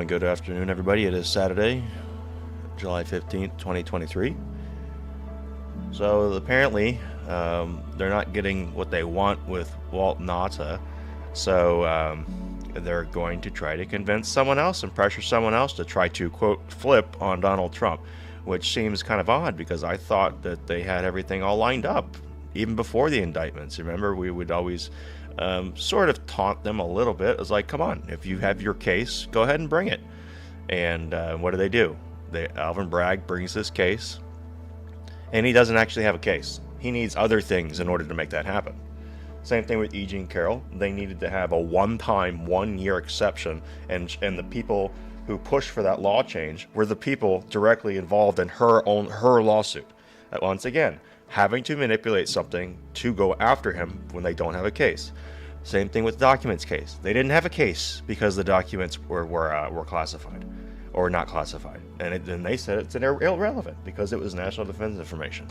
Good afternoon, everybody. It is Saturday, July 15th, 2023. So apparently, they're not getting what they want with Walt Nauta, so they're going to try to convince someone else and pressure someone else to try to, quote, flip on Donald Trump, which seems kind of odd because I thought that they had everything all lined up, even before the indictments. Remember, we would always sort of taunt them a little bit. It was like, come on, if you have your case, go ahead and bring it. And what do? Alvin Bragg brings this case, and he doesn't actually have a case. He needs other things in order to make that happen. Same thing with E. Jean Carroll. They needed to have a one-time, one-year exception, and the people who pushed for that law change were the people directly involved in her lawsuit. Once again, having to manipulate something to go after him when they don't have a case. Same thing with the documents case. They didn't have a case because the documents were classified or not classified, and then they said it's irrelevant because it was national defense information.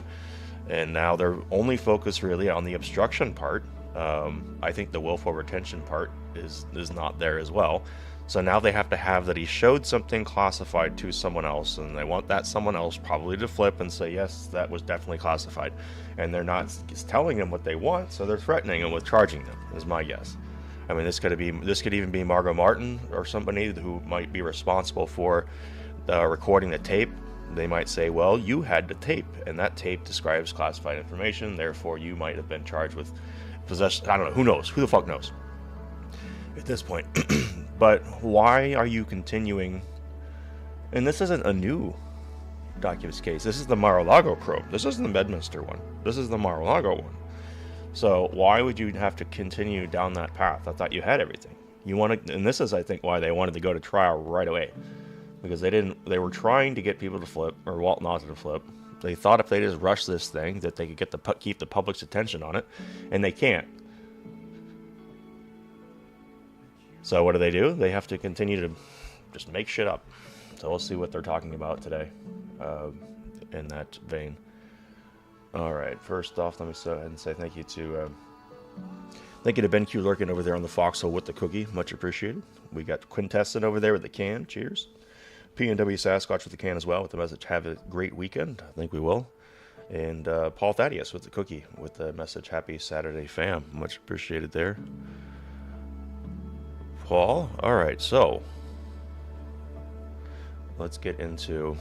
And now they're only focused really on the obstruction part. I think the willful retention part is not there as well. So now they have to have that he showed something classified to someone else, and they want that someone else probably to flip and say, yes, that was definitely classified. And they're not telling them what they want, so they're threatening them with charging them, is my guess. I mean, this could even be Margot Martin or somebody who might be responsible for recording the tape. They might say, well, you had the tape, and that tape describes classified information, therefore you might have been charged with possession. I don't know, who knows? Who the fuck knows at this point? But why are you continuing? And this isn't a new documents case. This is the Mar-a-Lago probe. This isn't the Bedminster one. This is the Mar-a-Lago one. So why would you have to continue down that path? I thought you had everything. You want to, and this is, I think, why they wanted to go to trial right away, because they were trying to get people to flip, or Walt Nauta to flip. They thought if they just rushed this thing that they could keep the public's attention on it, and they can't. So what do? They have to continue to just make shit up. So we'll see what they're talking about today in that vein. All right, first off, let me go ahead and say thank you to Ben Q lurking over there on the foxhole with the cookie. Much appreciated. We got Quintessent over there with the can. Cheers. P&W Sasquatch with the can as well with the message, have a great weekend. I think we will. And Paul Thaddeus with the cookie with the message, happy Saturday fam. Much appreciated there. Paul. All right, so let's get into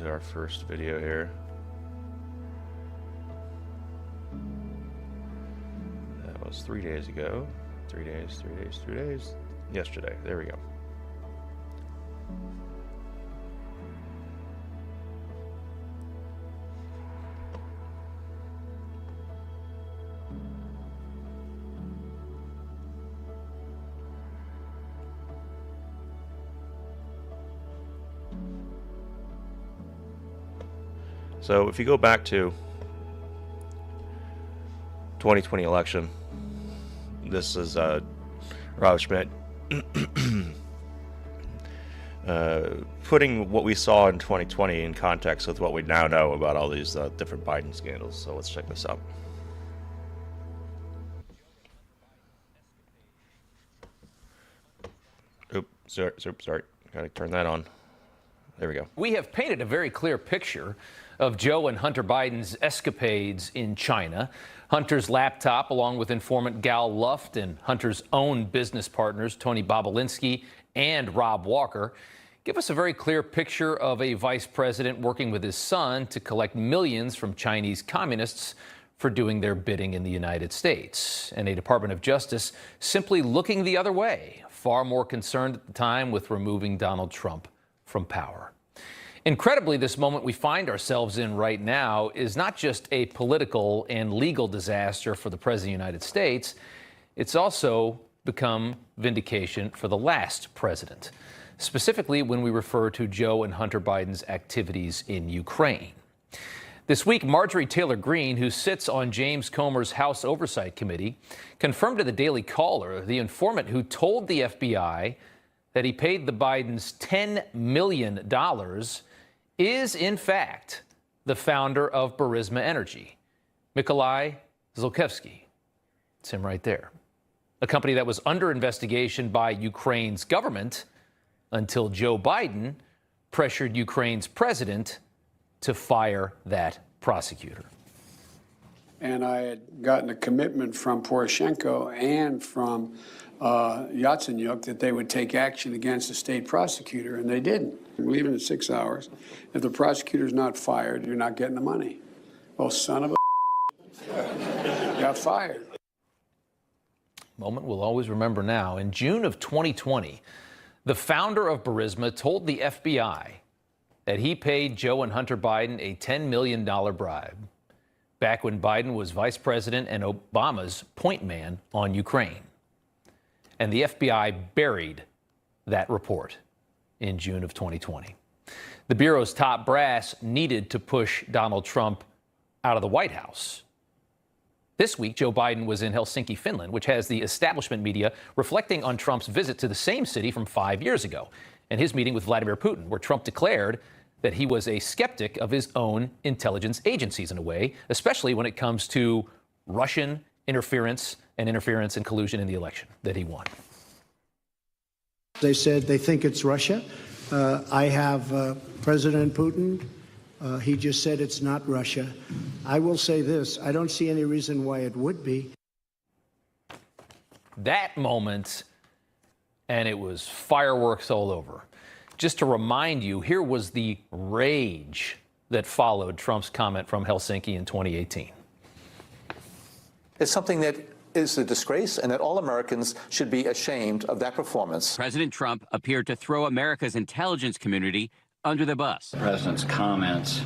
our first video here. That was 3 days ago. 3 days. Yesterday. There we go. So if you go back to 2020 election, this is Rob Schmidt putting what we saw in 2020 in context with what we now know about all these different Biden scandals. So let's check this out. Sorry. Got to turn that on. There we go. We have painted a very clear picture of Joe and Hunter Biden's escapades in China. Hunter's laptop, along with informant Gal Luft and Hunter's own business partners, Tony Bobulinski and Rob Walker, give us a very clear picture of a vice president working with his son to collect millions from Chinese communists for doing their bidding in the United States, and a Department of Justice simply looking the other way, far more concerned at the time with removing Donald Trump from power. Incredibly, this moment we find ourselves in right now is not just a political and legal disaster for the President of the United States, it's also become vindication for the last president, specifically when we refer to Joe and Hunter Biden's activities in Ukraine. This week, Marjorie Taylor Greene, who sits on James Comer's House Oversight Committee, confirmed to the Daily Caller the informant who told the FBI that he paid the Bidens $10 million is, in fact, the founder of Burisma Energy, Mykolai Zlochevsky. It's him right there. a company that was under investigation by Ukraine's government until Joe Biden pressured Ukraine's president to fire that prosecutor. And I had gotten a commitment from Poroshenko and from Yatsenyuk that they would take action against the state prosecutor, and they didn't. We're leaving in 6 hours. If the prosecutor's not fired, you're not getting the money. Well, son of a got fired. Moment we'll always remember now. In June of 2020, the founder of Burisma told the FBI that he paid Joe and Hunter Biden a $10 million bribe back when Biden was vice president and Obama's point man on Ukraine. And the FBI buried that report in June of 2020. The Bureau's top brass needed to push Donald Trump out of the White House. This week, Joe Biden was in Helsinki, Finland, which has the establishment media reflecting on Trump's visit to the same city from 5 years ago, and his meeting with Vladimir Putin, where Trump declared that he was a skeptic of his own intelligence agencies in a way, especially when it comes to Russian interference and collusion in the election that he won. They said they think it's Russia. I have President Putin. He just said it's not Russia. I will say this. I don't see any reason why it would be. That moment, and it was fireworks all over. Just to remind you, here was the rage that followed Trump's comment from Helsinki in 2018. It's something that is a disgrace, and that all Americans should be ashamed of that performance. President Trump appeared to throw America's intelligence community under the bus. The president's comments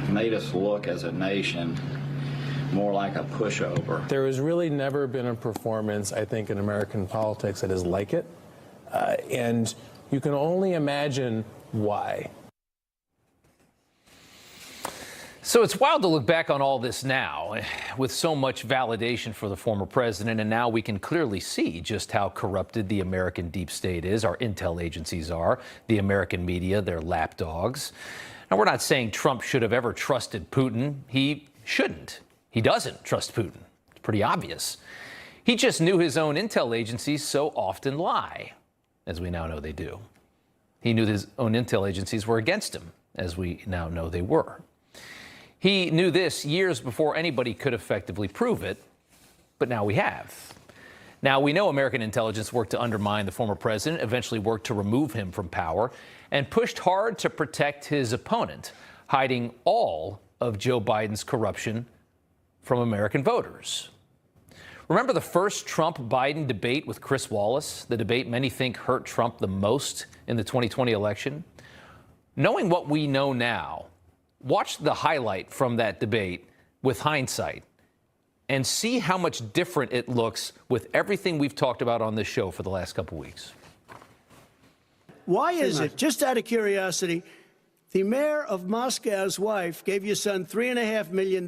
made us look as a nation more like a pushover. There has really never been a performance, I think, in American politics that is like it. And you can only imagine why. So it's wild to look back on all this now with so much validation for the former president, and now we can clearly see just how corrupted the American deep state is, our intel agencies are, the American media, their lapdogs. Now, we're not saying Trump should have ever trusted Putin. He shouldn't. He doesn't trust Putin. It's pretty obvious. He just knew his own intel agencies so often lie, as we now know they do. He knew his own intel agencies were against him, as we now know they were. He knew this years before anybody could effectively prove it, but now we have. Now, we know American intelligence worked to undermine the former president, eventually worked to remove him from power, and pushed hard to protect his opponent, hiding all of Joe Biden's corruption from American voters. Remember the first Trump-Biden debate with Chris Wallace, the debate many think hurt Trump the most in the 2020 election? Knowing what we know now, watch the highlight from that debate with hindsight and see how much different it looks with everything we've talked about on this show for the last couple weeks. Why is it, just out of curiosity, the mayor of Moscow's wife gave your son $3.5 million.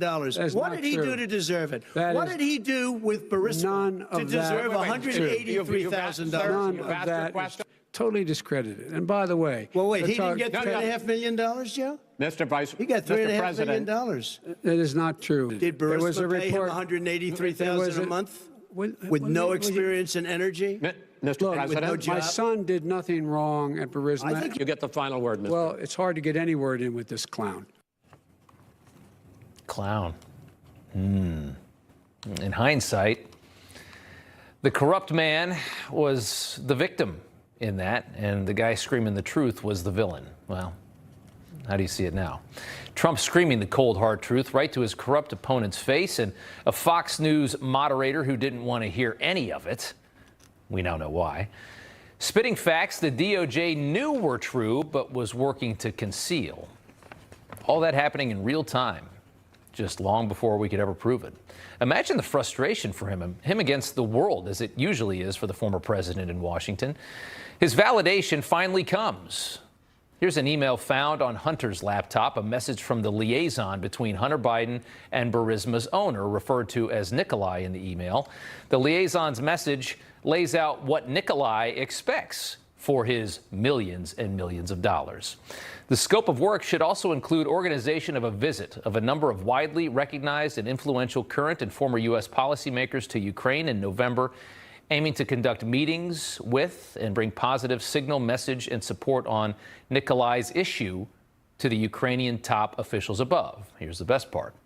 What did he do to deserve it? What did he do with Burisma to deserve $183,000? None of that. Totally discredited. And by the way, Well, wait, he didn't get $3.5 million, Joe? Mr. Vice, He got $3.5 million. that is not true. Did There was a Burisma pay him report. $183,000 a month with no experience in energy? Mr. Look, President, my son did nothing wrong at Burisma. I think you get the final word, Mr. Well, it's hard to get any word in with this clown. Clown. In hindsight, the corrupt man was the victim in that, and the guy screaming the truth was the villain. Well, how do you see it now? Trump screaming the cold, hard truth right to his corrupt opponent's face, and a Fox News moderator who didn't want to hear any of it. We now know why. Spitting facts the DOJ knew were true, but was working to conceal. All that happening in real time, just long before we could ever prove it. Imagine the frustration for him against the world, as it usually is for the former president in Washington. His validation finally comes. Here's an email found on Hunter's laptop, a message from the liaison between Hunter Biden and Burisma's owner, referred to as Nikolai in the email. The liaison's message lays out what Nikolai expects for his millions and millions of dollars. The scope of work should also include organization of a visit of a number of widely recognized and influential current and former U.S. policymakers to Ukraine in November, aiming to conduct meetings with and bring positive signal, message, and support on Nikolai's issue to the Ukrainian top officials above. Here's the best part.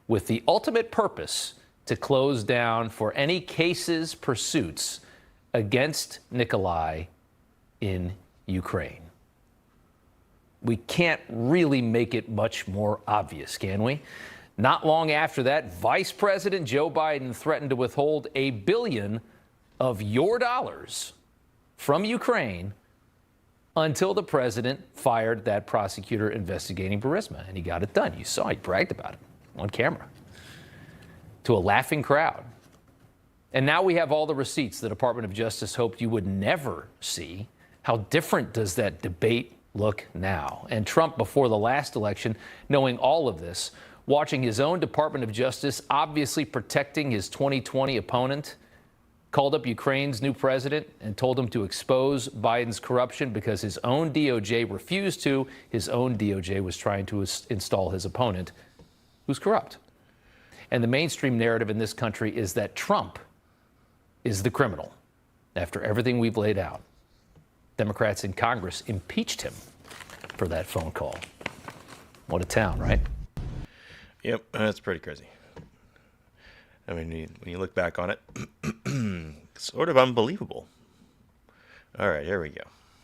With the ultimate purpose to close down for any cases, pursuits against Nikolai in Ukraine. We can't really make it much more obvious, can we? Not long after that, Vice President Joe Biden threatened to withhold $1 billion of your dollars from Ukraine until the president fired that prosecutor investigating Burisma, and he got it done. You saw he bragged about it on camera to a laughing crowd. And now we have all the receipts the Department of Justice hoped you would never see. How different does that debate look now? And Trump, before the last election, knowing all of this, watching his own Department of Justice obviously protecting his 2020 opponent, called up Ukraine's new president and told him to expose Biden's corruption because his own DOJ refused to. His own DOJ was trying to install his opponent, who's corrupt. And the mainstream narrative in this country is that Trump is the criminal. After everything we've laid out, Democrats in Congress impeached him for that phone call. What a town, right? Yep, that's pretty crazy. I mean, when you look back on it, sort of unbelievable. All right, here we go.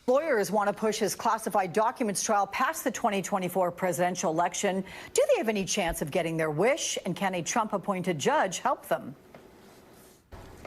Lawyers want to push his classified documents trial past the 2024 presidential election. Do they have any chance of getting their wish? And can a Trump-appointed judge help them?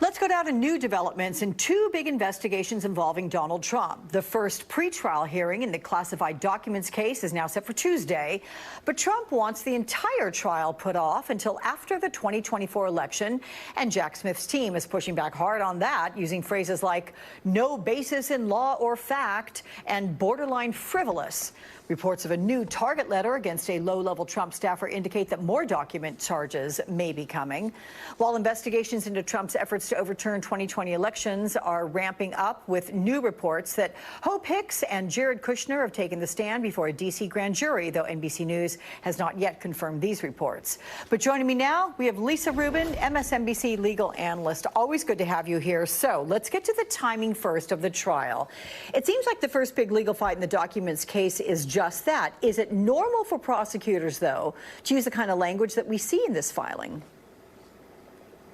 Let's go down to new developments in two big investigations involving Donald Trump. The first pretrial hearing in the classified documents case is now set for Tuesday, but Trump wants the entire trial put off until after the 2024 election, and Jack Smith's team is pushing back hard on that, using phrases like no basis in law or fact and borderline frivolous. Reports of a new target letter against a low-level Trump staffer indicate that more document charges may be coming. While investigations into Trump's efforts to overturn 2020 elections are ramping up, with new reports that Hope Hicks and Jared Kushner have taken the stand before a D.C. grand jury, though NBC News has not yet confirmed these reports. But joining me now, we have Lisa Rubin, MSNBC legal analyst. Always good to have you here. So let's get to the timing first of the trial. It seems like the first big legal fight in the documents case is just that. Is it normal for prosecutors, though, to use the kind of language that we see in this filing?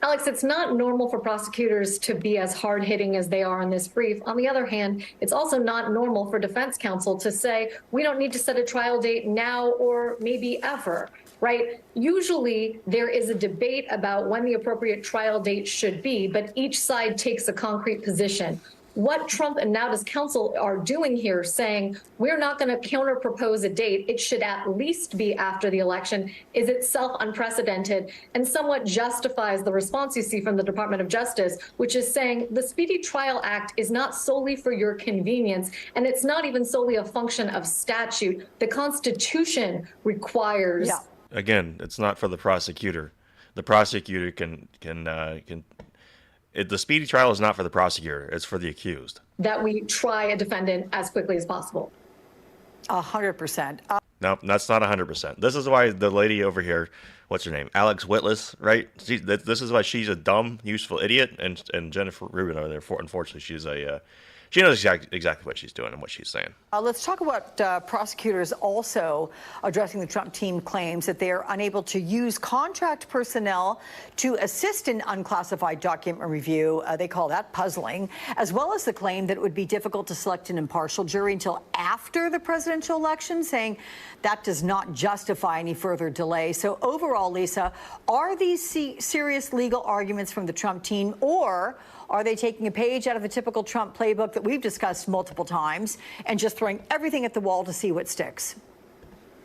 Alex, it's not normal for prosecutors to be as hard-hitting as they are in this brief. On the other hand, it's also not normal for defense counsel to say, we don't need to set a trial date now or maybe ever, right? Usually there is a debate about when the appropriate trial date should be, but each side takes a concrete position. What Trump and now his counsel are doing here, saying we're not going to counter-propose a date, it should at least be after the election, is itself unprecedented and somewhat justifies the response you see from the Department of Justice, which is saying the Speedy Trial Act is not solely for your convenience, and it's not even solely a function of statute. The Constitution requires... Yeah. Again, it's not for the prosecutor. The prosecutor can the speedy trial is not for the prosecutor. It's for the accused. That we try a defendant as quickly as possible. 100%. No, that's not 100%. This is why the lady over here, what's her name? Alex Whitless, right? This is why she's a dumb, useful idiot. And Jennifer Rubin over there, unfortunately, she knows exactly what she's doing and what she's saying. Let's talk about prosecutors also addressing the Trump team claims that they are unable to use contract personnel to assist in unclassified document review. They call that puzzling, as well as the claim that it would be difficult to select an impartial jury until after the presidential election, saying that does not justify any further delay. So overall, Lisa, are these serious legal arguments from the Trump team, or are they taking a page out of the typical Trump playbook that we've discussed multiple times and just throwing everything at the wall to see what sticks?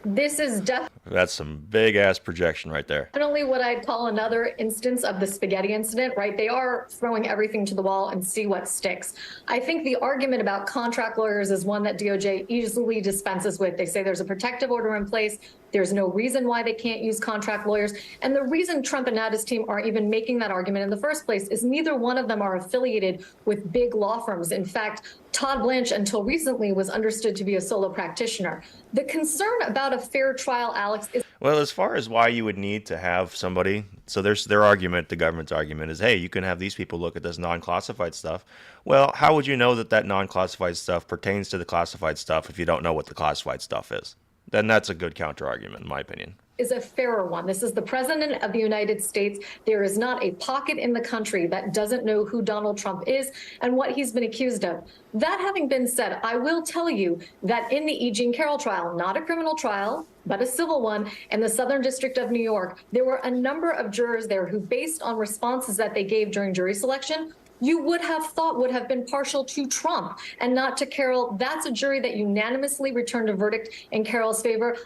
This is That's some big-ass projection right there. definitely what I'd call another instance of the spaghetti incident, right? They are throwing everything to the wall and see what sticks. I think the argument about contract lawyers is one that DOJ easily dispenses with. They say there's a protective order in place. There's no reason why they can't use contract lawyers. And the reason Trump and his team are even making that argument in the first place is neither one of them are affiliated with big law firms. In fact, Todd Blanche, until recently, was understood to be a solo practitioner. The concern about a fair trial, Alex, is... Well, as far as why you would need to have somebody, so there's their argument, the government's argument is, hey, you can have these people look at this non-classified stuff. Well, how would you know that that non-classified stuff pertains to the classified stuff if you don't know what the classified stuff is? Then that's a good counter-argument, in my opinion. Is a fairer one. This is the president of the United States. There is not a pocket in the country that doesn't know who Donald Trump is and what he's been accused of. That having been said, I will tell you that in the E. Jean Carroll trial, not a criminal trial, but a civil one in the Southern District of New York, there were a number of jurors there who, based on responses that they gave during jury selection, you would have thought would have been partial to Trump and not to Carroll. That's a jury that unanimously returned a verdict in Carroll's favor.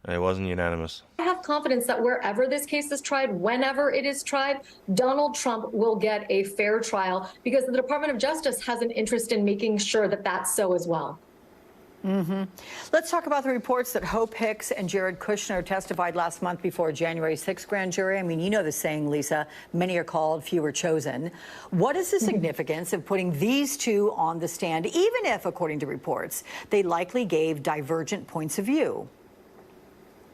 It wasn't unanimous. I have confidence that wherever this case is tried, whenever it is tried, Donald Trump will get a fair trial because the Department of Justice has an interest in making sure that that's so as well. Let's talk about the reports that Hope Hicks and Jared Kushner testified last month before a January 6th grand jury. I mean, you know the saying, Lisa, many are called, few are chosen. What is the significance of putting these two on the stand, even if, according to reports, they likely gave divergent points of view?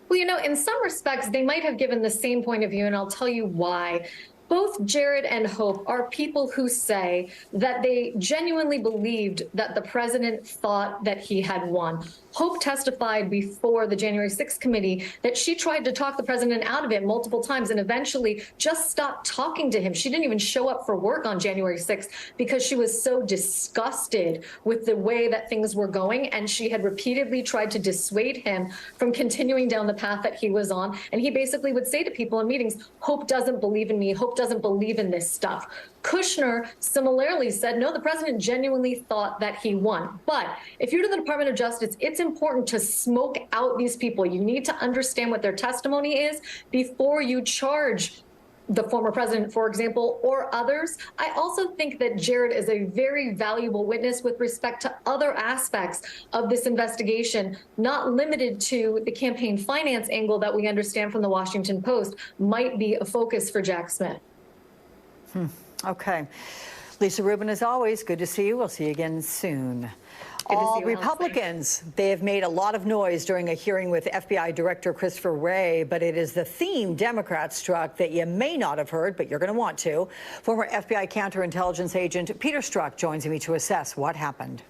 Well, you know, in some respects, they might have given the same point of view, and I'll tell you why. Both Jared and Hope are people who say that they genuinely believed that the president thought that he had won. Hope testified before the January 6th committee that she tried to talk the president out of it multiple times and eventually just stopped talking to him. She didn't even show up for work on January 6th because she was so disgusted with the way that things were going. And she had repeatedly tried to dissuade him from continuing down the path that he was on. And he basically would say to people in meetings, Hope doesn't believe in me. Hope doesn't believe in this stuff. Kushner similarly said, no, the president genuinely thought that he won. But if you're to the Department of Justice, it's important to smoke out these people. You need to understand what their testimony is before you charge the former president, for example, or others. I also think that Jared is a very valuable witness with respect to other aspects of this investigation, not limited to the campaign finance angle that we understand from the Washington Post might be a focus for Jack Smith. Okay. Lisa Rubin, as always, good to see you. We'll see you again soon. All Republicans, they have made a lot of noise during a hearing with FBI Director Christopher Wray, but it is the theme Democrats struck that you may not have heard, but you're going to want to. Former FBI counterintelligence agent Peter Strzok joins me to assess what happened.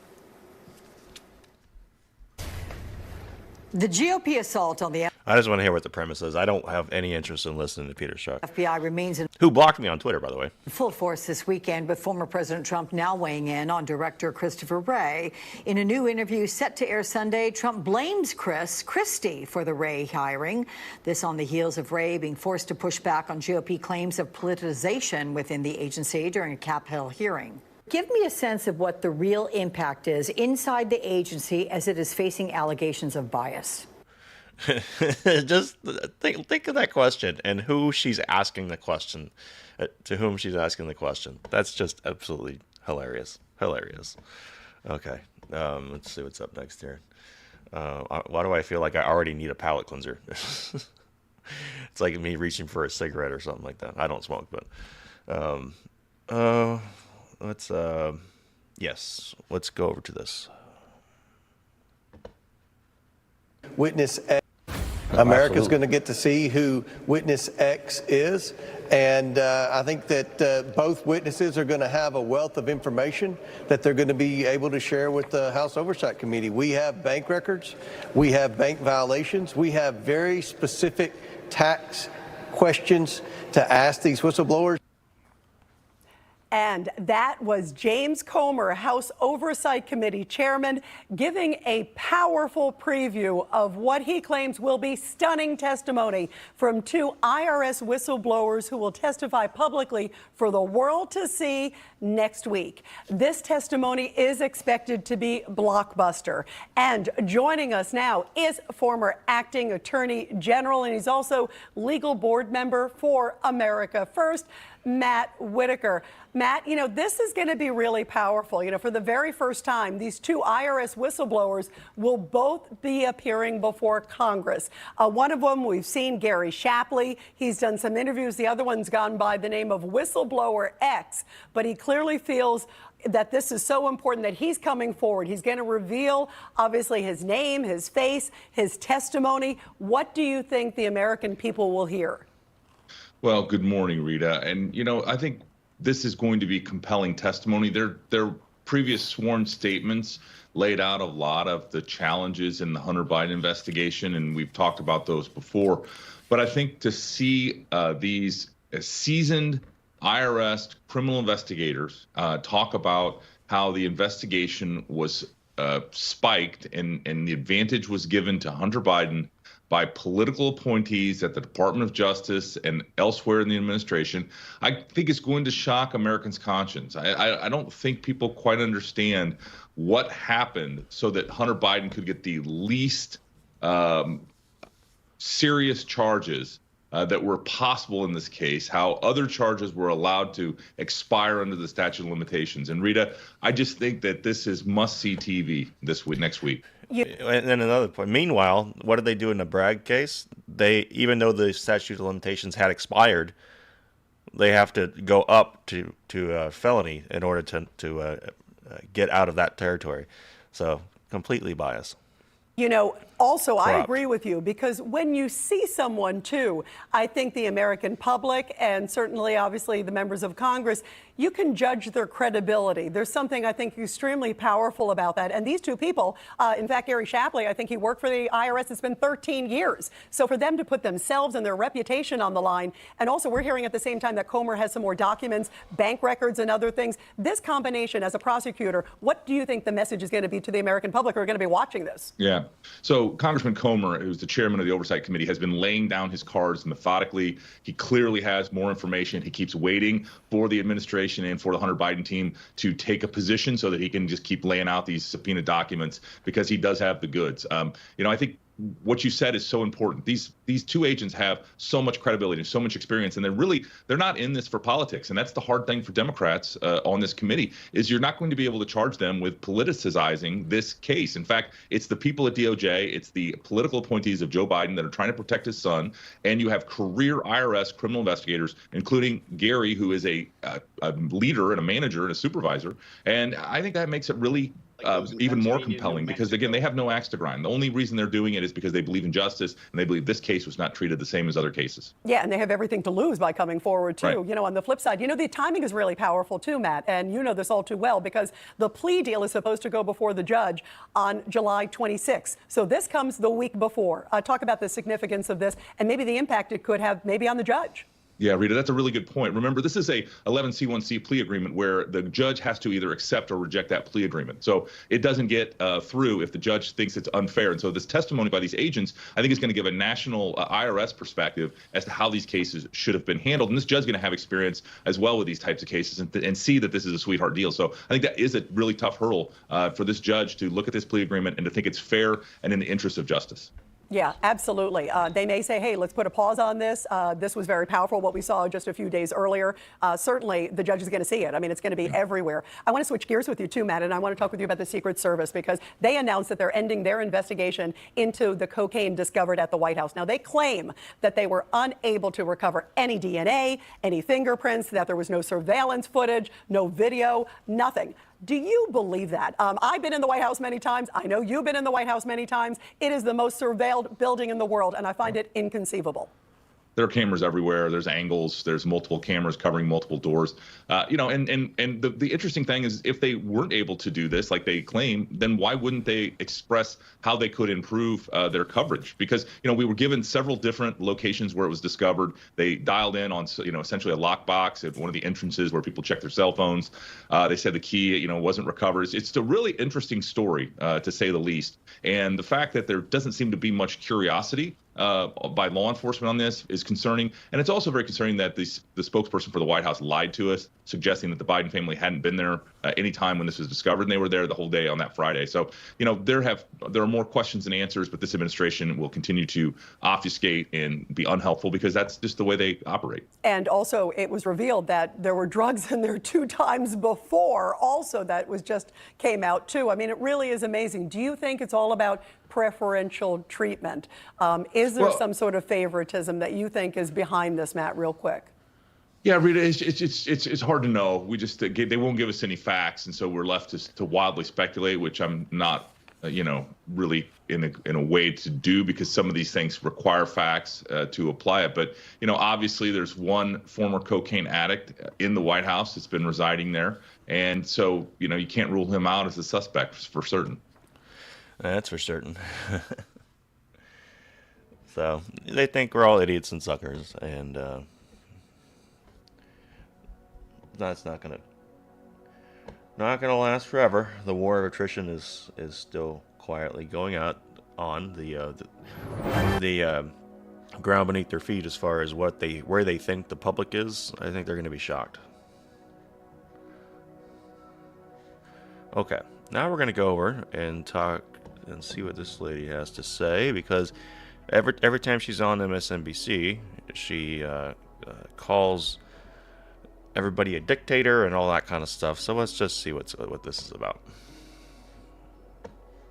The GOP assault on the I just want to hear what the premise is. I don't have any interest in listening to Peter Strzok. FBI remains in who blocked me on Twitter, by the way. Full force this weekend, with former President Trump now weighing in on Director Christopher Wray. In a new interview set to air Sunday, Trump blames Christie for the Wray hiring. This on the heels of Wray being forced to push back on GOP claims of politicization within the agency during a Capitol hearing. Give me a sense of what the real impact is inside the agency as it is facing allegations of bias. Just think of that question and who she's asking the question, to whom she's asking the question. That's just absolutely hilarious. Hilarious. Okay, let's see what's up next here. Why do I feel like I already need a palate cleanser? It's like me reaching for a cigarette or something like that. I don't smoke, but let's go over to this. Witness X. America's going to get to see who Witness X is. And I think that both witnesses are going to have a wealth of information that they're going to be able to share with the House Oversight Committee. We have bank records. We have bank violations. We have very specific tax questions to ask these whistleblowers. And that was James Comer, House Oversight Committee Chairman, giving a powerful preview of what he claims will be stunning testimony from two IRS whistleblowers who will testify publicly for the world to see next week. This testimony is expected to be blockbuster. And joining us now is former acting attorney general, and he's also legal board member for America First, Matt Whitaker. Matt, you know, this is going to be really powerful. You know, for the very first time, these two IRS whistleblowers will both be appearing before Congress. One of them, we've seen Gary Shapley. He's done some interviews. The other one's gone by the name of Whistleblower X, but he clearly feels that this is so important that he's coming forward. He's going to reveal, obviously, his name, his face, his testimony. What do you think the American people will hear? Well, good morning, Rita. And, you know, I think this is going to be compelling testimony. Their previous sworn statements laid out a lot of the challenges in the Hunter Biden investigation, and we've talked about those before. But I think to see these seasoned IRS criminal investigators talk about how the investigation was spiked and the advantage was given to Hunter Biden by political appointees at the Department of Justice and elsewhere in the administration, I think it's going to shock Americans' conscience. I don't think people quite understand what happened so that Hunter Biden could get the least serious charges that were possible in this case, how other charges were allowed to expire under the statute of limitations. And Rita, I just think that this is must-see TV this week, next week. And then another point. Meanwhile, what did they do in the Bragg case? They, even though the statute of limitations had expired, they have to go up to felony in order to get out of that territory. So completely biased. You know, also, Corrupt. I agree with you, because when you see someone, too, I think the American public and certainly, obviously, the members of Congress, you can judge their credibility. There's something, I think, extremely powerful about that. And these two people, in fact, Gary Shapley, I think he worked for the IRS. It's been 13 years. So for them to put themselves and their reputation on the line, and also we're hearing at the same time that Comer has some more documents, bank records and other things. This combination, as a prosecutor, what do you think the message is going to be to the American public who are going to be watching this? Yeah. So Congressman Comer, who's the chairman of the Oversight Committee, has been laying down his cards methodically. He clearly has more information. He keeps waiting for the administration and for the Hunter Biden team to take a position so that he can just keep laying out these subpoena documents, because he does have the goods. You know, I think what you said is so important. These two agents have so much credibility and so much experience, and they're not in this for politics. And that's the hard thing for Democrats on this committee, is you're not going to be able to charge them with politicizing this case. In fact, it's the people at DOJ, it's the political appointees of Joe Biden that are trying to protect his son, and you have career IRS criminal investigators, including Gary, who is a leader and a manager and a supervisor. And I think that makes it really even more compelling, because, again, they have no axe to grind. The only reason they're doing it is because they believe in justice, and they believe this case was not treated the same as other cases. Yeah, and they have everything to lose by coming forward, too. Right. You know, on the flip side, you know, the timing is really powerful, too, Matt, and you know this all too well, because the plea deal is supposed to go before the judge on July 26th. So this comes the week before. Talk about the significance of this and maybe the impact it could have maybe on the judge. Yeah, Rita, that's a really good point. Remember, this is a 11C1C plea agreement where the judge has to either accept or reject that plea agreement. So it doesn't get through if the judge thinks it's unfair. And so this testimony by these agents, I think, is going to give a national IRS perspective as to how these cases should have been handled. And this judge is going to have experience as well with these types of cases and see that this is a sweetheart deal. So I think that is a really tough hurdle for this judge to look at this plea agreement and to think it's fair and in the interest of justice. Yeah, absolutely. They may say, hey, let's put a pause on this. This was very powerful, what we saw just a few days earlier. Certainly, the judge is going to see it. I mean, it's going to be everywhere. I want to switch gears with you, too, Matt, and I want to talk with you about the Secret Service, because they announced that they're ending their investigation into the cocaine discovered at the White House. Now, they claim that they were unable to recover any DNA, any fingerprints, that there was no surveillance footage, no video, nothing. Do you believe that? I've been in the White House many times. I know you've been in the White House many times. It is the most surveilled building in the world, and I find it inconceivable. There are cameras everywhere. There's angles. There's multiple cameras covering multiple doors. You know, and the interesting thing is, if they weren't able to do this like they claim, then why wouldn't they express how they could improve their coverage? Because, you know, we were given several different locations where it was discovered. They dialed in on, you know, essentially a lockbox at one of the entrances where people check their cell phones. They said the key, you know, wasn't recovered. It's a really interesting story, to say the least. And the fact that there doesn't seem to be much curiosity by law enforcement on this is concerning. And it's also very concerning that the spokesperson for the White House lied to us, suggesting that the Biden family hadn't been there any time when this was discovered, and they were there the whole day on that Friday. So, there are more questions than answers, but this administration will continue to obfuscate and be unhelpful because that's just the way they operate. And also, it was revealed that there were drugs in there 2 times before. Also, that was just came out too. I mean, it really is amazing. Do you think it's all about preferential treatment? Is there some sort of favoritism that you think is behind this, Matt? Real quick. Yeah, Rita, it's hard to know. We just they won't give us any facts, and so we're left to wildly speculate, which I'm not, really in a way to do, because some of these things require facts to apply it. But obviously, there's one former cocaine addict in the White House that's been residing there, and so you can't rule him out as a suspect for certain. That's for certain. So they think we're all idiots and suckers, and that's not gonna last forever. The war of attrition is still quietly going on. The ground beneath their feet as far as where they think the public is. I think they're going to be shocked. Okay, now we're going to go over and talk and see what this lady has to say, because every time she's on MSNBC, she calls everybody a dictator and all that kind of stuff. So let's just see what this is about.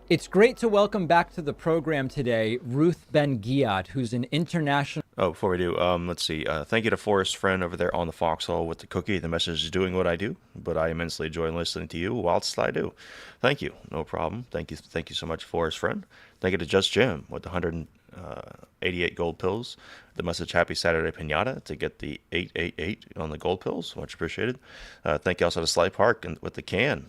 It's great to welcome back to the program today Ruth Ben-Ghiat, who's an international... Oh, before we do, let's see. Thank you to Forrest Friend over there on the Foxhole with the cookie. The message is doing what I do, but I immensely enjoy listening to you whilst I do. Thank you. No problem. Thank you so much, Forrest Friend. Thank you to Just Jim with the 188 gold pills. The message, Happy Saturday Pinata, to get the 888 on the gold pills. Much appreciated. Thank you also to Sly Park with the can.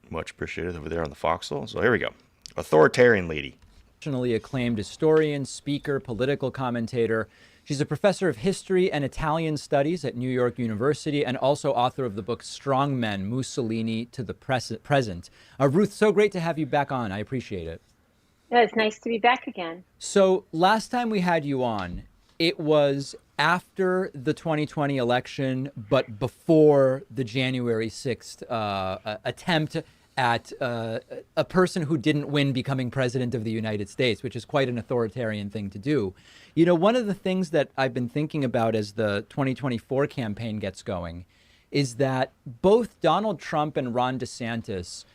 Much appreciated over there on the Foxhole. So here we go. Authoritarian lady. Nationally acclaimed historian, speaker, political commentator. She's a professor of history and Italian studies at New York University, and also author of the book Strong Men, Mussolini to the Present. Ruth, so great to have you back on. I appreciate it. Yeah, it's nice to be back again. So last time we had you on, it was after the 2020 election, but before the January 6th attempt at a person who didn't win becoming president of the United States, which is quite an authoritarian thing to do. One of the things that I've been thinking about as the 2024 campaign gets going is that both Donald Trump and Ron DeSantis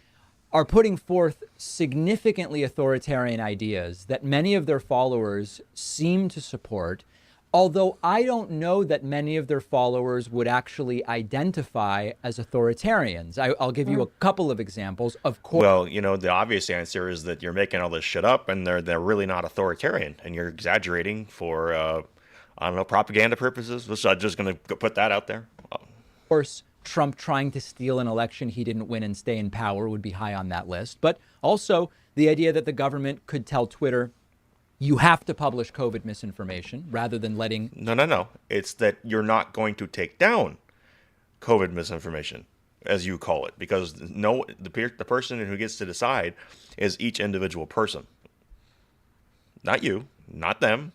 are putting forth significantly authoritarian ideas that many of their followers seem to support, although I don't know that many of their followers would actually identify as authoritarians. I'll give you a couple of examples. Of course. Well, the obvious answer is that you're making all this shit up, and they're really not authoritarian, and you're exaggerating for, propaganda purposes. So I'm just going to put that out there. Of course, Trump trying to steal an election he didn't win and stay in power would be high on that list. But also the idea that the government could tell Twitter, you have to publish COVID misinformation rather than letting... No. It's that you're not going to take down COVID misinformation, as you call it, because the person who gets to decide is each individual person. Not you, not them.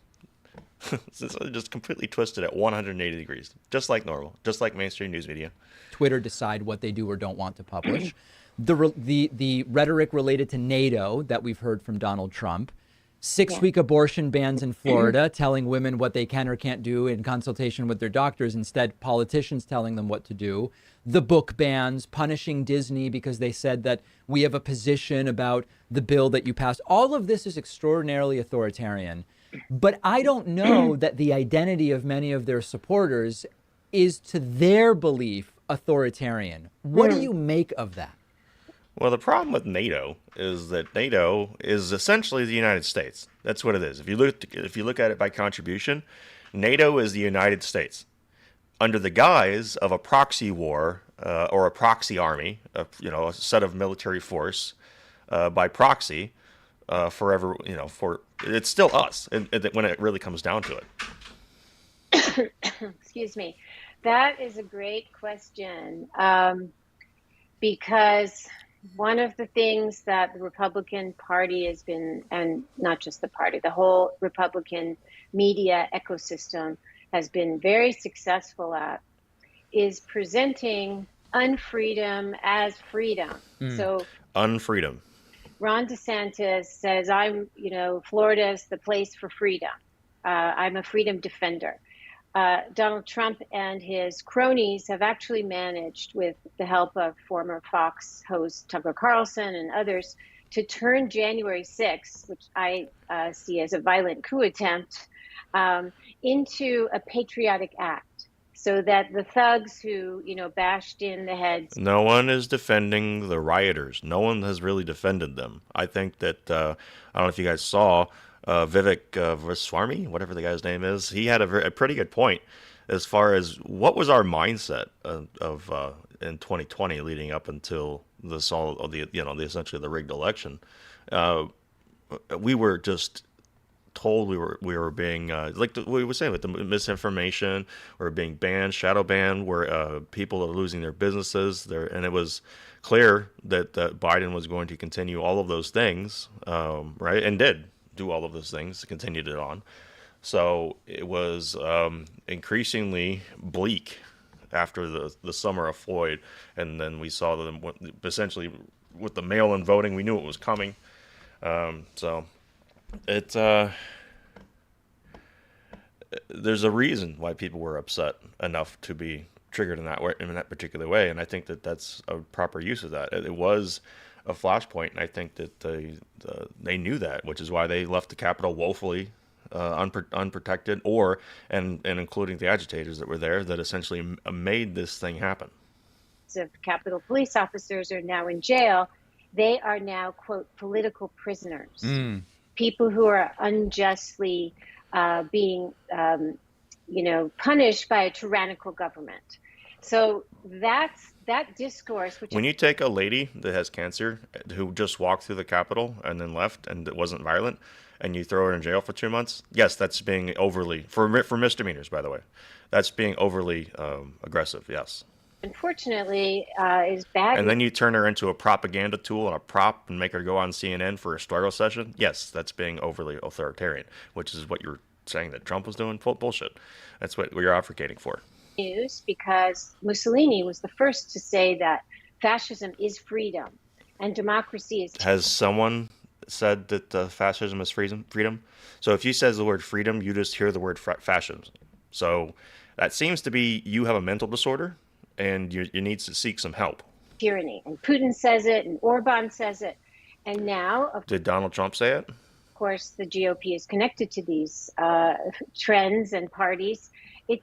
It's just completely twisted at 180 degrees, just like normal, just like mainstream news media. Twitter decide what they do or don't want to publish. The rhetoric related to NATO that we've heard from Donald Trump. 6-week abortion bans in Florida, telling women what they can or can't do in consultation with their doctors, instead politicians telling them what to do. The book bans, punishing Disney because they said that we have a position about the bill that you passed. All of this is extraordinarily authoritarian. But I don't know that the identity of many of their supporters is, to their belief, authoritarian. What do you make of that? Well, the problem with NATO is that NATO is essentially the United States. That's what it is. If you look at it by contribution, NATO is the United States under the guise of a proxy war or a proxy army, a set of military force by proxy forever. It's still us when it really comes down to it. Excuse me. That is a great question because one of the things that the Republican Party has been, and not just the party, the whole Republican media ecosystem has been very successful at, is presenting unfreedom as freedom. So Unfreedom. Ron DeSantis says, Florida's the place for freedom. I'm a freedom defender. Donald Trump and his cronies have actually managed, with the help of former Fox host Tucker Carlson and others, to turn January 6th, which I see as a violent coup attempt, into a patriotic act, so that the thugs who, bashed in the heads. No one is defending the rioters. No one has really defended them. I think that, I don't know if you guys saw, Vivek Vaswamy, whatever the guy's name is, he had a pretty good point as far as what was our mindset of in 2020 leading up until this all of the essentially the rigged election. We were just told we were being we were saying, with the misinformation, or being banned, shadow banned, where people are losing their businesses there, and it was clear that Biden was going to continue all of those things, right, and did do all of those things, continued it on. So it was increasingly bleak after the summer of Floyd, and then we saw them essentially with the mail-in voting. We knew it was coming. So it's there's a reason why people were upset enough to be triggered in that way, in that particular way, and I think that that's a proper use of that. It was a flashpoint, and I think that they knew that, which is why they left the Capitol woefully unprotected, and including the agitators that were there, that essentially made this thing happen. Of Capitol police officers are now in jail. They are now, quote, political prisoners, people who are unjustly being, punished by a tyrannical government. So that discourse. When you take a lady that has cancer who just walked through the Capitol and then left, and it wasn't violent, and you throw her in jail for 2 months, yes, that's being overly, for misdemeanors, by the way, that's being overly aggressive, yes. Unfortunately, is bad. And then you turn her into a propaganda tool and a prop and make her go on CNN for a struggle session. Yes, that's being overly authoritarian, which is what you're saying that Trump was doing. Bullshit. That's what you're advocating for. News, because Mussolini was the first to say that fascism is freedom and democracy is. Has someone said that fascism is freedom? So if you says the word freedom, you just hear the word fascism. So that seems to be you have a mental disorder, and you need to seek some help. Tyranny, and Putin says it, and Orban says it, and now. Did Donald Trump say it? Of course, the GOP is connected to these trends and parties.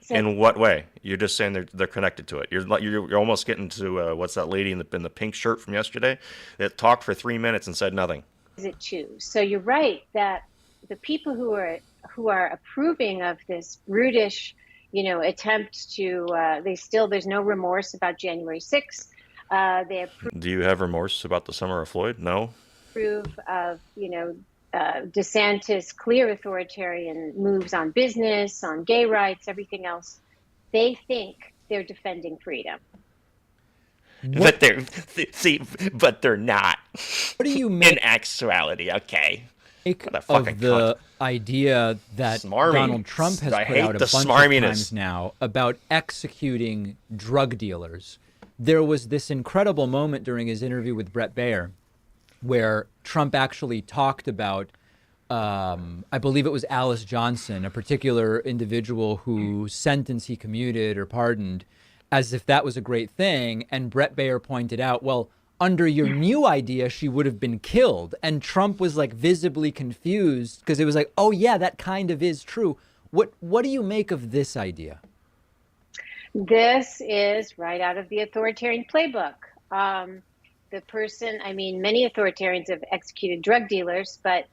In what way? You're just saying they're connected to it. You're almost getting to what's that lady in the pink shirt from yesterday that talked for 3 minutes and said nothing. Is it too? So you're right that the people who are approving of this brutish, attempt to there's no remorse about January 6th. They approve. Do you have remorse about the summer of Floyd? No. Approve of DeSantis' clear authoritarian moves on business, on gay rights, everything else. They think they're defending freedom. But they're not. What do you make in actuality? Okay. Of the idea that Donald Trump has put out a bunch of times now about executing drug dealers? There was this incredible moment during his interview with Bret Baier where Trump actually talked about, I believe it was Alice Johnson, a particular individual whose sentence he commuted or pardoned, as if that was a great thing. And Bret Baier pointed out, well, under your new idea, she would have been killed. And Trump was like visibly confused because it was like, oh, yeah, that kind of is true. What do you make of this idea? This is right out of the authoritarian playbook. Many authoritarians have executed drug dealers, but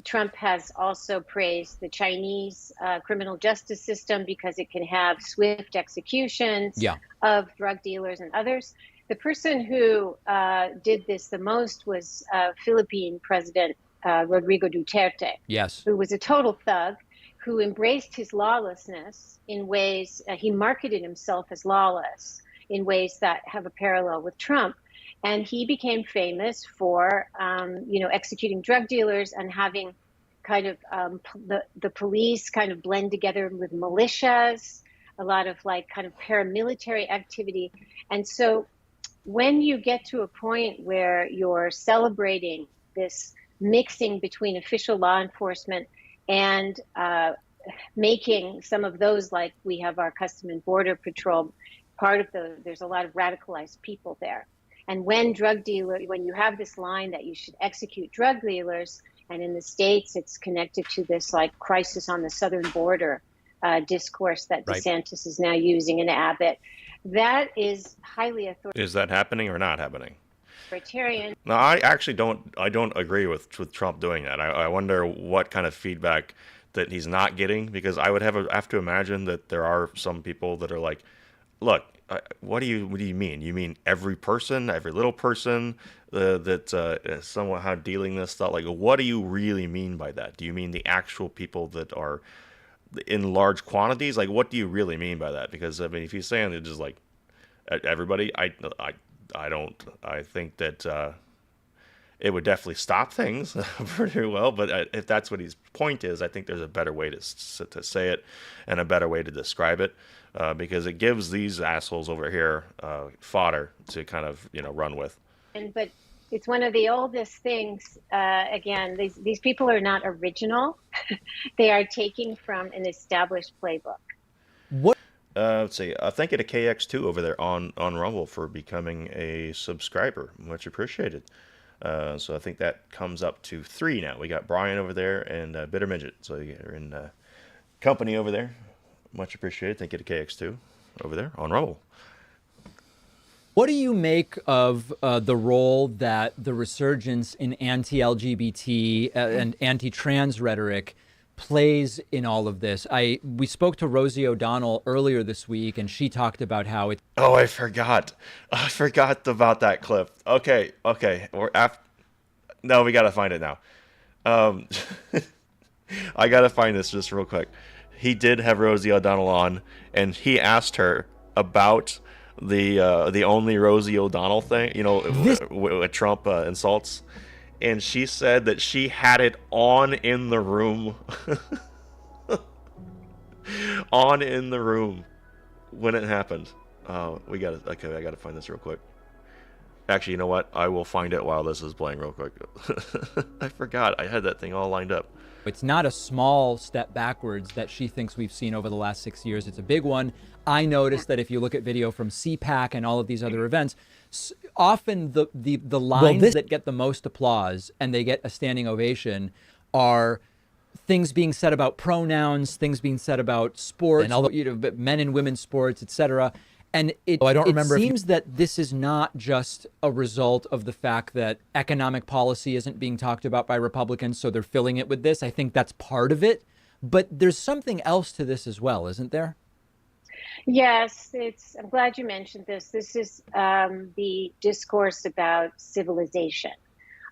Trump has also praised the Chinese criminal justice system because it can have swift executions of drug dealers and others. The person who did this the most was Philippine President Rodrigo Duterte, who was a total thug, who embraced his lawlessness in ways, he marketed himself as lawless in ways that have a parallel with Trump. And he became famous for, executing drug dealers and having kind of the police kind of blend together with militias a lot of like kind of paramilitary activity. And so when you get to a point where you're celebrating this mixing between official law enforcement and making some of those, like we have our Custom and Border Patrol, there's a lot of radicalized people there. And when you have this line that you should execute drug dealers, and in the States, it's connected to this like crisis on the southern border discourse that DeSantis is now using in Abbott, that is highly authoritarian. Is that happening or not happening? Authoritarian. No, I actually don't agree with Trump doing that. I wonder what kind of feedback that he's not getting, because I would have to imagine that there are some people that are like, look, what do you mean? You mean every person, every little person that somehow dealing this stuff? Like, what do you really mean by that? Do you mean the actual people that are in large quantities? Like, what do you really mean by that? Because I mean, if he's saying it's just like everybody, I think that it would definitely stop things pretty well. But if that's what his point is, I think there's a better way to say it and a better way to describe it, because it gives these assholes over here fodder to kind of run with. But it's one of the oldest things. Again, these people are not original. They are taking from an established playbook. What? Let's see. Thank you to KX2 over there on Rumble for becoming a subscriber. Much appreciated. So I think that comes up to 3 now. We got Brian over there and Bitter Midget. So you're in company over there. Much appreciated. Thank you to KX2 over there on Rumble. What do you make of the role that the resurgence in anti-LGBT and anti-trans rhetoric plays in all of this? We spoke to Rosie O'Donnell earlier this week, and she talked about how it. Oh, I forgot about that clip. Okay. No, we gotta find it now. I gotta find this just real quick. He did have Rosie O'Donnell on, and he asked her about the only Rosie O'Donnell thing, with Trump insults. And she said that she had it on in the room. On in the room when it happened. I gotta find this real quick. Actually, you know what? I will find it while this is playing real quick. I forgot. I had that thing all lined up. It's not a small step backwards that she thinks we've seen over the last 6 years. It's a big one. I noticed that if you look at video from CPAC and all of these other events, often the lines that get the most applause and they get a standing ovation are things being said about pronouns, things being said about sports, and men and women's sports, etc. And it seems that this is not just a result of the fact that economic policy isn't being talked about by Republicans, so they're filling it with this. I think that's part of it. But there's something else to this as well, isn't there? Yes, I'm glad you mentioned this. This is the discourse about civilization.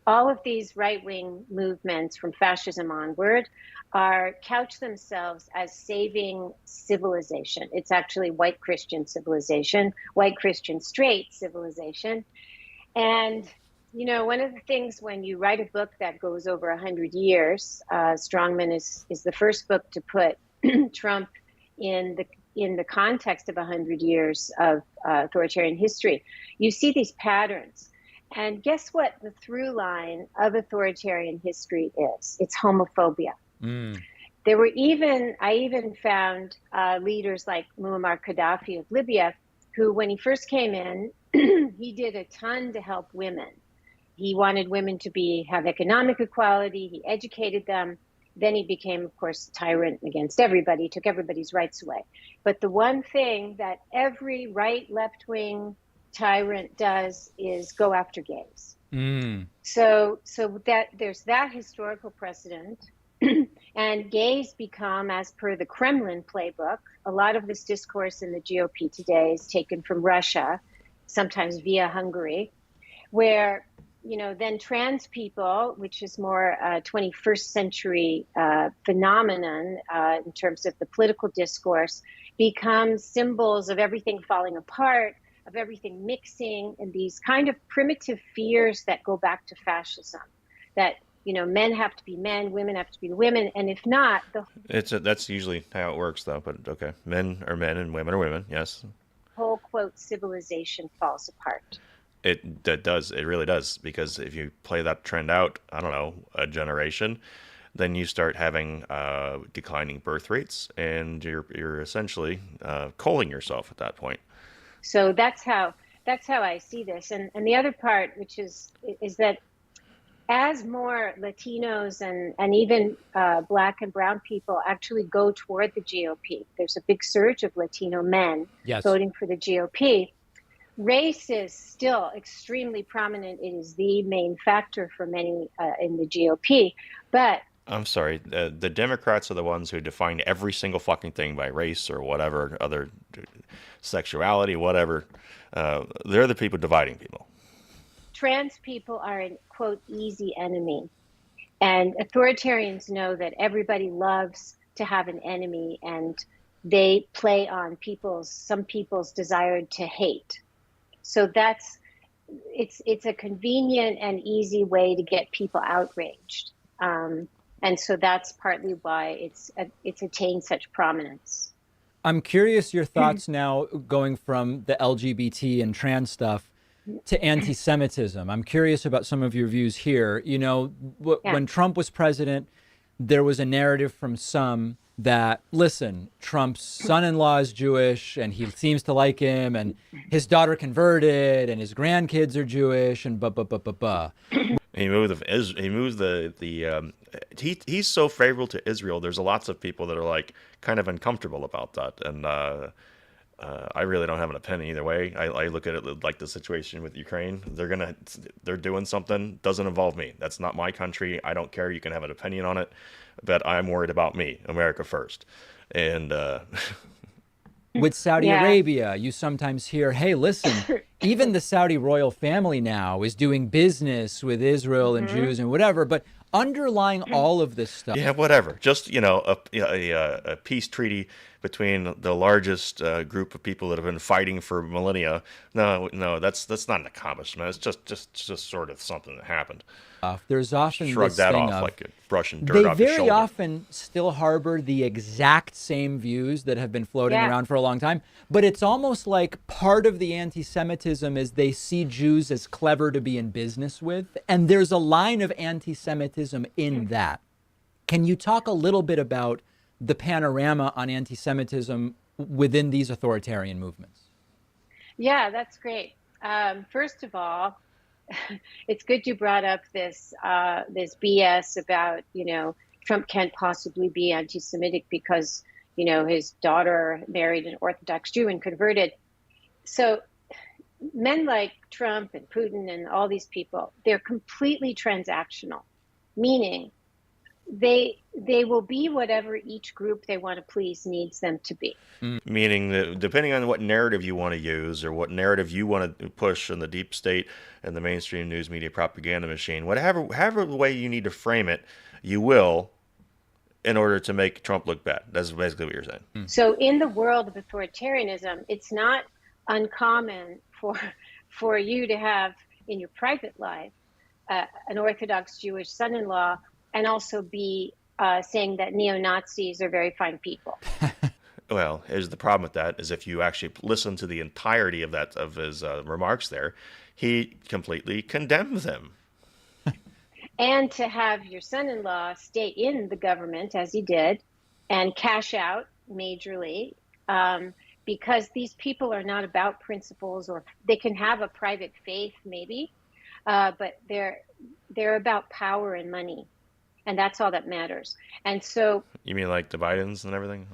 All of these right-wing movements from fascism onward couch themselves as saving civilization. It's actually white Christian civilization, white Christian straight civilization. And, one of the things when you write a book that goes over 100 years, Strongman is the first book to put Trump in the context of 100 years of authoritarian history. You see these patterns. And guess what the through line of authoritarian history is? It's homophobia. There were I even found leaders like Muammar Gaddafi of Libya, who when he first came in, he did a ton to help women. He wanted women to have economic equality. He educated them. Then he became, of course, a tyrant against everybody, took everybody's rights away. But the one thing that every right, left-wing tyrant does is go after gays. So that there's that historical precedent. And gays become, as per the Kremlin playbook, a lot of this discourse in the GOP today is taken from Russia, sometimes via Hungary, where, then trans people, which is more a 21st century phenomenon in terms of the political discourse, become symbols of everything falling apart, of everything mixing, and these kind of primitive fears that go back to fascism, that men have to be men, women have to be women, and if not, That's usually how it works, though. But okay, men are men and women are women. Yes. whole quote civilization falls apart. That does. It really does. Because if you play that trend out, I don't know, a generation, then you start having declining birth rates, and you're essentially culling yourself at that point. So that's how I see this. And the other part, which is that as more Latinos and even Black and brown people actually go toward the GOP, there's a big surge of Latino men voting for the GOP. Race is still extremely prominent. It is the main factor for many in the GOP. But I'm sorry, the Democrats are the ones who define every single fucking thing by race or whatever, other sexuality, whatever. They're the people dividing people. Trans people are an, quote, easy enemy. And authoritarians know that everybody loves to have an enemy, and they play on some people's desire to hate. So it's a convenient and easy way to get people outraged. And so that's partly why it's attained such prominence. I'm curious your thoughts now going from the LGBT and trans stuff to anti-Semitism. I'm curious about some of your views here. When Trump was president, there was a narrative from some that, listen, Trump's son-in-law is Jewish and he seems to like him, and his daughter converted and his grandkids are Jewish, and he's so favorable to Israel. There's lots of people that are like kind of uncomfortable about that, and I really don't have an opinion either way. I look at it like the situation with Ukraine. They're doing something, doesn't involve me. That's not my country. I don't care. You can have an opinion on it, but I'm worried about me, America first. And with Saudi Arabia, you sometimes hear, hey, listen, even the Saudi royal family now is doing business with Israel and Jews and whatever, but underlying all of this stuff. Yeah, whatever. Just, a peace treaty between the largest group of people that have been fighting for millennia. No, that's not an accomplishment. It's just sort of something that happened. There's often shrug this that thing off of, like brushing dirt off they your very shoulder. often still harbor the exact same views that have been floating around for a long time, but it's almost like part of the anti-Semitism is they see Jews as clever to be in business with, and there's a line of anti-Semitism in that. Can you talk a little bit about the panorama on anti-Semitism within these authoritarian movements? Yeah, that's great. First of all, it's good you brought up this BS about, Trump can't possibly be anti-Semitic because, his daughter married an Orthodox Jew and converted. So men like Trump and Putin and all these people, they're completely transactional, meaning they will be whatever each group they want to please needs them to be. Meaning that depending on what narrative you want to use or what narrative you want to push in the deep state and the mainstream news media propaganda machine, however way you need to frame it, you will, in order to make Trump look bad. That's basically what you're saying. So in the world of authoritarianism, it's not uncommon for you to have in your private life an Orthodox Jewish son-in-law and also be saying that neo-Nazis are very fine people. Well, here's the problem with that is if you actually listen to the entirety of his remarks there, he completely condemns them. And to have your son-in-law stay in the government, as he did, and cash out majorly, because these people are not about principles, or they can have a private faith maybe, but they're about power and money. And that's all that matters. And so... You mean like the Bidens and everything?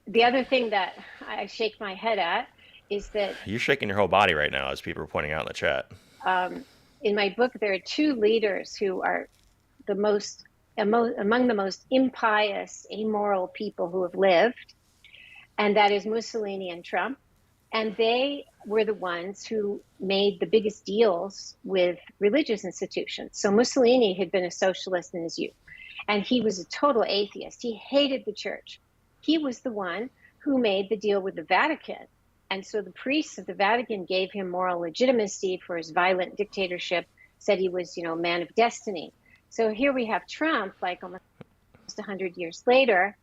The other thing that I shake my head at is that... You're shaking your whole body right now, as people are pointing out in the chat. In my book, there are two leaders who are among the most impious, amoral people who have lived, and that is Mussolini and Trump. And they were the ones who made the biggest deals with religious institutions. So Mussolini had been a socialist in his youth, and he was a total atheist. He hated the church. He was the one who made the deal with the Vatican. And so the priests of the Vatican gave him moral legitimacy for his violent dictatorship, said he was, a man of destiny. So here we have Trump, like almost 100 years later.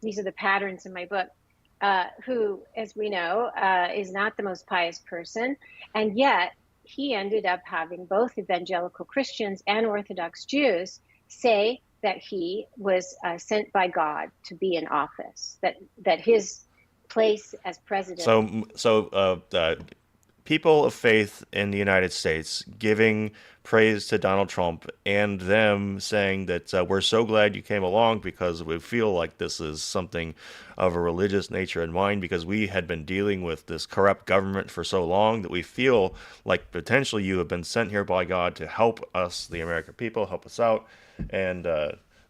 These are the patterns in my book, who, as we know, is not the most pious person. And yet he ended up having both evangelical Christians and Orthodox Jews say that he was sent by God to be in office, that his place as president. So people of faith in the United States giving praise to Donald Trump and them saying that we're so glad you came along because we feel like this is something of a religious nature in mind because we had been dealing with this corrupt government for so long that we feel like potentially you have been sent here by God to help us, the American people, help us out. And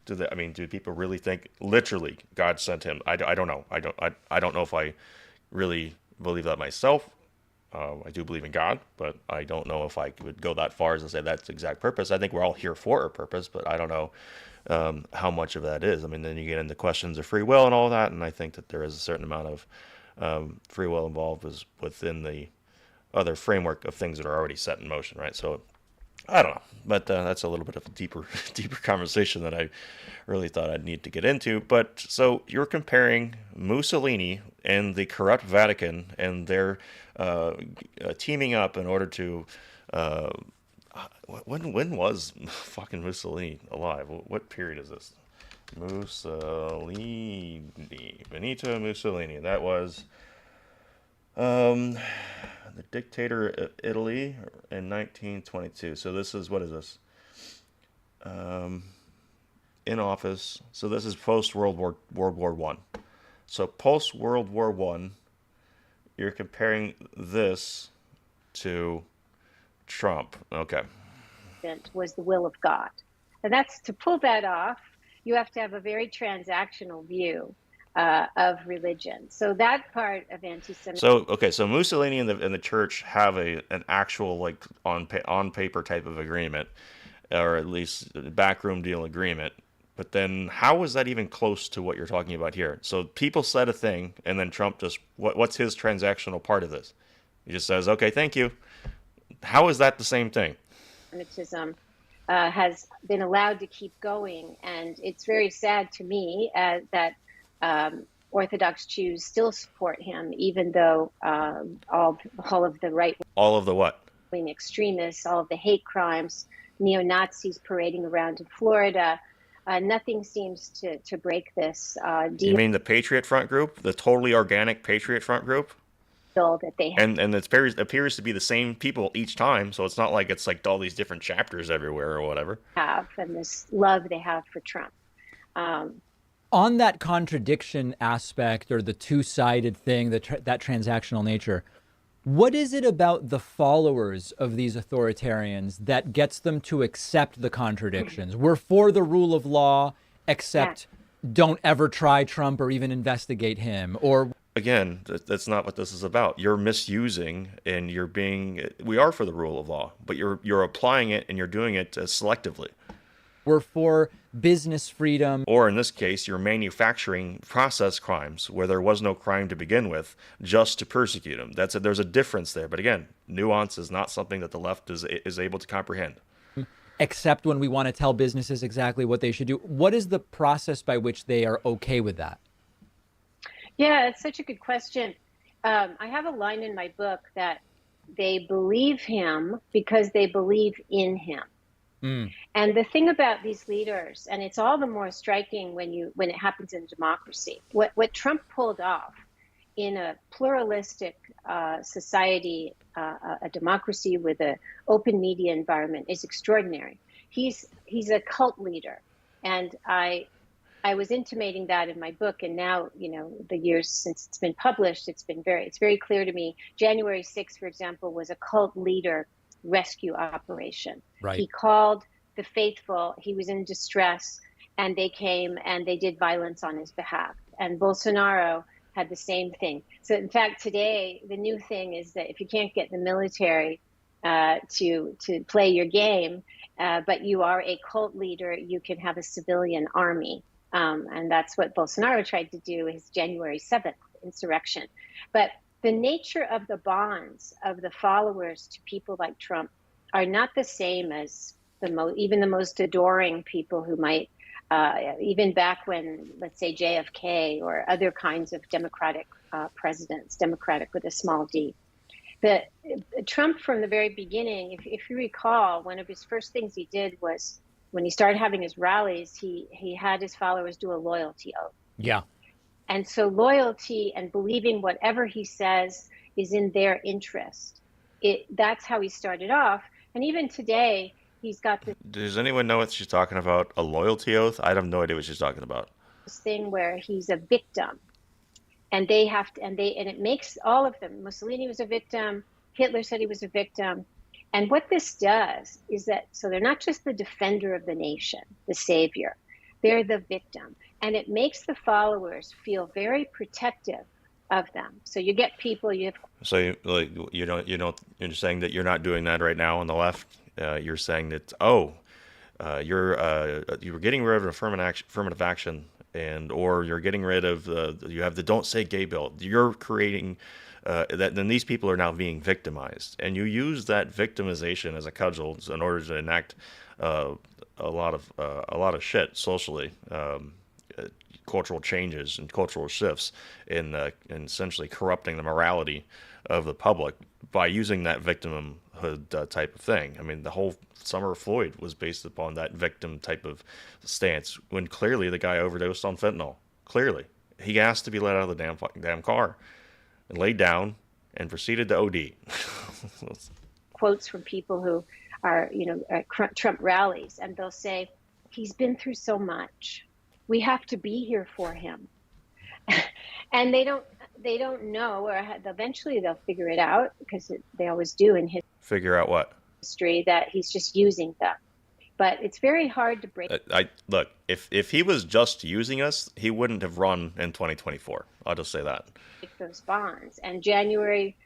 do people really think literally God sent him? I don't know. I don't know if I really believe that myself. I do believe in God, but I don't know if I would go that far as to say that's the exact purpose. I think we're all here for a purpose, but I don't know how much of that is. I mean, then you get into questions of free will and all that, and I think that there is a certain amount of free will involved within the other framework of things that are already set in motion, right? So I don't know, but that's a little bit of a deeper conversation that I really thought I'd need to get into. But so you're comparing Mussolini and the corrupt Vatican and their teaming up in order to when was fucking Mussolini alive? What period is this? Mussolini, Benito Mussolini. That was the dictator of Italy in 1922. So this is, what is this? In office. So this is post World War One. So post World War One, you're comparing this to Trump. Okay. Was the will of God. And that's, to pull that off, you have to have a very transactional view of religion. So that part of anti-Semitism. So Mussolini and the church have an actual, like, on paper type of agreement, or at least a backroom deal agreement. But then how is that even close to what you're talking about here? So people said a thing, and then Trump just, what's his transactional part of this? He just says, okay, thank you. How is that the same thing? Anti-Semitism has been allowed to keep going, and it's very sad to me that Orthodox Jews still support him, even though all of the right, all of the what? Wing extremists, all of the hate crimes, neo-Nazis parading around in Florida. Nothing seems to break this deal. You mean the Patriot Front group, the totally organic Patriot Front group? That they have. And it appears to be the same people each time, so it's not like it's like all these different chapters everywhere or whatever. And this love they have for Trump. On that contradiction aspect, or the two-sided thing, that transactional nature, what is it about the followers of these authoritarians that gets them to accept the contradictions? We're for the rule of law, except don't ever try Trump or even investigate him. Or again, that's not what this is about. You're misusing, and we are for the rule of law, but you're applying it and you're doing it selectively. We're for business freedom. Or in this case, you're manufacturing process crimes where there was no crime to begin with just to persecute them. There's a difference there. But again, nuance is not something that the left is able to comprehend. Except when we want to tell businesses exactly what they should do. What is the process by which they are okay with that? Yeah, it's such a good question. I have a line in my book that they believe him because they believe in him. And the thing about these leaders, and it's all the more striking when it happens in democracy, what Trump pulled off in a pluralistic society, a democracy with an open media environment, is extraordinary. He's a cult leader, and I was intimating that in my book, and now, the years since it's been published, it's very clear to me. January 6th, for example, was a cult leader rescue operation. Right. He called the faithful. He was in distress, and they came and they did violence on his behalf. And Bolsonaro had the same thing. So in fact, today, the new thing is that if you can't get the military to play your game, but you are a cult leader, you can have a civilian army. And that's what Bolsonaro tried to do, his January 7th insurrection. But the nature of the bonds of the followers to people like Trump are not the same as even the most adoring people who might, even back when, let's say, JFK or other kinds of democratic presidents, democratic with a small d. Trump, from the very beginning, if you recall, one of his first things he did was when he started having his rallies, he had his followers do a loyalty oath. Yeah. And so loyalty and believing whatever he says is in their interest. That's how he started off. And even today, he's got this Does anyone know what she's talking about? A loyalty oath? I have no idea what she's talking about. thing where he's a victim. And they have to, and it makes all of them. Mussolini was a victim. Hitler said he was a victim. And what this does is that, so they're not just the defender of the nation, the savior, they're the victim. And it makes the followers feel very protective of them. So you get people, So you're saying that you're not doing that right now on the left. You're saying that you're getting rid of affirmative action, or you're getting rid of you have the Don't Say Gay bill. You're creating that. Then these people are now being victimized, and you use that victimization as a cudgel in order to enact a lot of shit socially. Cultural changes and cultural shifts in essentially corrupting the morality of the public by using that victimhood type of thing. I mean, the whole Summer of Floyd was based upon that victim type of stance, when clearly the guy overdosed on fentanyl. Clearly. He asked to be let out of the damn car and laid down and proceeded to OD. quotes from people who are, at Trump rallies, and they'll say, he's been through so much. We have to be here for him. And they don't know, or eventually they'll figure it out, because they always do in Figure out what? history, that he's just using them. But it's very hard to break. Look, if he was just using us, he wouldn't have run in 2024. I'll just say that. Those bonds. And January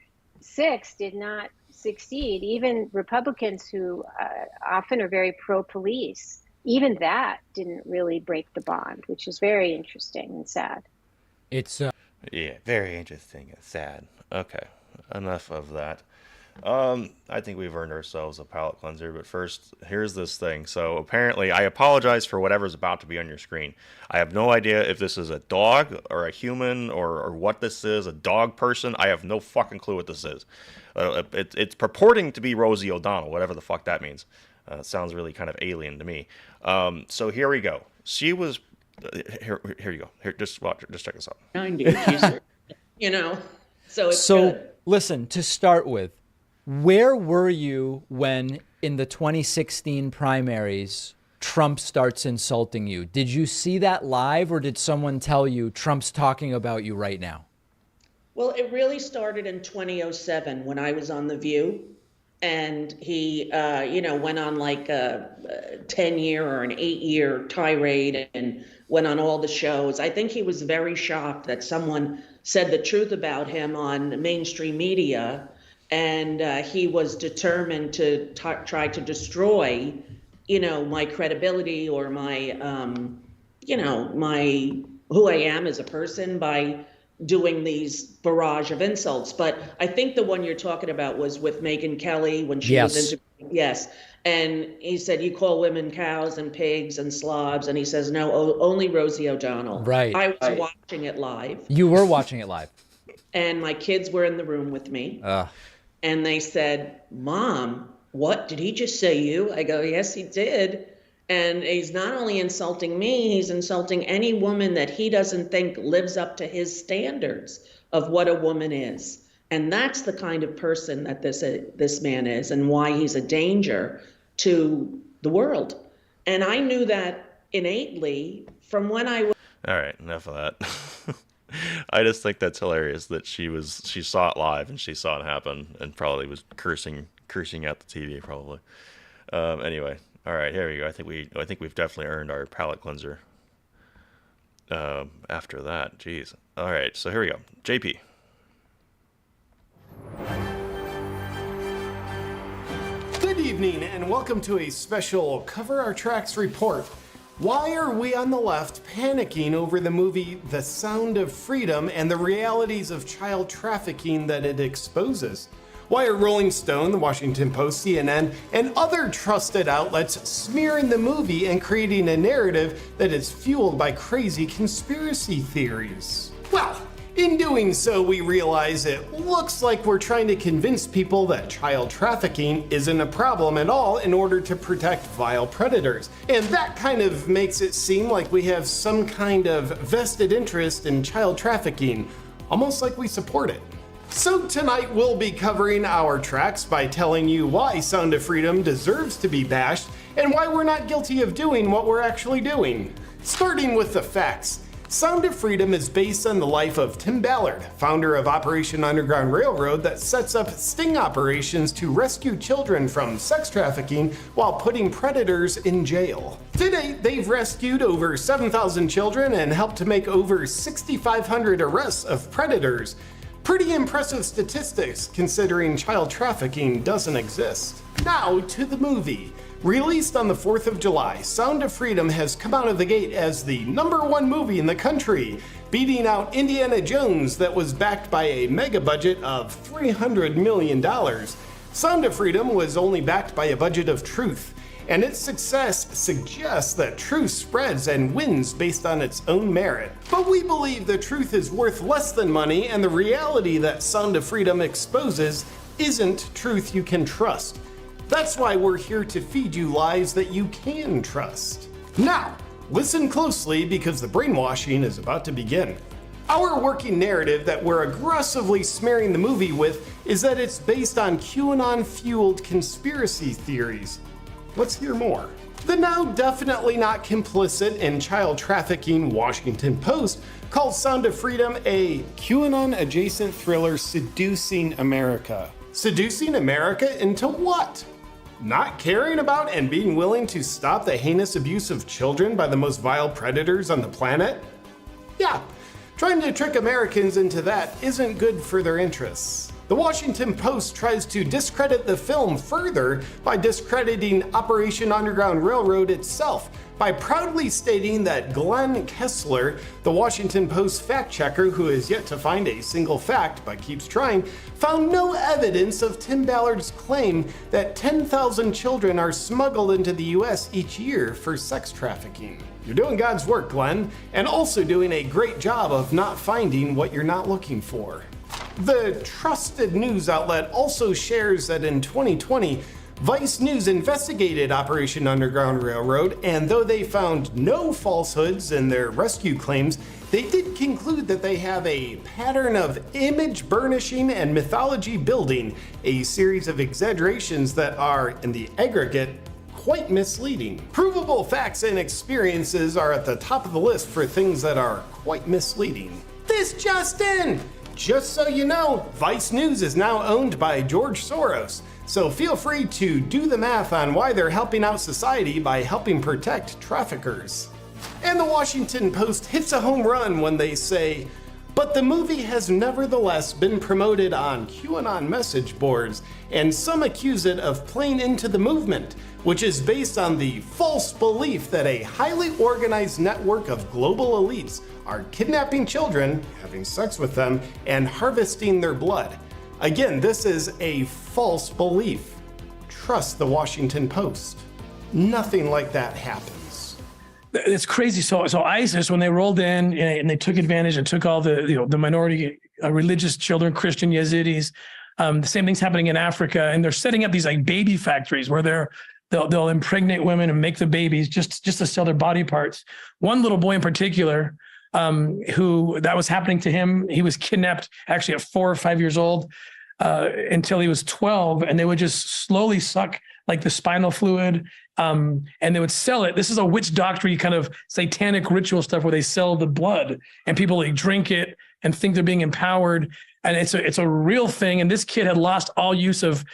6th did not succeed. Even Republicans who often are very pro-police, even that didn't really break the bond, which is very interesting and sad. It's yeah, very interesting and sad. Okay, enough of that. I think we've earned ourselves a palate cleanser, but first, here's this thing. So apparently, I apologize for whatever's about to be on your screen. I have no idea if this is a dog or a human or what this is, a dog person. I have no fucking clue what this is. It's purporting to be Rosie O'Donnell, whatever the fuck that means. Sounds really kind of alien to me. So here we go. She was here you go. Here, just watch it. Just check this out. 90s, so it's good. Listen, to start with, where were you when in the 2016 primaries Trump starts insulting you? Did you see that live, or did someone tell you Trump's talking about you right now? Well, it really started in 2007 when I was on The View. And he, went on like a 10-year or an 8-year tirade and went on all the shows. I think he was very shocked that someone said the truth about him on mainstream media, and he was determined to try to destroy, my credibility or my, my who I am as a person by doing these barrage of insults. But I think the one you're talking about was with Megyn Kelly when she was yes. And he said, you call women cows and pigs and slobs. And he says, no, only Rosie O'Donnell. Right. I was watching it live. You were watching it live. And my kids were in the room with me. And they said, Mom, what, did he just say you? I go, yes, he did. And he's not only insulting me, he's insulting any woman that he doesn't think lives up to his standards of what a woman is. And that's the kind of person that this man is, and why he's a danger to the world. And I knew that innately from when I was... All right, enough of that. I just think that's hilarious that she saw it live and she saw it happen and probably was cursing at the TV probably. Anyway. All right, here we go. I think we've definitely earned our palate cleanser. After that, jeez. All right, so here we go. JP. Good evening, and welcome to a special Cover Our Tracks report. Why are we on the left panicking over the movie The Sound of Freedom and the realities of child trafficking that it exposes? Why are Rolling Stone, the Washington Post, CNN, and other trusted outlets smearing the movie and creating a narrative that is fueled by crazy conspiracy theories? Well, in doing so, we realize it looks like we're trying to convince people that child trafficking isn't a problem at all in order to protect vile predators. And that kind of makes it seem like we have some kind of vested interest in child trafficking, almost like we support it. So tonight we'll be covering our tracks by telling you why Sound of Freedom deserves to be bashed and why we're not guilty of doing what we're actually doing. Starting with the facts. Sound of Freedom is based on the life of Tim Ballard, founder of Operation Underground Railroad that sets up sting operations to rescue children from sex trafficking while putting predators in jail. To date, they've rescued over 7,000 children and helped to make over 6,500 arrests of predators. Pretty impressive statistics considering child trafficking doesn't exist. Now to the movie. Released on the 4th of July, Sound of Freedom has come out of the gate as the #1 movie in the country, beating out Indiana Jones that was backed by a mega budget of $300 million. Sound of Freedom was only backed by a budget of truth, and its success suggests that truth spreads and wins based on its own merit. But we believe the truth is worth less than money, and the reality that Sound of Freedom exposes isn't truth you can trust. That's why we're here to feed you lies that you can trust. Now, listen closely because the brainwashing is about to begin. Our working narrative that we're aggressively smearing the movie with is that it's based on QAnon-fueled conspiracy theories. Let's hear more. The now definitely not complicit in child trafficking Washington Post calls Sound of Freedom a QAnon-adjacent thriller seducing America. Seducing America into what? Not caring about and being willing to stop the heinous abuse of children by the most vile predators on the planet? Yeah, trying to trick Americans into that isn't good for their interests. The Washington Post tries to discredit the film further by discrediting Operation Underground Railroad itself, by proudly stating that Glenn Kessler, the Washington Post fact checker who has yet to find a single fact but keeps trying, found no evidence of Tim Ballard's claim that 10,000 children are smuggled into the US each year for sex trafficking. You're doing God's work, Glenn, and also doing a great job of not finding what you're not looking for. The trusted news outlet also shares that in 2020, Vice News investigated Operation Underground Railroad, and though they found no falsehoods in their rescue claims, they did conclude that they have a pattern of image burnishing and mythology building, a series of exaggerations that are, in the aggregate, quite misleading. Provable facts and experiences are at the top of the list for things that are quite misleading. This just in! Just so you know, Vice News is now owned by George Soros, so feel free to do the math on why they're helping out society by helping protect traffickers. And the Washington Post hits a home run when they say, but the movie has nevertheless been promoted on QAnon message boards, and some accuse it of playing into the movement, which is based on the false belief that a highly organized network of global elites are kidnapping children, having sex with them, and harvesting their blood. Again, this is a false belief. Trust the Washington Post. Nothing like that happens. It's crazy. So ISIS, when they rolled in and they took advantage and took all the minority religious children, Christian Yazidis, the same thing's happening in Africa, and they're setting up these like baby factories where they'll impregnate women and make the babies just to sell their body parts. One little boy in particular, who that was happening to him, he was kidnapped actually at 4 or 5 years old until he was 12, and they would just slowly suck like the spinal fluid, and they would sell it. This is a witch doctrine kind of satanic ritual stuff where they sell the blood and people like drink it and think they're being empowered. And it's a real thing. And this kid had lost all use of,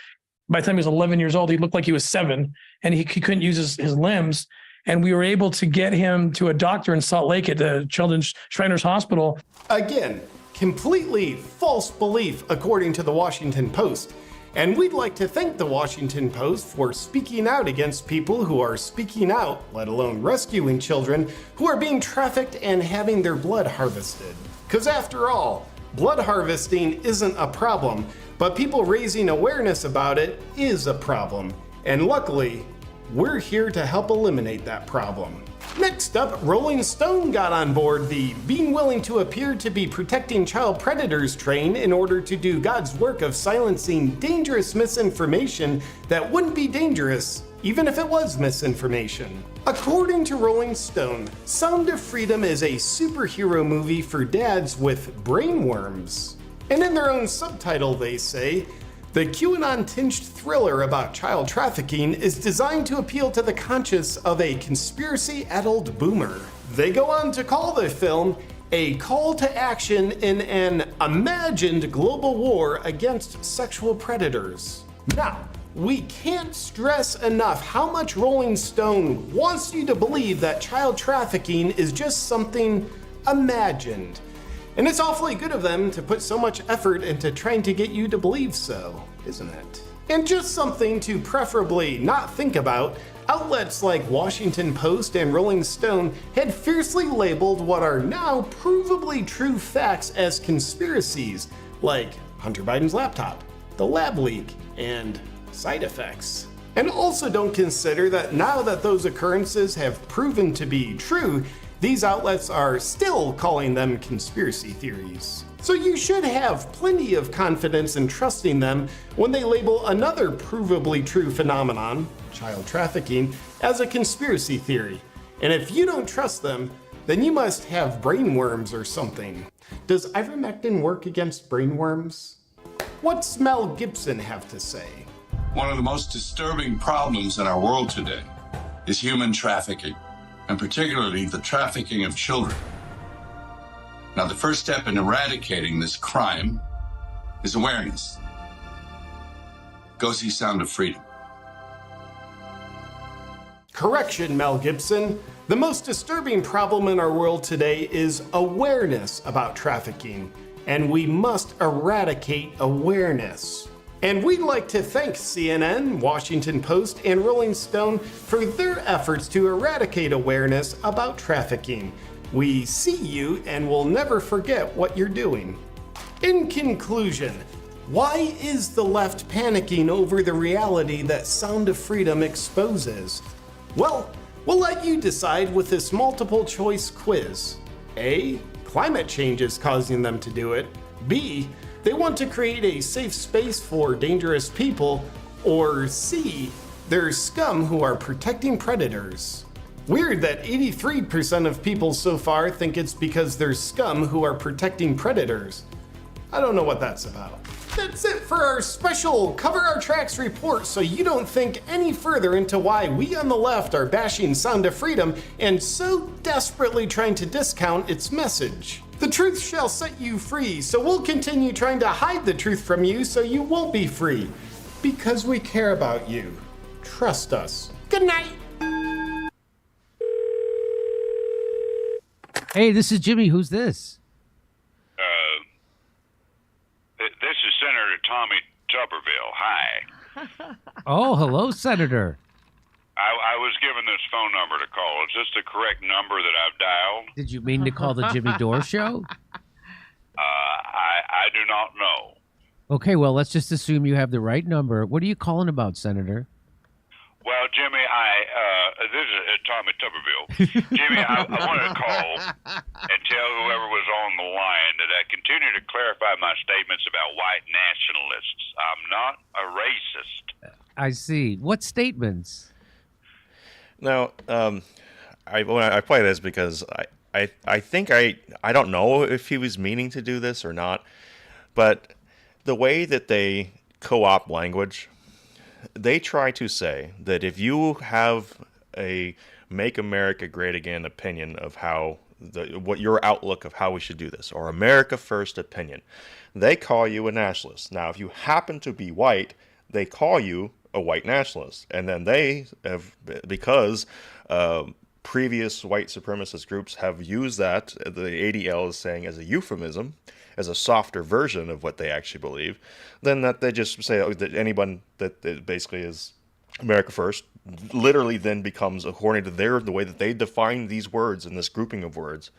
by the time he was 11 years old, he looked like he was 7, and he couldn't use his limbs. And we were able to get him to a doctor in Salt Lake at the Children's Shriners Hospital. Again, completely false belief according to the Washington Post. And we'd like to thank the Washington Post for speaking out against people who are speaking out, let alone rescuing children who are being trafficked and having their blood harvested. Because after all, Blood harvesting isn't a problem, but people raising awareness about it is a problem. And luckily, we're here to help eliminate that problem. Next up, Rolling Stone got on board the being willing to appear to be protecting child predators train in order to do God's work of silencing dangerous misinformation that wouldn't be dangerous even if it was misinformation. According to Rolling Stone, Sound of Freedom is a superhero movie for dads with brainworms. And in their own subtitle, they say, the QAnon-tinged thriller about child trafficking is designed to appeal to the conscience of a conspiracy-addled boomer. They go on to call the film a call to action in an imagined global war against sexual predators. Now, we can't stress enough how much Rolling Stone wants you to believe that child trafficking is just something imagined. And it's awfully good of them to put so much effort into trying to get you to believe so, isn't it? And just something to preferably not think about, outlets like Washington Post and Rolling Stone had fiercely labeled what are now provably true facts as conspiracies, like Hunter Biden's laptop, the lab leak, and side effects. And also don't consider that now that those occurrences have proven to be true, these outlets are still calling them conspiracy theories. So you should have plenty of confidence in trusting them when they label another provably true phenomenon, child trafficking, as a conspiracy theory. And if you don't trust them, then you must have brainworms or something. Does ivermectin work against brainworms? What's Mel Gibson have to say? One of the most disturbing problems in our world today is human trafficking, and particularly the trafficking of children. Now, the first step in eradicating this crime is awareness. Go see Sound of Freedom. Correction, Mel Gibson. The most disturbing problem in our world today is awareness about trafficking, and we must eradicate awareness. And we'd like to thank CNN, Washington Post, and Rolling Stone for their efforts to eradicate awareness about trafficking. We see you and will never forget what you're doing. In conclusion, why is the left panicking over the reality that Sound of Freedom exposes? Well, we'll let you decide with this multiple choice quiz. A, climate change is causing them to do it. B, they want to create a safe space for dangerous people. Or C, they're scum who are protecting predators. Weird that 83% of people so far think it's because they're scum who are protecting predators. I don't know what that's about. That's it for our special Cover Our Tracks report, so you don't think any further into why we on the left are bashing Sound of Freedom and so desperately trying to discount its message. The truth shall set you free, so we'll continue trying to hide the truth from you so you won't be free. Because we care about you. Trust us. Good night. Hey, this is Jimmy. Who's this? This is Senator Tommy Tuberville. Hi. Oh, hello, Senator. I was given this phone number to call. Is this the correct number that I've dialed? Did you mean to call the Jimmy Dore Show? I do not know. Okay, well, let's just assume you have the right number. What are you calling about, Senator? Well, Jimmy, this is Tommy Tuberville. Jimmy, I wanted to call and tell whoever was on the line that I continue to clarify my statements about white nationalists. I'm not a racist. I see. What statements? Now, when I play this because I think I don't know if he was meaning to do this or not, but the way that they co-opt language, they try to say that if you have a Make America Great Again opinion of how what your outlook of how we should do this, or America First opinion, they call you a nationalist. Now, if you happen to be white, they call you a white nationalist, and then they have, because previous white supremacist groups have used that, the ADL is saying, as a euphemism, as a softer version of what they actually believe, then that they just say that anyone that basically is America First literally then becomes, according to the way that they define these words in this grouping of words,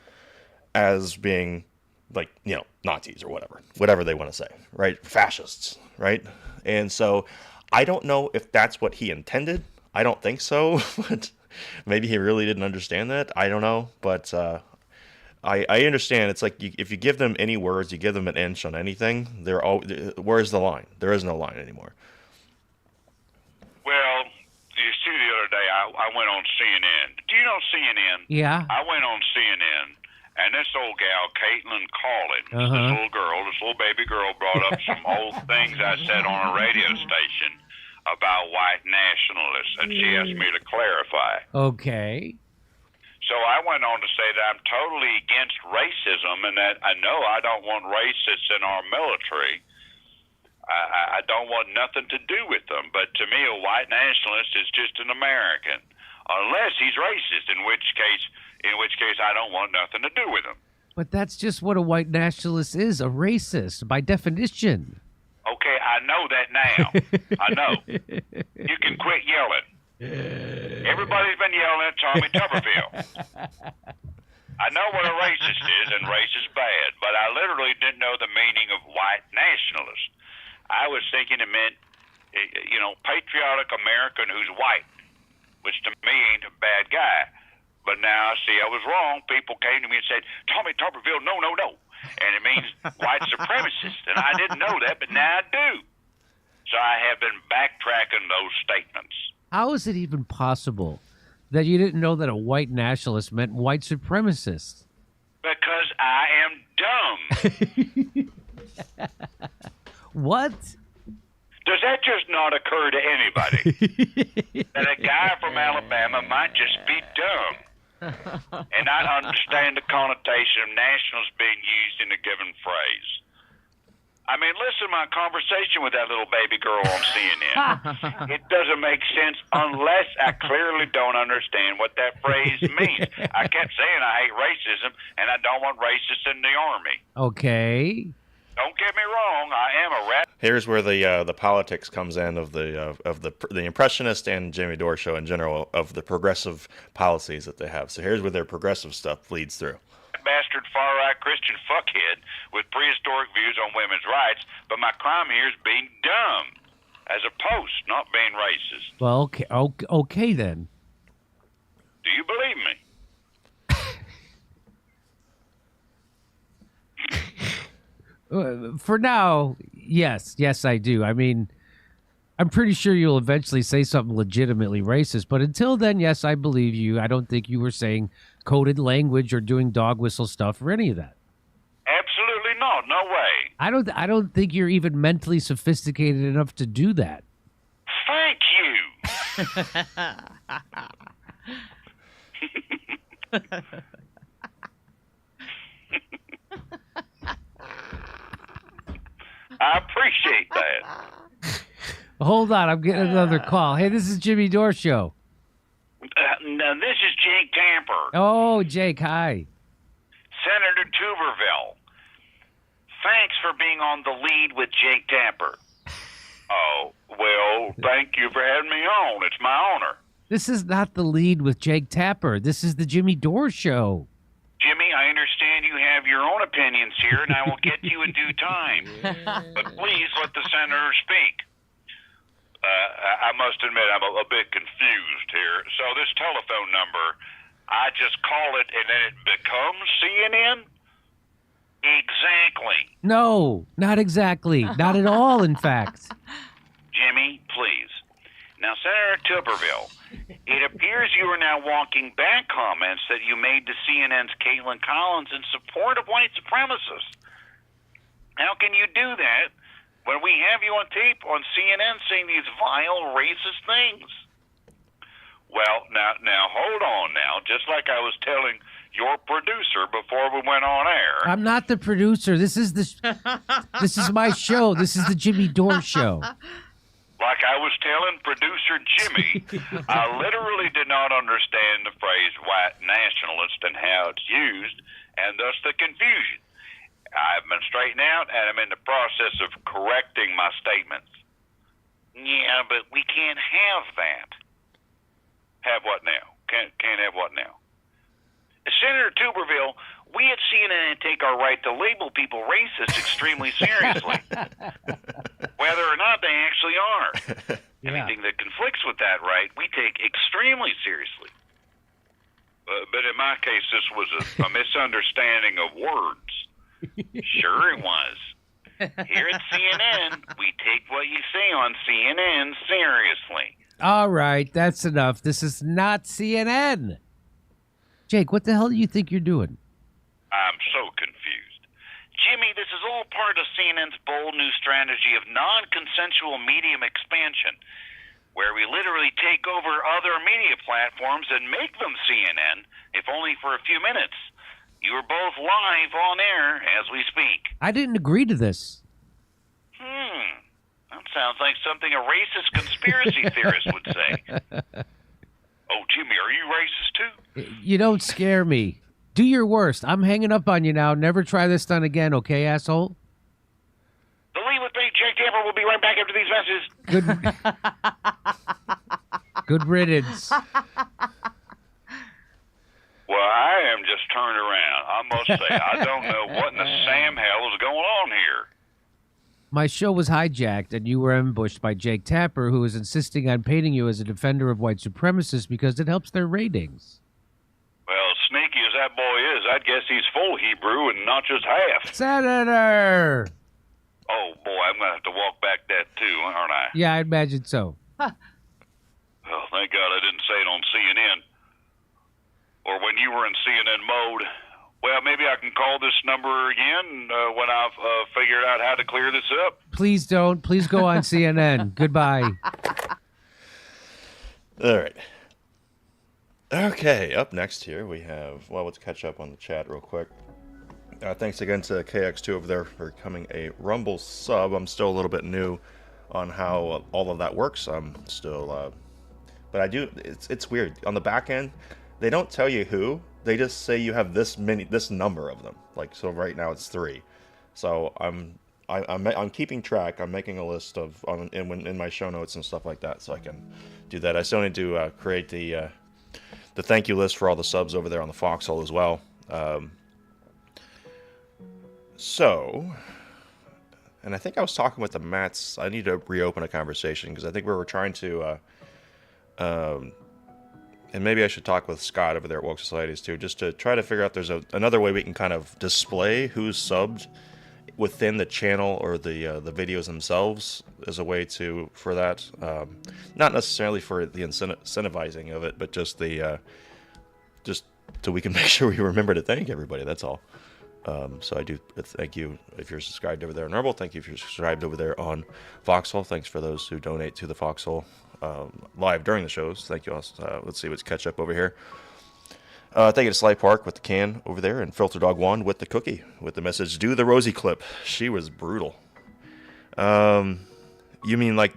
as being like, Nazis or whatever they want to say, right? Fascists, right? And so I don't know if that's what he intended. I don't think so, but maybe he really didn't understand that. I don't know, but I understand. It's like if you give them any words, you give them an inch on anything, where's the line? There is no line anymore. Well, you see, the other day I went on CNN. Do you know CNN? Yeah. I went on CNN, and this old gal, Caitlin Collins, this little baby girl, brought up some old things I said on a radio station about white nationalists, and she asked me to clarify. Okay. So I went on to say that I'm totally against racism, and that I know I don't want racists in our military. I don't want nothing to do with them. But to me, a white nationalist is just an American, unless he's racist, in which case I don't want nothing to do with him. But that's just what a white nationalist is, a racist, by definition. Okay, I know that now. I know. You can quit yelling. Everybody's been yelling at Tommy Tuberville. I know what a racist is, and race is bad, but I literally didn't know the meaning of white nationalist. I was thinking it meant, patriotic American who's white, which to me ain't a bad guy. But now I see I was wrong. People came to me and said, Tommy Tuberville, no. And it means white supremacist. And I didn't know that, but now I do. So I have been backtracking those statements. How is it even possible that you didn't know that a white nationalist meant white supremacist? Because I am dumb. What? Does that just not occur to anybody? That a guy from Alabama might just be dumb and not understand the connotation of nationals being used in a given phrase. I mean, listen to my conversation with that little baby girl on CNN. It doesn't make sense unless I clearly don't understand what that phrase means. I kept saying I hate racism and I don't want racists in the army. Okay. Don't get me wrong, I am a rat. Here's where the politics comes in of the Impressionist and Jimmy Dore show in general, of the progressive policies that they have. So here's where their progressive stuff leads through. Bastard far-right Christian fuckhead with prehistoric views on women's rights, but my crime here is being dumb as a post, not being racist. Well, okay then. Do you believe me? For now, yes, I do. I mean, I'm pretty sure you'll eventually say something legitimately racist, but until then, yes, I believe you. I don't think you were saying coded language or doing dog whistle stuff or any of that. Absolutely not. No way. I don't think you're even mentally sophisticated enough to do that. Thank you. I appreciate that. Hold on, I'm getting another call. Hey, this is Jimmy Dore Show. No, this is Jake Tamper. Oh, Jake, hi. Senator Tuberville. Thanks for being on the lead with Jake Tamper. Oh, well, thank you for having me on. It's my honor. This is not the lead with Jake Tapper. This is the Jimmy Dore Show. Jimmy, I understand you have your own opinions here, and I will get to you in due time. But please let the senator speak. I must admit I'm a bit confused here. So this telephone number, I just call it and then it becomes CNN? Exactly. No, not exactly. Not at all, in fact. Jimmy, please. Now, Senator Tuberville, it appears you are now walking back comments that you made to CNN's Caitlin Collins in support of white supremacists. How can you do that when we have you on tape on CNN saying these vile, racist things? Well, now, hold on now. Just like I was telling your producer before we went on air. I'm not the producer. This is my show. This is the Jimmy Dore Show. Like I was telling producer Jimmy, I literally did not understand the phrase white nationalist and how it's used, and thus the confusion. I've been straightened out, and I'm in the process of correcting my statements. Yeah, but we can't have that. Have what now? Can't have what now? Senator Tuberville, We at CNN take our right to label people racist extremely seriously, whether or not they actually are. Anything that conflicts with that right, we take extremely seriously. But in my case, this was a misunderstanding of words. Sure it was. Here at CNN, we take what you say on CNN seriously. All right, that's enough. This is not CNN. Jake, what the hell do you think you're doing? I'm so confused. Jimmy, this is all part of CNN's bold new strategy of non-consensual medium expansion, where we literally take over other media platforms and make them CNN, if only for a few minutes. You are both live on air as we speak. I didn't agree to this. That sounds like something a racist conspiracy theorist would say. Oh, Jimmy, are you racist too? You don't scare me. Do your worst. I'm hanging up on you now. Never try this stunt again, okay, asshole? The Lead with me, Jake Tamper, will be right back after these messages. Good riddance. Well, I am just turned around. I must say, I don't know what in the Sam hell is going on here. My show was hijacked, and you were ambushed by Jake Tapper, who is insisting on painting you as a defender of white supremacists because it helps their ratings. Well, sneaky as that boy is, I'd guess he's full Hebrew and not just half. Senator! Oh, boy, I'm going to have to walk back that too, aren't I? Yeah, I imagine so. Oh, thank God I didn't say it on CNN. Or when you were in CNN mode. Well, maybe I can call this number again when I've figured out how to clear this up. Please don't. Please go on CNN. Goodbye. All right. Okay, up next here we have, well, let's catch up on the chat real quick. Thanks again to KX2 over there for becoming a Rumble sub. I'm still a little bit new on how all of that works. I'm still, but I do, it's weird. On the back end, they don't tell you who. They just say you have this number of them. Like, so right now it's 3. So I'm keeping track. I'm making a list of in my show notes and stuff like that, so I can do that. I still need to create the thank you list for all the subs over there on the Foxhole as well. So, and I think I was talking with the Mats. I need to reopen a conversation because I think we were trying to. And maybe I should talk with Scott over there at Woke Societies too, just to try to figure out there's another way we can kind of display who's subbed within the channel or the videos themselves as a way for that. Not necessarily for the incentivizing of it, but just just so we can make sure we remember to thank everybody. That's all. So I do thank you if you're subscribed over there on Rumble. Thank you if you're subscribed over there on Foxhole. Thanks for those who donate to the Foxhole live during the shows. Thank you all. Let's see what's catch up over here. Thank you to Sly Park with the can over there, and Filter Dog 1 with the cookie with the message, do the Rosie clip. She was brutal. You mean like,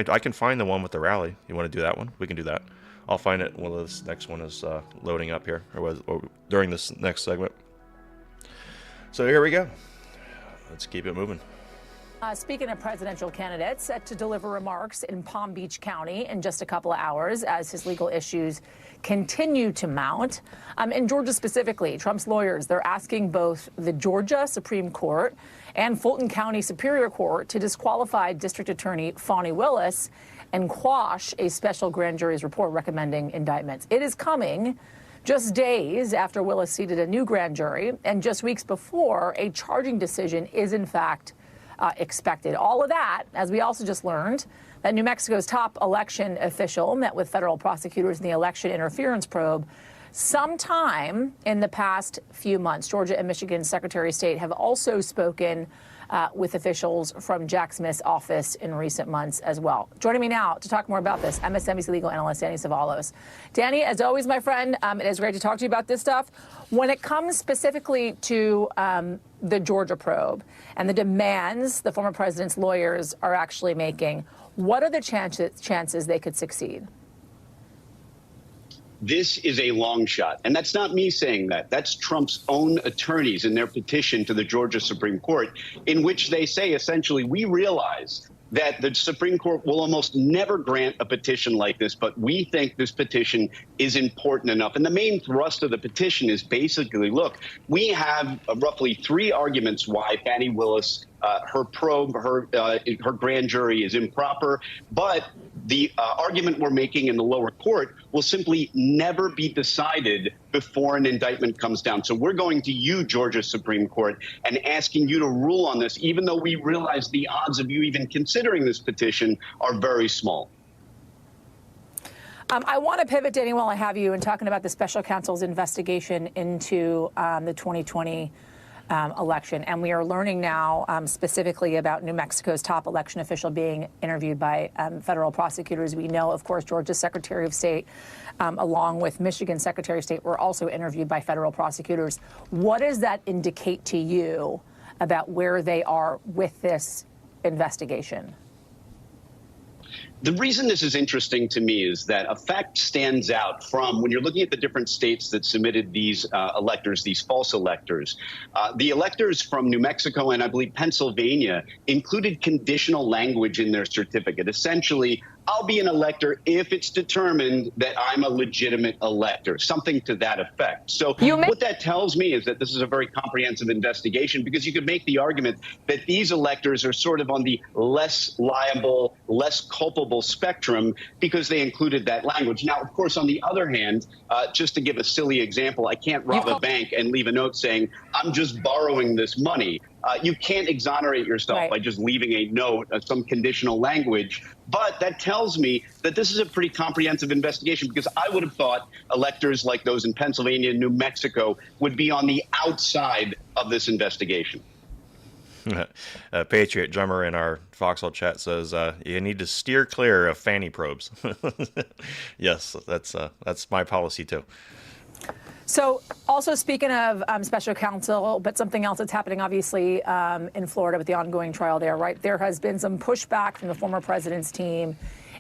I can find the one with the rally. You want to do that one? We can do that. I'll find it while this next one is loading up here, or during this next segment. So here we go. Let's keep it moving. Speaking of presidential candidates, set to deliver remarks in Palm Beach County in just a couple of hours as his legal issues continue to mount. In Georgia specifically, Trump's lawyers, they're asking both the Georgia Supreme Court and Fulton County Superior Court to disqualify District Attorney Fani Willis and quash a special grand jury's report recommending indictments. It is coming just days after Willis seated a new grand jury, and just weeks before a charging decision is in fact expected. All of that, as we also just learned, that New Mexico's top election official met with federal prosecutors in the election interference probe sometime in the past few months. Georgia and Michigan Secretary of State have also spoken with officials from Jack Smith's office in recent months as well. Joining me now to talk more about this, MSNBC legal analyst Danny Savalos. Danny, as always, my friend, it is great to talk to you about this stuff. When it comes specifically to the Georgia probe and the demands the former president's lawyers are actually making, what are the chances they could succeed? This is a long shot. And that's not me saying that. That's Trump's own attorneys in their petition to the Georgia Supreme Court, in which they say, essentially, we realize that the Supreme Court will almost never grant a petition like this, but we think this petition is important enough. And the main thrust of the petition is basically, look, we have roughly 3 arguments why Fani Willis, her probe, her grand jury is improper, but the argument we're making in the lower court will simply never be decided before an indictment comes down. So we're going to you, Georgia Supreme Court, and asking you to rule on this, even though we realize the odds of you even considering this petition are very small. I want to pivot, Danny, while I have you, and talking about the special counsel's investigation into the 2020 election. And we are learning now specifically about New Mexico's top election official being interviewed by federal prosecutors. We know, of course, Georgia's Secretary of State, along with Michigan's Secretary of State, were also interviewed by federal prosecutors. What does that indicate to you about where they are with this investigation? The reason this is interesting to me is that a fact stands out from when you're looking at the different states that submitted these electors, these false electors. The electors from New Mexico and I believe Pennsylvania included conditional language in their certificate. Essentially, I'll be an elector if it's determined that I'm a legitimate elector, something to that effect. So what that tells me is that this is a very comprehensive investigation, because you could make the argument that these electors are sort of on the less liable, less culpable spectrum because they included that language. Now, of course, on the other hand, just to give a silly example, I can't rob a bank and leave a note saying, I'm just borrowing this money. You can't exonerate yourself by just leaving a note, some conditional language. But that tells me that this is a pretty comprehensive investigation, because I would have thought electors like those in Pennsylvania and New Mexico would be on the outside of this investigation. Patriot Drummer in our Foxhole chat says you need to steer clear of fanny probes. Yes, that's my policy too. So also speaking of special counsel, but something else that's happening obviously in Florida with the ongoing trial there, right? There has been some pushback from the former president's team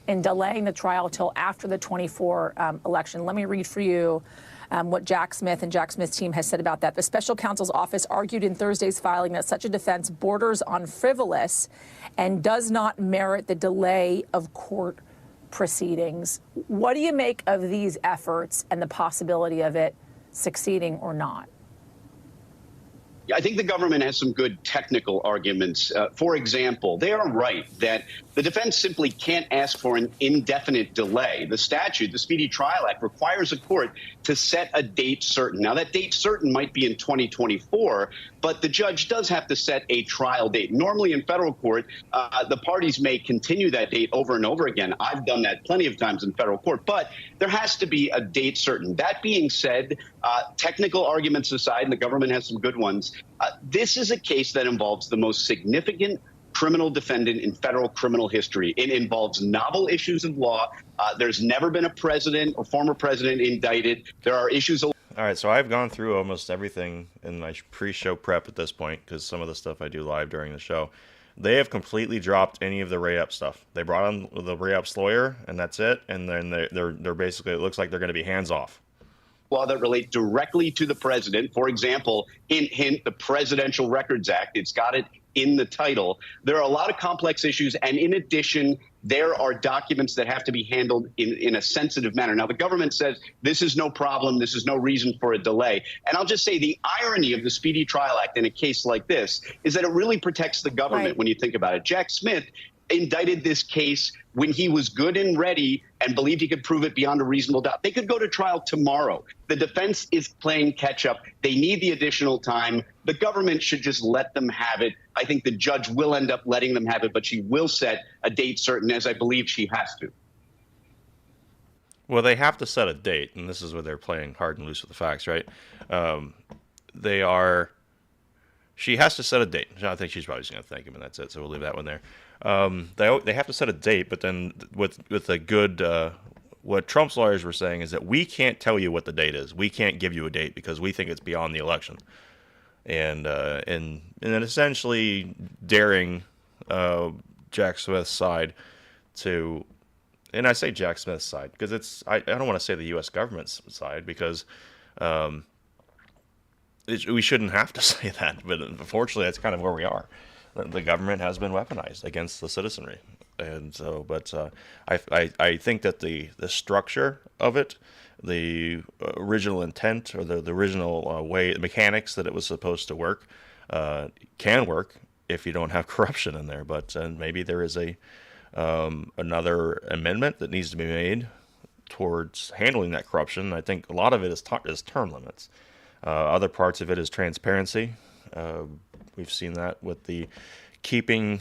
in delaying the trial till after the 24 election. Let me read for you what Jack Smith and Jack Smith's team has said about that. The special counsel's office argued in Thursday's filing that such a defense borders on frivolous and does not merit the delay of court proceedings. What do you make of these efforts and the possibility of it succeeding or not? I think the government has some good technical arguments. For example, they are right that the defense simply can't ask for an indefinite delay. The statute, the Speedy Trial Act, requires a court to set a date certain. Now, that date certain might be in 2024, but the judge does have to set a trial date. Normally in federal court, the parties may continue that date over and over again. I've done that plenty of times in federal court, but there has to be a date certain. That being said, technical arguments aside, and the government has some good ones, this is a case that involves the most significant criminal defendant in federal criminal history. It involves novel issues of law. There's never been a president or former president indicted. There are issues of... All right, so I've gone through almost everything in my pre-show prep at this point, because some of the stuff I do live during the show. They have completely dropped any of the Ray Epps stuff. They brought on the Ray Epps lawyer, and that's it. And then they're basically, it looks like they're going to be hands off. Law that relate directly to the president. For example, hint, the Presidential Records Act, it's got it in the title. There are a lot of complex issues, and in addition, there are documents that have to be handled in a sensitive manner. Now, the government says this is no problem, this is no reason for a delay. And I'll just say the irony of the Speedy Trial Act in a case like this is that it really protects the government when you think about it. Jack Smith indicted this case when he was good and ready and believed he could prove it beyond a reasonable doubt. They could go to trial tomorrow. The defense is playing catch up. They need the additional time. The government should just let them have it. I think the judge will end up letting them have it, but she will set a date certain, as I believe she has to. Well, they have to set a date, and this is where they're playing hard and loose with the facts, right? She has to set a date. I think she's probably just going to thank him, and that's it, so we'll leave that one there. They have to set a date, but then with a good, what Trump's lawyers were saying is that we can't tell you what the date is. We can't give you a date because we think it's beyond the election, and then essentially daring Jack Smith's side to, and I say Jack Smith's side because it's I don't want to say the U.S. government's side because we shouldn't have to say that, but unfortunately that's kind of where we are. the government has been weaponized against the citizenry. And so, but I think that the structure of it, the original intent or the original way, the mechanics that it was supposed to work, can work if you don't have corruption in there. But maybe there is another amendment that needs to be made towards handling that corruption. I think a lot of it is term limits. Other parts of it is transparency. We've seen that with the keeping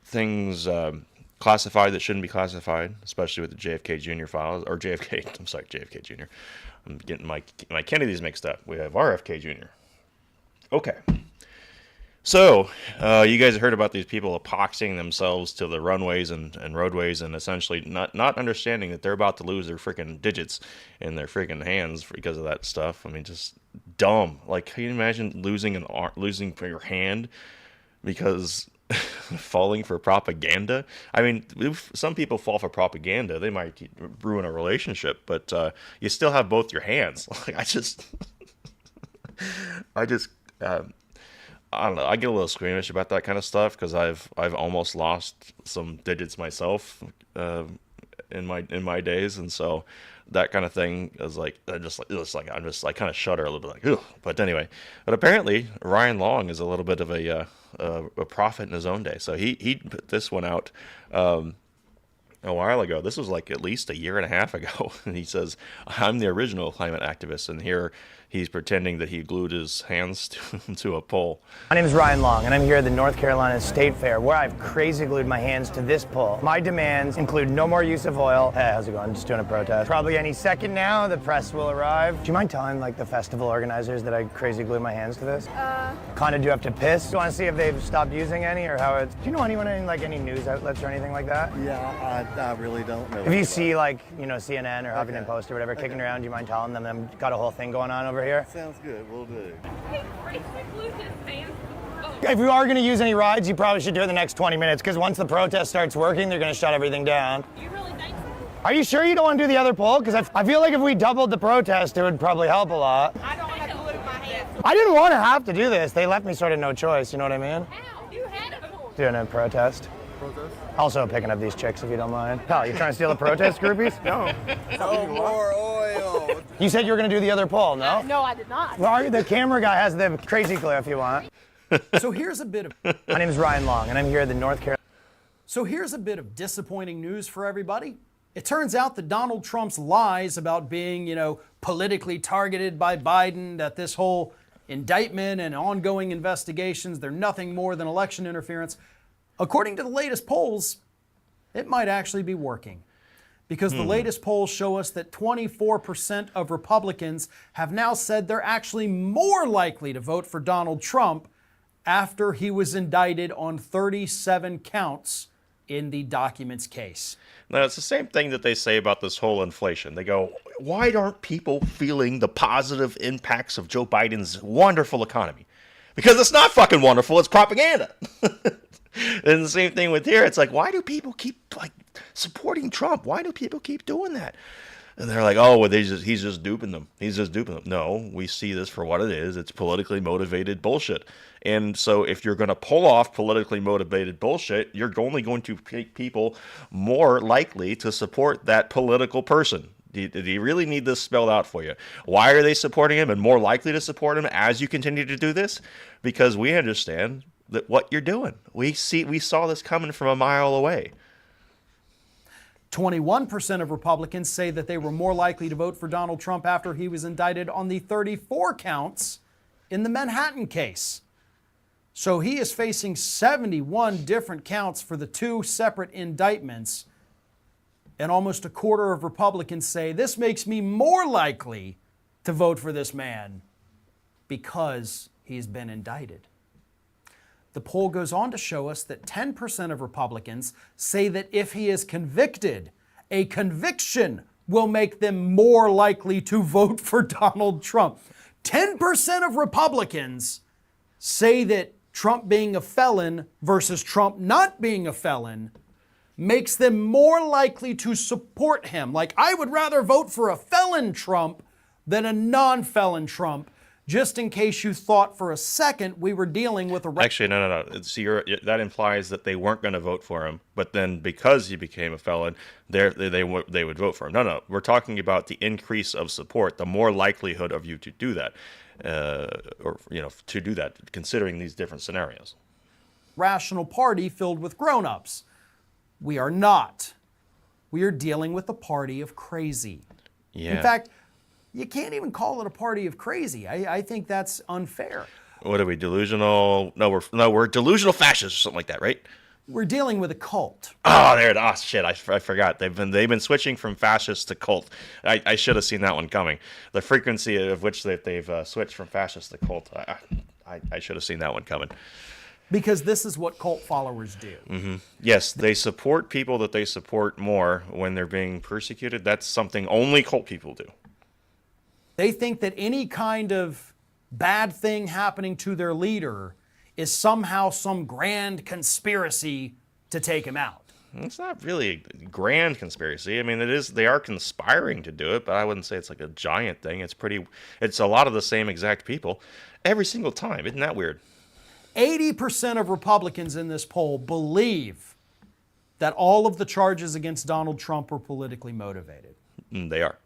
things classified that shouldn't be classified, especially with the JFK Jr. files, or JFK Jr. I'm getting my Kennedys mixed up. We have RFK Jr. Okay. So, you guys heard about these people epoxying themselves to the runways and roadways, and essentially not understanding that they're about to lose their freaking digits in their freaking hands because of that stuff. I mean, just dumb. Like, can you imagine losing your hand because falling for propaganda? I mean, if some people fall for propaganda, they might ruin a relationship, but you still have both your hands. Like, I don't know. I get a little squeamish about that kind of stuff because I've almost lost some digits myself in my days, and so that kind of thing is like I kind of shudder a little bit, like, ugh. But anyway, but apparently Ryan Long is a little bit of a prophet in his own day. So he put this one out a while ago. This was like at least a year and a half ago, and he says, "I'm the original climate activist," and here he's pretending that he glued his hands to a pole. My name is Ryan Long, and I'm here at the North Carolina State Fair, where I've crazy glued my hands to this pole. My demands include no more use of oil. Hey, how's it going? Just doing a protest. Probably any second now, the press will arrive. Do you mind telling, like, the festival organizers that I crazy glued my hands to this? Kind of do have to piss. Do you want to see if they've stopped using any, or how it's... Do you know anyone in, like, any news outlets or anything like that? Yeah, I really don't know. If you see, like, you know, CNN or Huffington Post or whatever kicking around, do you mind telling them I've got a whole thing going on over here? Sounds good, we'll do. If you are going to use any rides, you probably should do it in the next 20 minutes, because once the protest starts working, they're going to shut everything down. You really think so? Are you sure you don't want to do the other poll? Because I feel like if we doubled the protest, it would probably help a lot. I don't have to glue my hands. I didn't want to have to do this. They left me sort of no choice, you know what I mean? How? You had a poll. Doing a protest. Protest? Also picking up these chicks, if you don't mind. Pal, you trying to steal the protest groupies? No. No more oil. You said you were going to do the other poll, no? No, I did not. Well, the camera guy has the crazy clue if you want. So here's a bit of... My name is Ryan Long, and I'm here at the North Carolina... So here's a bit of disappointing news for everybody. It turns out that Donald Trump's lies about being, you know, politically targeted by Biden, that this whole indictment and ongoing investigations, they're nothing more than election interference. According to the latest polls, it might actually be working. Because the latest polls show us that 24% of Republicans have now said they're actually more likely to vote for Donald Trump after he was indicted on 37 counts in the documents case. Now, it's the same thing that they say about this whole inflation. They go, why aren't people feeling the positive impacts of Joe Biden's wonderful economy? Because it's not fucking wonderful, it's propaganda. And the same thing with here. It's like, why do people keep like supporting Trump? Why do people keep doing that? And they're like, oh, well, he's just duping them. He's just duping them. No, we see this for what it is. It's politically motivated bullshit. And so if you're going to pull off politically motivated bullshit, you're only going to make people more likely to support that political person. Do you really need this spelled out for you? Why are they supporting him and more likely to support him as you continue to do this? Because we understand that what you're doing. We saw this coming from a mile away. 21% of Republicans say that they were more likely to vote for Donald Trump after he was indicted on the 34 counts in the Manhattan case. So he is facing 71 different counts for the two separate indictments. And almost a quarter of Republicans say this makes me more likely to vote for this man because he's been indicted. The poll goes on to show us that 10% of Republicans say that if he is convicted, a conviction will make them more likely to vote for Donald Trump. 10% of Republicans say that Trump being a felon versus Trump not being a felon makes them more likely to support him. Like, I would rather vote for a felon Trump than a non-felon Trump just in case you thought for a second we were dealing with a... Actually, no. See, that implies that they weren't going to vote for him, but then because he became a felon, they would vote for him. No. We're talking about the increase of support, the more likelihood of you to do that, to do that, considering these different scenarios. Rational party filled with grown-ups. We are not. We are dealing with a party of crazy. Yeah. In fact, you can't even call it a party of crazy. I think that's unfair. What are we, delusional? No, we're delusional fascists or something like that, right? We're dealing with a cult. Oh, there it is. Oh, shit, I forgot. They've been switching from fascist to cult. I should have seen that one coming. The frequency of which they've switched from fascist to cult. I should have seen that one coming. Because this is what cult followers do. Mm-hmm. Yes, they support people that they support more when they're being persecuted. That's something only cult people do. They think that any kind of bad thing happening to their leader is somehow some grand conspiracy to take him out. It's not really a grand conspiracy. I mean, they are conspiring to do it, but I wouldn't say it's like a giant thing. It's a lot of the same exact people every single time. Isn't that weird? 80% of Republicans in this poll believe that all of the charges against Donald Trump were politically motivated. They are.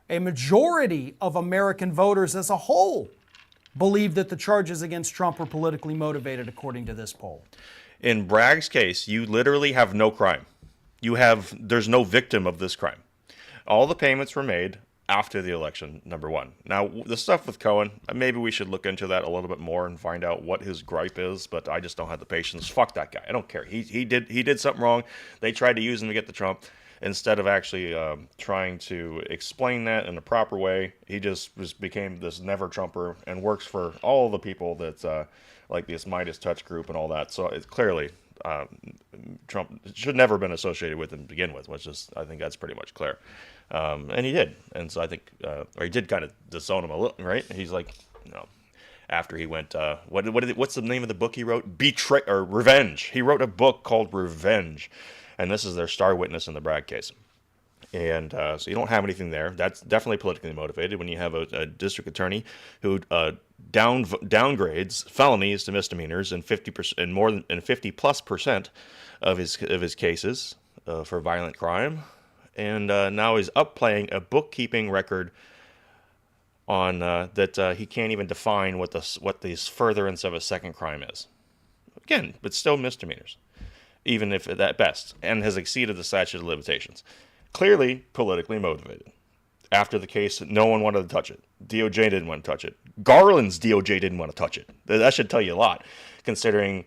A majority of American voters as a whole believe that the charges against Trump were politically motivated, according to this poll. In Bragg's case, you literally have no crime. There's no victim of this crime. All the payments were made after the election, number one. Now, the stuff with Cohen, maybe we should look into that a little bit more and find out what his gripe is, but I just don't have the patience. Fuck that guy. I don't care. He did something wrong. They tried to use him to get the Trump. Instead of actually trying to explain that in a proper way, he just became this never Trumper and works for all the people that like this Midas Touch group and all that. So it's clearly Trump should never have been associated with him to begin with, I think that's pretty much clear. And he did. And so I think, or he did kind of disown him a little, right? He's like, after he went, what's the name of the book he wrote? Revenge. He wrote a book called Revenge. And this is their star witness in the Bragg case. And so you don't have anything there. That's definitely politically motivated when you have a district attorney who downgrades felonies to misdemeanors in 50% and more than 50+% of his cases for violent crime, and now he's upplaying a bookkeeping record on that he can't even define what the furtherance of a second crime is. Again, but still misdemeanors, even if at best, and has exceeded the statute of limitations. Clearly politically motivated. After the case, no one wanted to touch it. DOJ didn't want to touch it. Garland's DOJ didn't want to touch it. That should tell you a lot, considering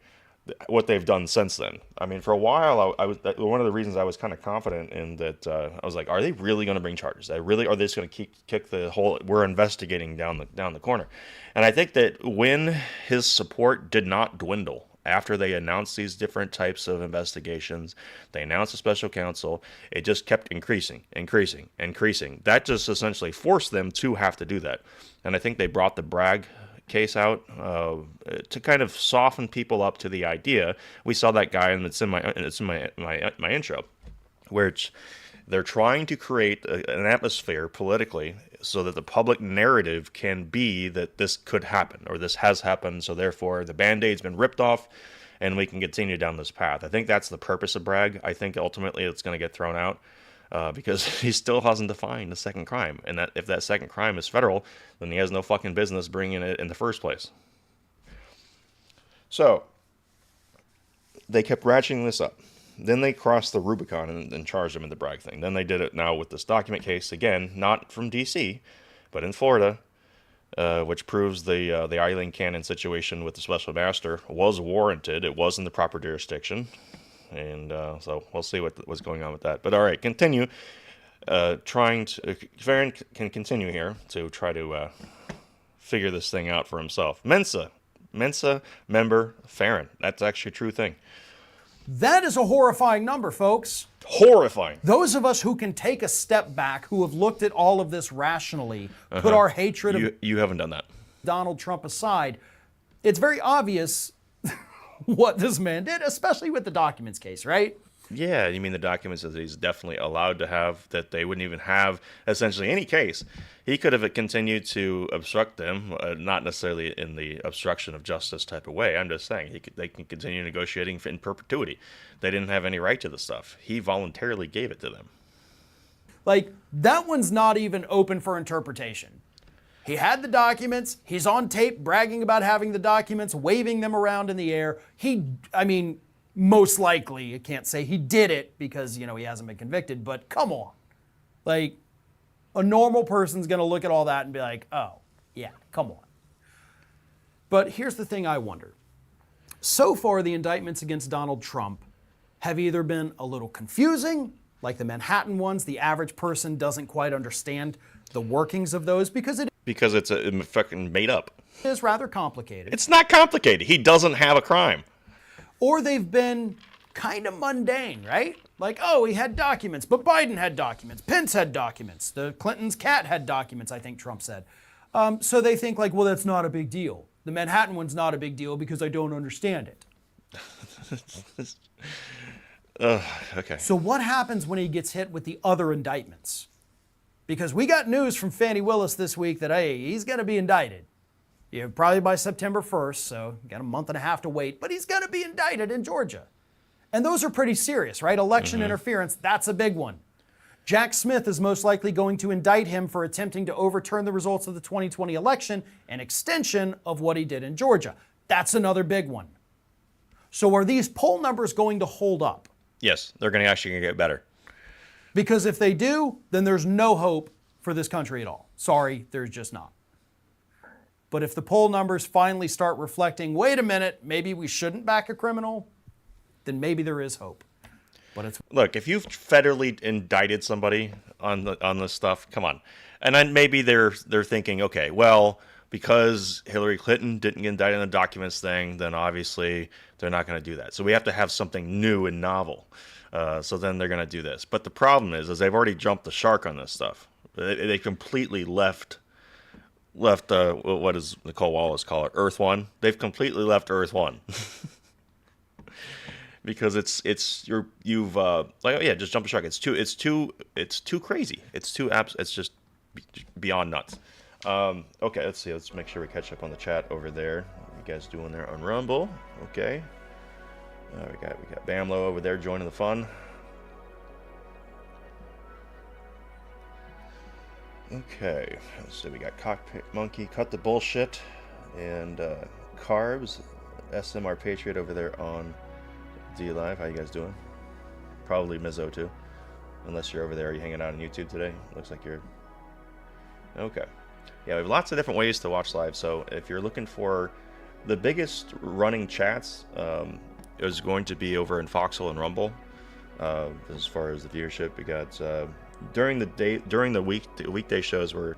what they've done since then. I mean, for a while, I was one of the reasons I was kind of confident in that. I was like, are they really going to bring charges? Are they just going to kick the whole we're investigating down the corner? And I think that when his support did not dwindle after they announced these different types of investigations, they announced a special counsel, it just kept increasing. That just essentially forced them to have to do that. And I think they brought the Bragg case out to kind of soften people up to the idea. We saw that guy, and it's in my intro, where they're trying to create an atmosphere politically so that the public narrative can be that this could happen or this has happened, so therefore the Band-Aid's been ripped off and we can continue down this path. I think that's the purpose of Bragg. I think ultimately it's going to get thrown out because he still hasn't defined the second crime, and that if that second crime is federal, then he has no fucking business bringing it in the first place. So they kept ratcheting this up. Then they crossed the Rubicon and charged him in the Bragg thing. Then they did it now with this document case, again, not from D.C., but in Florida, which proves the Eileen Cannon situation with the special master was warranted. It was in the proper jurisdiction. And so we'll see what's going on with that. But all right, continue. Farron can continue here to try to figure this thing out for himself. Mensa member Farron. That's actually a true thing. That is a horrifying number, folks. Horrifying. Those of us who can take a step back, who have looked at all of this rationally, put our hatred of you haven't done that. Donald Trump aside, it's very obvious what this man did, especially with the documents case, right? Yeah, you mean the documents that he's definitely allowed to have that they wouldn't even have essentially any case. He could have continued to obstruct them, not necessarily in the obstruction of justice type of way. I'm just saying they can continue negotiating in perpetuity. They didn't have any right to the stuff. He voluntarily gave it to them. Like, that one's not even open for interpretation. He had the documents. He's on tape bragging about having the documents, waving them around in the air. Most likely, I can't say he did it because, he hasn't been convicted, but come on. Like, a normal person's going to look at all that and be like, oh, yeah, come on. But here's the thing I wonder. So far, the indictments against Donald Trump have either been a little confusing, like the Manhattan ones. The average person doesn't quite understand the workings of those because it's a fucking made up. It is rather complicated. It's not complicated. He doesn't have a crime. Or they've been kind of mundane, right? Like, oh, he had documents, but Biden had documents. Pence had documents. The Clintons' cat had documents, I think Trump said. So they think like, well, that's not a big deal. The Manhattan one's not a big deal because I don't understand it. Okay. So what happens when he gets hit with the other indictments? Because we got news from Fani Willis this week that, hey, he's going to be indicted. Probably by September 1st, so got a month and a half to wait, but he's going to be indicted in Georgia. And those are pretty serious, right? Election interference, that's a big one. Jack Smith is most likely going to indict him for attempting to overturn the results of the 2020 election, an extension of what he did in Georgia. That's another big one. So are these poll numbers going to hold up? Yes, they're going to actually get better. Because if they do, then there's no hope for this country at all. Sorry, there's just not. But if the poll numbers finally start reflecting, wait a minute, maybe we shouldn't back a criminal, then maybe there is hope. But look, if you've federally indicted somebody on this stuff, come on. And then maybe they're thinking, okay, well, because Hillary Clinton didn't get indicted in the documents thing, then obviously they're not going to do that. So we have to have something new and novel. So then they're going to do this. But the problem is they've already jumped the shark on this stuff. They completely left what does Nicole Wallace call it? Earth One. They've completely left Earth One. Because just jump the shark. It's too crazy. It's just beyond nuts. Okay, let's see. Let's make sure we catch up on the chat over there. What are you guys doing there on Rumble? Okay. We got Bamlo over there joining the fun. Okay, so we got Cockpit Monkey, Cut the Bullshit, and Carbs, SMR Patriot over there on D Live. How you guys doing? Probably Mizzo too, unless you're over there. Are you hanging out on YouTube today? Looks like you're. Okay. Yeah, we have lots of different ways to watch live. So if you're looking for the biggest running chats, is going to be over in Foxhole and Rumble. As far as the viewership, we got. During the weekday shows, we're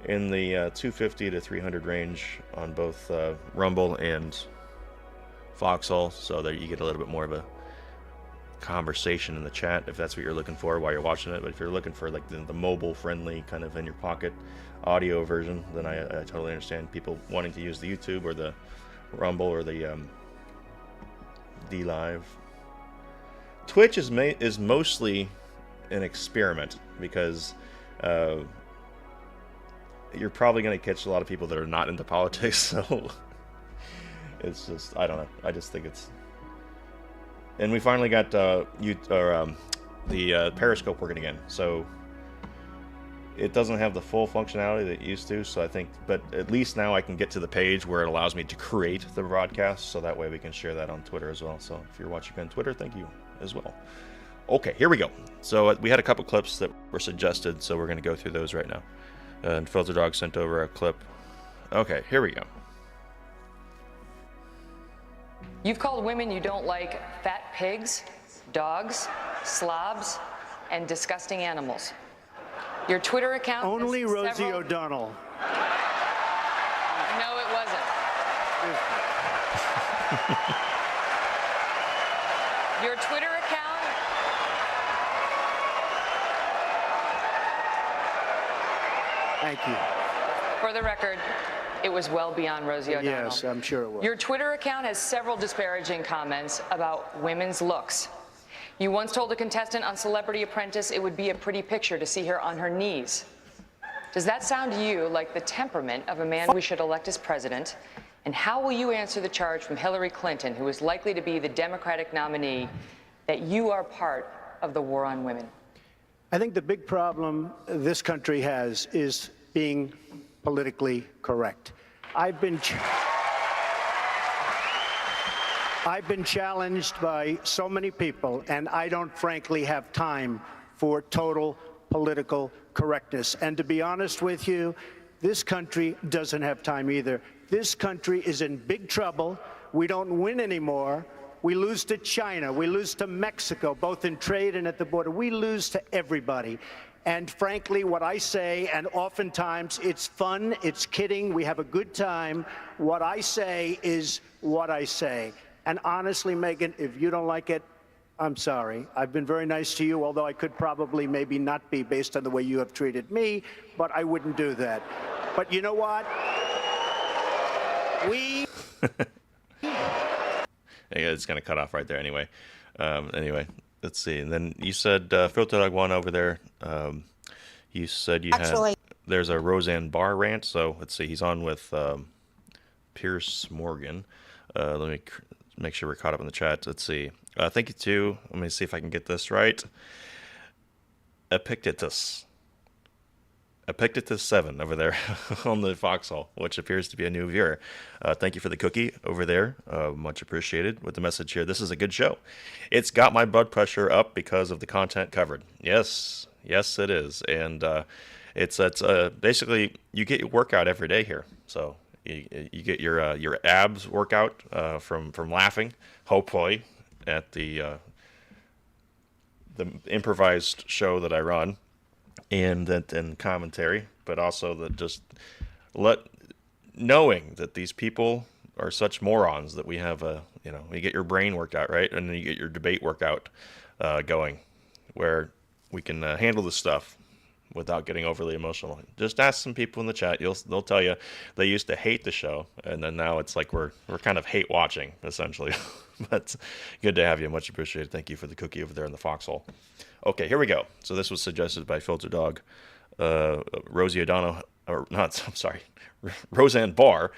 in the 250 to 300 range on both Rumble and Foxhole, so that you get a little bit more of a conversation in the chat if that's what you're looking for while you're watching it. But if you're looking for like the mobile friendly kind of in your pocket audio version, then I totally understand people wanting to use the YouTube or the Rumble or the D Live. Twitch is mostly an experiment because you're probably going to catch a lot of people that are not into politics, so it's just, I don't know, I just think it's. And we finally got the Periscope working again, so it doesn't have the full functionality that it used to, so I think, but at least now I can get to the page where it allows me to create the broadcast, so that way we can share that on Twitter as well. So if you're watching on Twitter, thank you as well. Okay, here we go. So we had a couple clips that were suggested, so we're going to go through those right now. And Filter Dog sent over a clip. Okay, here we go. You've called women you don't like fat pigs, dogs, slobs, and disgusting animals. Your Twitter account... Only Rosie O'Donnell. No, it wasn't. Your Twitter account... Thank you. For the record, it was well beyond Rosie O'Donnell. Yes, I'm sure it was. Your Twitter account has several disparaging comments about women's looks. You once told a contestant on Celebrity Apprentice it would be a pretty picture to see her on her knees. Does that sound to you like the temperament of a man we should elect as president? And how will you answer the charge from Hillary Clinton, who is likely to be the Democratic nominee, that you are part of the war on women? I think the big problem this country has is being politically correct. I've been challenged by so many people, and I don't frankly have time for total political correctness. And to be honest with you, this country doesn't have time either. This country is in big trouble. We don't win anymore. We lose to China. We lose to Mexico, both in trade and at the border. We lose to everybody. And frankly, what I say, and oftentimes it's fun, it's kidding, we have a good time, what I say is what I say. And honestly, Megan, if you don't like it, I'm sorry. I've been very nice to you, although I could probably maybe not be based on the way you have treated me, but I wouldn't do that. But you know what? Yeah, it's going to cut off right there anyway. Anyway, let's see. And then you said Filter Dog 1 over there. You said you had... There's a Roseanne Barr rant, so let's see. He's on with Pierce Morgan. Let me make sure we're caught up in the chat. Let's see. Thank you, too. Let me see if I can get this right. Epictetus 7 over there on the foxhole, which appears to be a new viewer. Thank you for the cookie over there. Much appreciated with the message here. This is a good show. It's got my blood pressure up because of the content covered. Yes, it is. And it's basically you get your workout every day here. So you get your abs workout from laughing, hopefully, at the improvised show that I run. And commentary, but also that just knowing that these people are such morons that we have you get your brain worked out, right? And then you get your debate workout going, where we can handle this stuff without getting overly emotional. Just ask some people in the chat. They'll tell you they used to hate the show, and then now it's like we're kind of hate watching, essentially. But good to have you. Much appreciated. Thank you for the cookie over there in the foxhole. Okay, here we go. So this was suggested by Filter Dog. Rosie O'Donnell, Roseanne Barr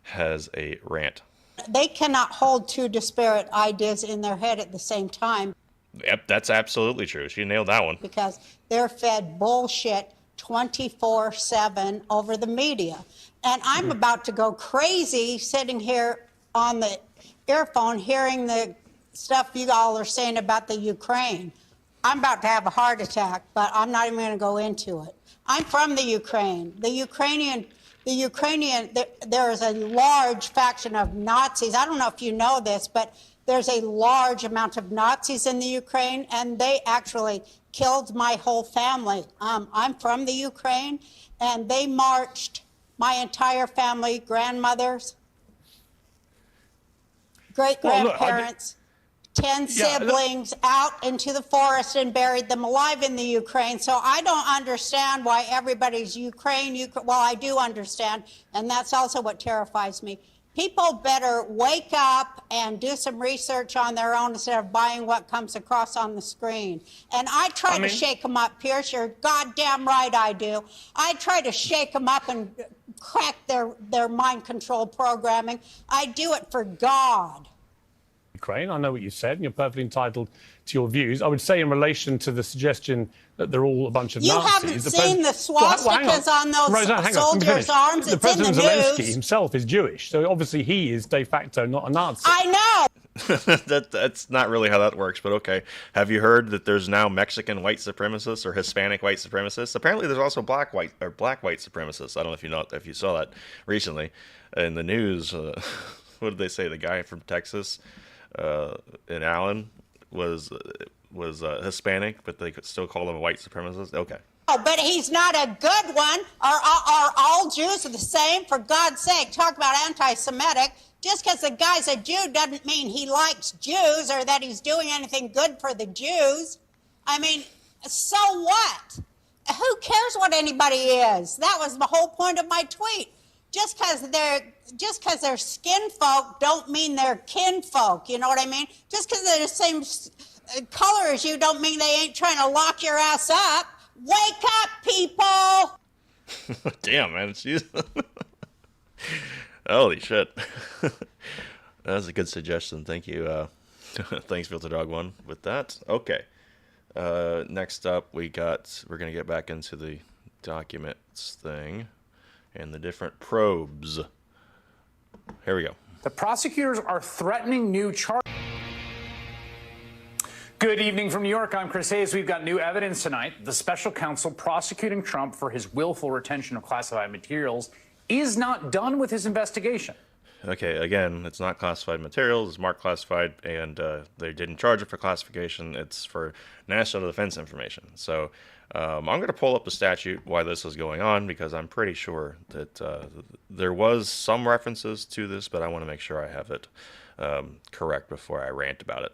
has a rant. They cannot hold two disparate ideas in their head at the same time. Yep, that's absolutely true. She nailed that one. Because they're fed bullshit 24/7 over the media. And I'm about to go crazy sitting here on the earphone hearing the stuff you all are saying about the Ukraine. I'm about to have a heart attack, but I'm not even going to go into it. I'm from the Ukraine. The Ukrainian, there is a large faction of Nazis. I don't know if you know this, but there's a large amount of Nazis in the Ukraine, and they actually killed my whole family. I'm from the Ukraine, and they marched my entire family, grandmothers, great-grandparents, 10 siblings out into the forest and buried them alive in the Ukraine. So I don't understand why everybody's Ukraine. Well, I do understand, and that's also what terrifies me. People better wake up and do some research on their own instead of buying what comes across on the screen. And I try to shake them up, Pierce. You're goddamn right I do. I try to shake them up and crack their mind control programming. I do it for God. Ukraine. I know what you said, and you're perfectly entitled to your views. I would say in relation to the suggestion that they're all a bunch of Nazis. You haven't seen the swastikas on those soldiers' arms. The it's in the President Zelensky news. himself is Jewish, so obviously he is de facto not a Nazi. I know. That's not really how that works, but okay. Have you heard that there's now Mexican white supremacists or Hispanic white supremacists? Apparently, there's also black white supremacists. I don't know if you saw that recently in the news. What did they say? The guy from Texas in Allen was Hispanic, but they could still call him a white supremacist. Okay. Oh, but he's not a good one. Are all Jews the same? For God's sake, talk about anti-Semitic. Just because the guy's a Jew doesn't mean he likes Jews or that he's doing anything good for the Jews. I mean, so what? Who cares what anybody is? That was the whole point of my tweet. Just because they're skin folk don't mean they're kin folk. You know what I mean? Just because they're the color as you don't mean they ain't trying to lock your ass up. Wake up, people! Damn, man. She's... Holy shit. That was a good suggestion. Thank you. Thanks, Filter Dog 1, with that. Okay. Next up, we're going to get back into the documents thing and the different probes. Here we go. The prosecutors are threatening new charges. Good evening from New York. I'm Chris Hayes. We've got new evidence tonight. The special counsel prosecuting Trump for his willful retention of classified materials is not done with his investigation. Okay, again, it's not classified materials. It's marked classified, and they didn't charge it for classification. It's for national defense information. So I'm going to pull up the statute why this is going on, because I'm pretty sure that there was some references to this, but I want to make sure I have it correct before I rant about it.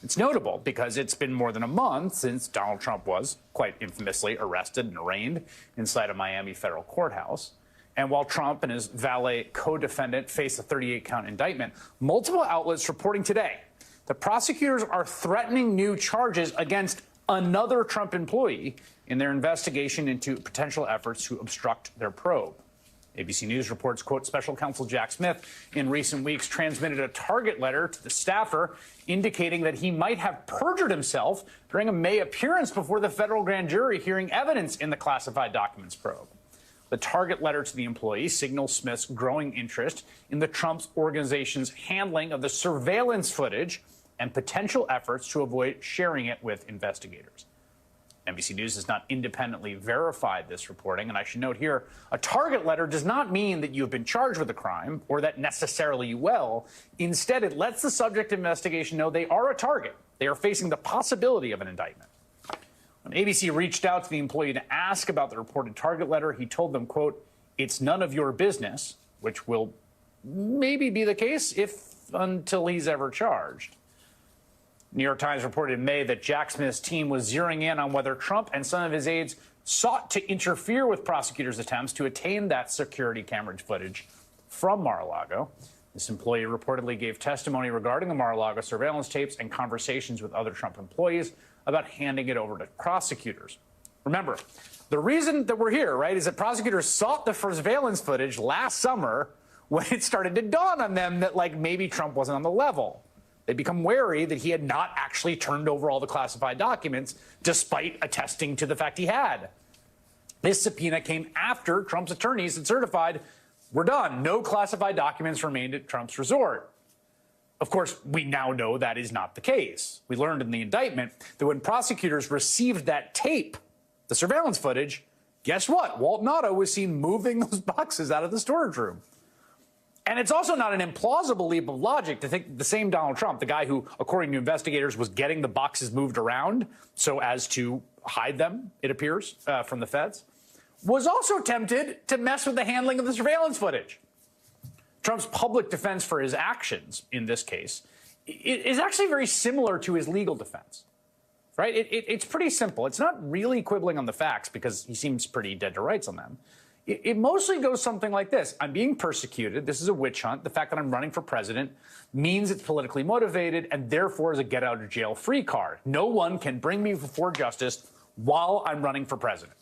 It's notable because it's been more than a month since Donald Trump was, quite infamously, arrested and arraigned inside a Miami federal courthouse. And while Trump and his valet co-defendant face a 38-count indictment, multiple outlets reporting today that prosecutors are threatening new charges against another Trump employee in their investigation into potential efforts to obstruct their probe. ABC News reports, quote, special counsel Jack Smith in recent weeks transmitted a target letter to the staffer indicating that he might have perjured himself during a May appearance before the federal grand jury hearing evidence in the classified documents probe. The target letter to the employee signals Smith's growing interest in the Trump organization's handling of the surveillance footage and potential efforts to avoid sharing it with investigators. NBC News has not independently verified this reporting, and I should note here, a target letter does not mean that you have been charged with a crime or that necessarily you will. Instead, it lets the subject of investigation know they are a target. They are facing the possibility of an indictment. When ABC reached out to the employee to ask about the reported target letter, he told them, quote, it's none of your business, which will maybe be the case until he's ever charged. New York Times reported in May that Jack Smith's team was zeroing in on whether Trump and some of his aides sought to interfere with prosecutors' attempts to attain that security camera footage from Mar-a-Lago. This employee reportedly gave testimony regarding the Mar-a-Lago surveillance tapes and conversations with other Trump employees about handing it over to prosecutors. Remember, the reason that we're here, right, is that prosecutors sought the surveillance footage last summer when it started to dawn on them that, like, maybe Trump wasn't on the level. They become wary that he had not actually turned over all the classified documents, despite attesting to the fact he had. This subpoena came after Trump's attorneys had certified, we're done. No classified documents remained at Trump's resort. Of course, we now know that is not the case. We learned in the indictment that when prosecutors received that tape, the surveillance footage, guess what? Walt Nauta was seen moving those boxes out of the storage room. And it's also not an implausible leap of logic to think the same Donald Trump, the guy who, according to investigators, was getting the boxes moved around so as to hide them, it appears, from the feds, was also tempted to mess with the handling of the surveillance footage. Trump's public defense for his actions in this case is actually very similar to his legal defense, right? It's pretty simple. It's not really quibbling on the facts because he seems pretty dead to rights on them. It mostly goes something like this. I'm being persecuted. This is a witch hunt. The fact that I'm running for president means it's politically motivated and therefore is a get out of jail free card. No one can bring me before justice while I'm running for president.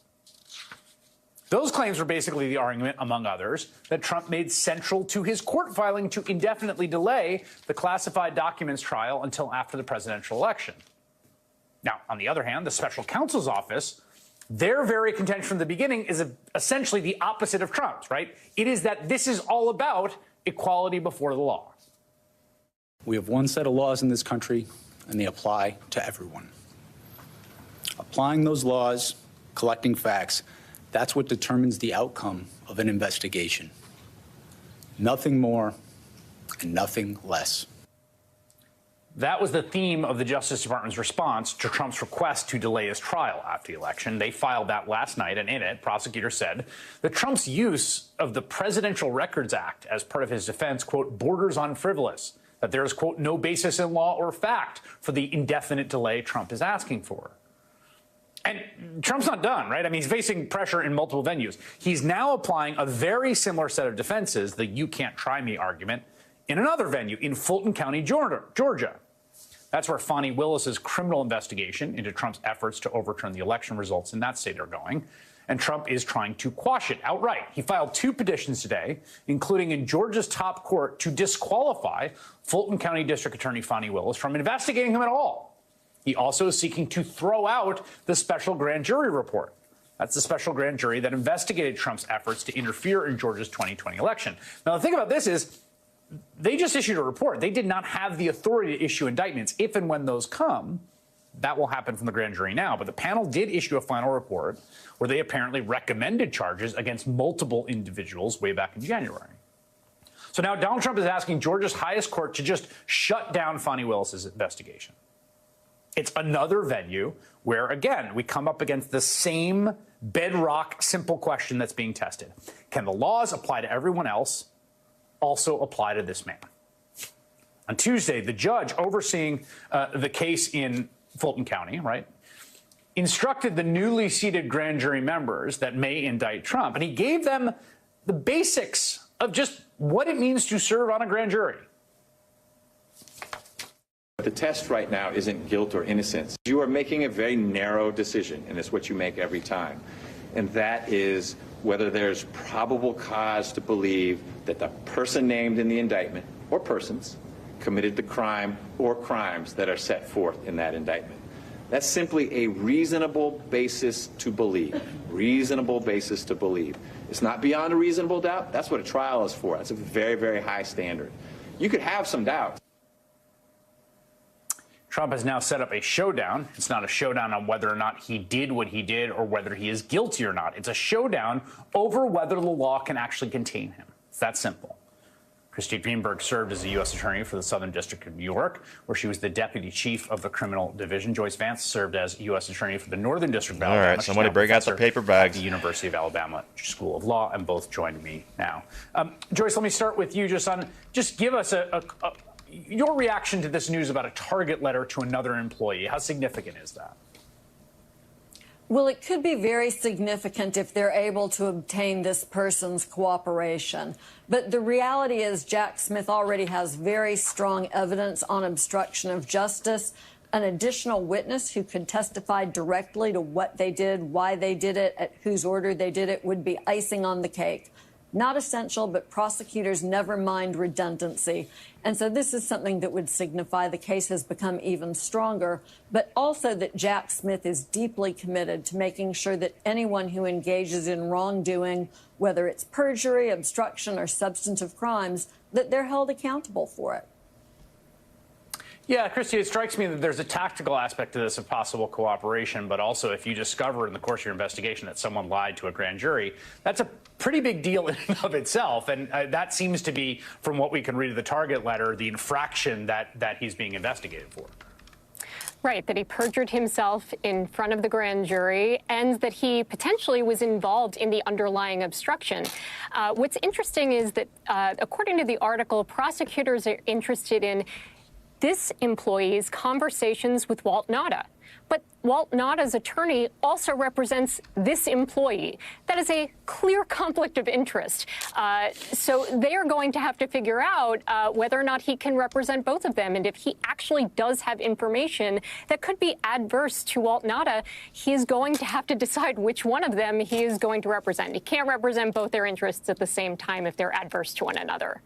Those claims were basically the argument, among others, that Trump made central to his court filing to indefinitely delay the classified documents trial until after the presidential election. Now, on the other hand, the special counsel's office, their very contention from the beginning is essentially the opposite of Trump's, right? It is that this is all about equality before the law. We have one set of laws in this country, and they apply to everyone. Applying those laws, collecting facts, that's what determines the outcome of an investigation. Nothing more and nothing less. That was the theme of the Justice Department's response to Trump's request to delay his trial after the election. They filed that last night, and in it, prosecutors said that Trump's use of the Presidential Records Act as part of his defense, quote, borders on frivolous, that there is, quote, no basis in law or fact for the indefinite delay Trump is asking for. And Trump's not done, right? I mean, he's facing pressure in multiple venues. He's now applying a very similar set of defenses, the you can't try me argument, in another venue, in Fulton County, Georgia. That's where Fani Willis's criminal investigation into Trump's efforts to overturn the election results in that state are going. And Trump is trying to quash it outright. He filed 2 petitions today, including in Georgia's top court, to disqualify Fulton County District Attorney Fani Willis from investigating him at all. He also is seeking to throw out the special grand jury report. That's the special grand jury that investigated Trump's efforts to interfere in Georgia's 2020 election. Now, the thing about this is they just issued a report. They did not have the authority to issue indictments. If and when those come, that will happen from the grand jury now. But the panel did issue a final report where they apparently recommended charges against multiple individuals way back in January. So now Donald Trump is asking Georgia's highest court to just shut down Fani Willis's investigation. It's another venue where, again, we come up against the same bedrock simple question that's being tested. Can the laws apply to everyone else also apply to this man? On Tuesday, the judge overseeing the case in Fulton County, right, instructed the newly seated grand jury members that may indict Trump, and he gave them the basics of just what it means to serve on a grand jury. The test right now isn't guilt or innocence. You are making a very narrow decision, and it's what you make every time. And that is whether there's probable cause to believe that the person named in the indictment, or persons, committed the crime or crimes that are set forth in that indictment. That's simply a reasonable basis to believe. Reasonable basis to believe. It's not beyond a reasonable doubt. That's what a trial is for. It's a very, very high standard. You could have some doubt. Trump has now set up a showdown. It's not a showdown on whether or not he did what he did or whether he is guilty or not. It's a showdown over whether the law can actually contain him. It's that simple. Christy Greenberg served as a U.S. attorney for the Southern District of New York, where she was the deputy chief of the criminal division. Joyce Vance served as U.S. attorney for the Northern District of Alabama. All right, somebody bring out the paper bags. At the University of Alabama School of Law, and both joined me now. Joyce, let me start with you. Just give us your reaction to this news about a target letter to another employee. How significant is that? Well, it could be very significant if they're able to obtain this person's cooperation. But the reality is Jack Smith already has very strong evidence on obstruction of justice. An additional witness who could testify directly to what they did, why they did it, at whose order they did it, would be icing on the cake. Not essential, but prosecutors never mind redundancy. And so this is something that would signify the case has become even stronger, but also that Jack Smith is deeply committed to making sure that anyone who engages in wrongdoing, whether it's perjury, obstruction, or substantive crimes, that they're held accountable for it. Yeah, Christy, it strikes me that there's a tactical aspect to this of possible cooperation, but also if you discover in the course of your investigation that someone lied to a grand jury, that's a pretty big deal in and of itself. And that seems to be, from what we can read of the target letter, the infraction that he's being investigated for. Right, that he perjured himself in front of the grand jury and that he potentially was involved in the underlying obstruction. What's interesting is that, according to the article, prosecutors are interested in this employee's conversations with Walt Nauta. But Walt Nauta's attorney also represents this employee. That is a clear conflict of interest. So they are going to have to figure out whether or not he can represent both of them. And if he actually does have information that could be adverse to Walt Nauta, he is going to have to decide which one of them he is going to represent. He can't represent both their interests at the same time if they're adverse to one another.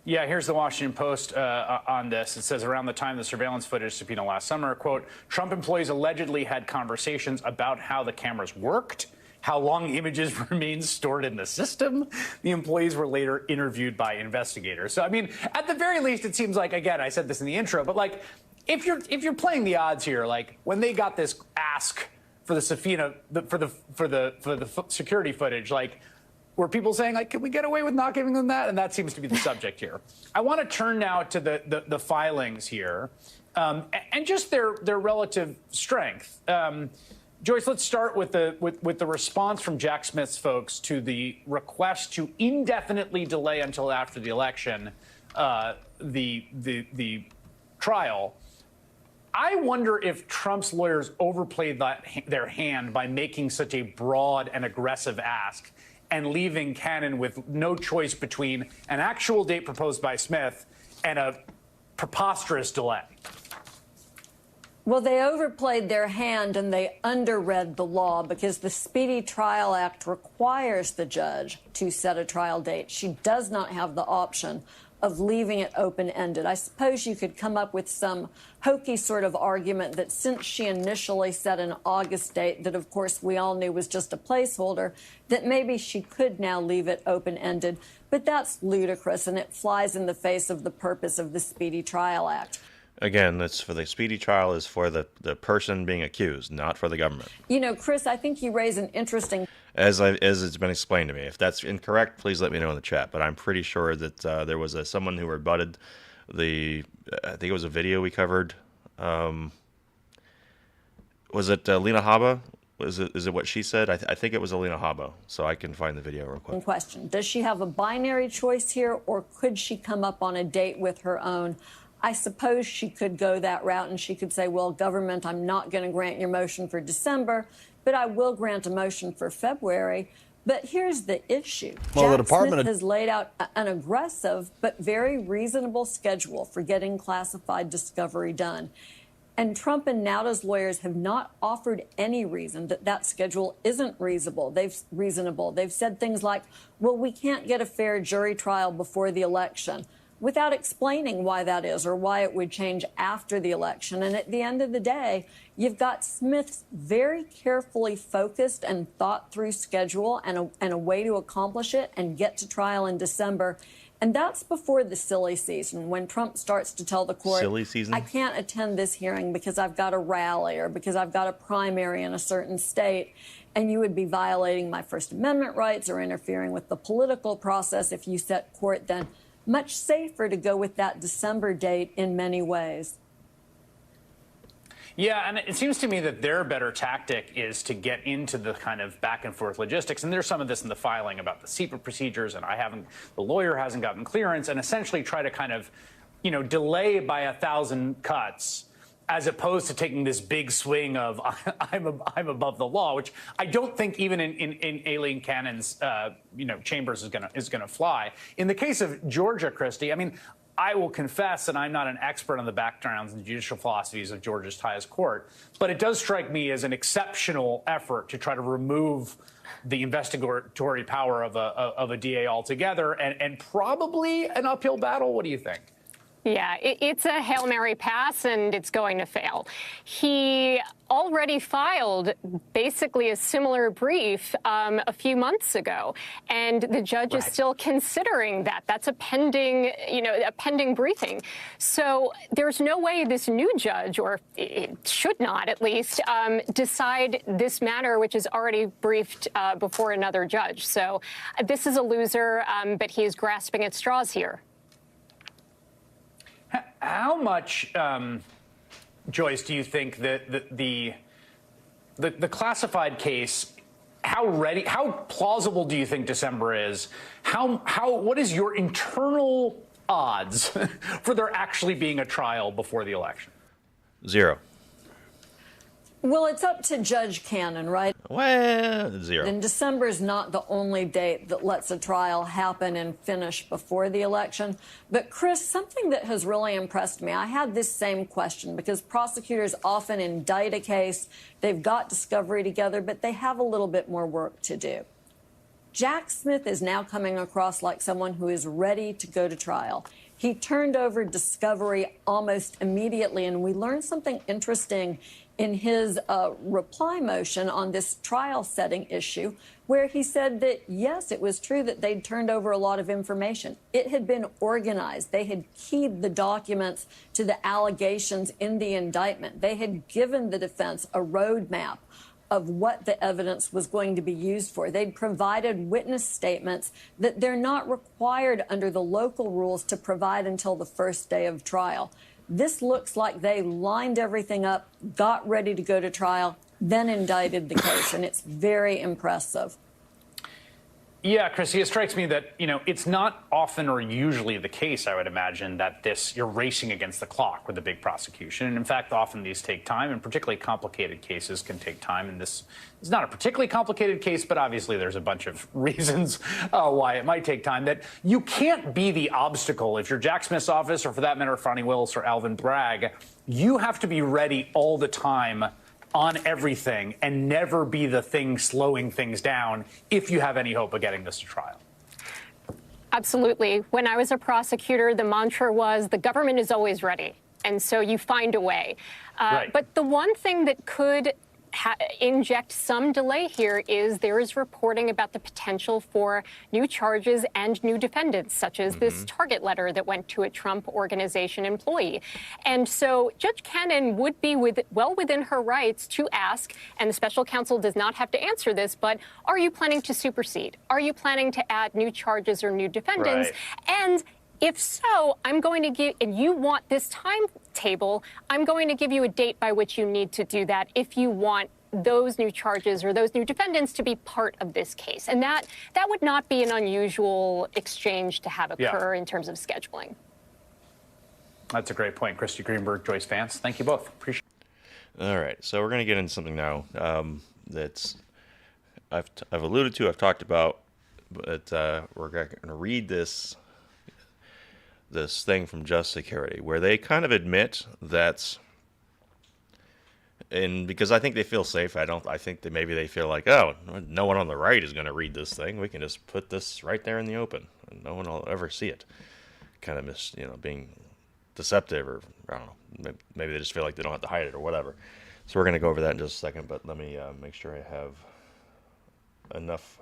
Yeah, here's the Washington Post on this. It says around the time of the surveillance footage subpoena last summer, quote, Trump employees allegedly had conversations about how the cameras worked, how long images remained stored in the system. The employees were later interviewed by investigators. So, I mean, at the very least, it seems like, again, I said this in the intro, but like, if you're playing the odds here, like when they got this ask for the subpoena, for the security footage, like, were people saying, like, can we get away with not giving them that? And that seems to be the subject here. I want to turn now to the filings here and just their relative strength. Joyce, let's start with the response from Jack Smith's folks to the request to indefinitely delay until after the election the trial. I wonder if Trump's lawyers overplayed their hand by making such a broad and aggressive ask and leaving Cannon with no choice between an actual date proposed by Smith and a preposterous delay. Well, they overplayed their hand and they underread the law because the Speedy Trial Act requires the judge to set a trial date. She does not have the option of leaving it open-ended. I suppose you could come up with some hokey sort of argument that since she initially set an August date that, of course, we all knew was just a placeholder, that maybe she could now leave it open-ended. But that's ludicrous, and it flies in the face of the purpose of the Speedy Trial Act. Again, it's for the speedy trial is for the person being accused, not for the government. You know, Chris, I think you raise an interesting... As it's been explained to me. If that's incorrect, please let me know in the chat. But I'm pretty sure that there was someone who rebutted I think it was a video we covered. Was it Lena Haba? Is it what she said? I think it was Alina Haba. So I can find the video real quick. Question. Does she have a binary choice here, or could she come up on a date with her own? I suppose she could go that route and she could say, well, government, I'm not going to grant your motion for December, but I will grant a motion for February. But here's the issue. Well, the Jack Department Smith has laid out an aggressive but very reasonable schedule for getting classified discovery done. And Trump and Nauda's lawyers have not offered any reason that that schedule isn't reasonable. They've said things like, well, we can't get a fair jury trial before the election, without explaining why that is or why it would change after the election. And at the end of the day, you've got Smith's very carefully focused and thought through schedule and a way to accomplish it and get to trial in December. And that's before the silly season, when Trump starts to tell the court, silly season? I can't attend this hearing because I've got a rally or because I've got a primary in a certain state. And you would be violating my First Amendment rights or interfering with the political process if you set court then. Much safer to go with that December date in many ways. Yeah, and it seems to me that their better tactic is to get into the kind of back and forth logistics. And there's some of this in the filing about the secret procedures, and the lawyer hasn't gotten clearance, and essentially try to kind of, delay by 1,000 cuts, as opposed to taking this big swing of I'm above the law, which I don't think even in Aileen Cannon's chambers is gonna fly. In the case of Georgia, Christie, I mean, I will confess that I'm not an expert on the backgrounds and judicial philosophies of Georgia's highest court, but it does strike me as an exceptional effort to try to remove the investigatory power of a DA altogether, and probably an uphill battle. What do you think? Yeah, it's a Hail Mary pass, and it's going to fail. He already filed basically a similar brief a few months ago, and the judge is still considering that. That's a pending, a pending briefing. So there's no way this new judge, or it should not at least, decide this matter, which is already briefed before another judge. So this is a loser, but he's grasping at straws here. How much, Joyce, do you think that the classified case, how plausible do you think December is? What is your internal odds for there actually being a trial before the election? 0. Well, it's up to Judge Cannon, right? Well, 0. And December is not the only date that lets a trial happen and finish before the election. But, Chris, something that has really impressed me, I had this same question because prosecutors often indict a case, they've got discovery together, but they have a little bit more work to do. Jack Smith is now coming across like someone who is ready to go to trial. He turned over discovery almost immediately, and we learned something interesting in his reply motion on this trial setting issue, where he said that, yes, it was true that they'd turned over a lot of information. It had been organized. They had keyed the documents to the allegations in the indictment. They had given the defense a roadmap of what the evidence was going to be used for. They'd provided witness statements that they're not required under the local rules to provide until the first day of trial. This looks like they lined everything up, got ready to go to trial, then indicted the case, and it's very impressive. Yeah, Chrissy, it strikes me that, it's not often or usually the case, I would imagine, that you're racing against the clock with a big prosecution. And in fact, often these take time, and particularly complicated cases can take time. And this is not a particularly complicated case, but obviously there's a bunch of reasons why it might take time. That you can't be the obstacle. If you're Jack Smith's office, or for that matter, Fonnie Willis or Alvin Bragg, you have to be ready all the time on everything and never be the thing slowing things down if you have any hope of getting this to trial. Absolutely. When I was a prosecutor, the mantra was the government is always ready. And so you find a way. Right. But the one thing that could inject some delay here is there is reporting about the potential for new charges and new defendants, such as this target letter that went to a Trump Organization employee. And so Judge Cannon would be well within her rights to ask, and the special counsel does not have to answer this, but are you planning to supersede? Are you planning to add new charges or new defendants? Right. And if so, I'm going to give, and you want this timetable, I'm going to give you a date by which you need to do that if you want those new charges or those new defendants to be part of this case. And that would not be an unusual exchange to have occur in terms of scheduling. That's a great point. Christy Greenberg, Joyce Vance, thank you both. Appreciate it. All right, so we're going to get into something now that's I've alluded to, I've talked about, but we're going to read this thing from Just Security, where they kind of admit that, and because I think they feel safe, I think that maybe they feel like, oh, no one on the right is going to read this thing. We can just put this right there in the open, and no one will ever see it. Kind of being deceptive, or I don't know. Maybe they just feel like they don't have to hide it or whatever. So we're going to go over that in just a second, but let me make sure I have enough.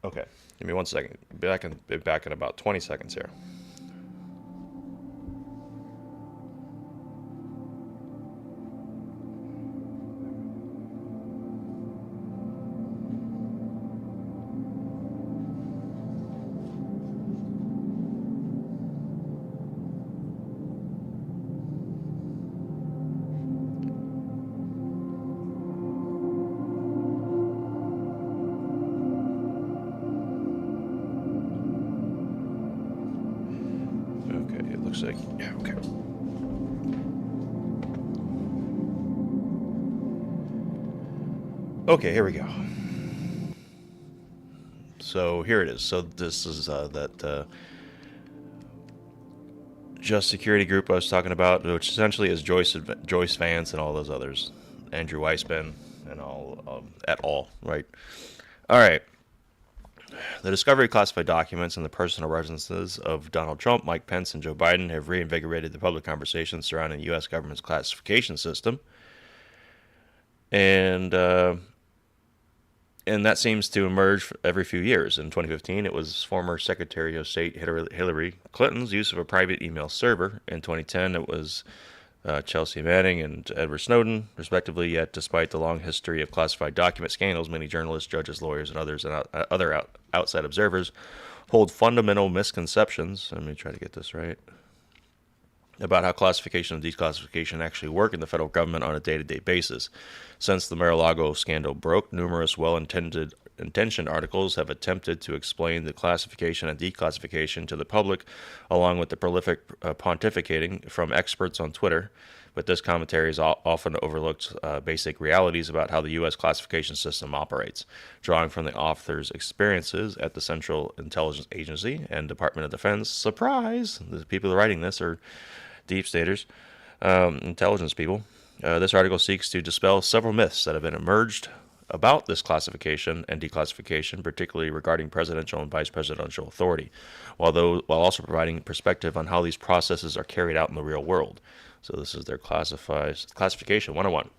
Okay, give me 1 second. Be back in about 20 seconds here. Okay, here we go. So here it is. So this is that Just Security group I was talking about, which essentially is Joyce Vance and all those others, Andrew Weissman and all et al. Right? All right. The discovery of classified documents and the personal residences of Donald Trump, Mike Pence, and Joe Biden have reinvigorated the public conversation surrounding the U.S. government's classification system. And that seems to emerge every few years. In 2015, it was former Secretary of State Hillary Clinton's use of a private email server. In 2010, it was Chelsea Manning and Edward Snowden, respectively. Yet, despite the long history of classified document scandals, many journalists, judges, lawyers, and others, and other outside observers hold fundamental misconceptions. Let me try to get this right. About how classification and declassification actually work in the federal government on a day-to-day basis. Since the Mar-a-Lago scandal broke, numerous well-intentioned articles have attempted to explain the classification and declassification to the public, along with the prolific pontificating from experts on Twitter. But this commentary has often overlooked basic realities about how the U.S. classification system operates, drawing from the author's experiences at the Central Intelligence Agency and Department of Defense. Surprise! The people writing this are deep staters, intelligence people. This article seeks to dispel several myths that have been emerged about this classification and declassification, particularly regarding presidential and vice presidential authority, while also providing perspective on how these processes are carried out in the real world. So this is their classification 101.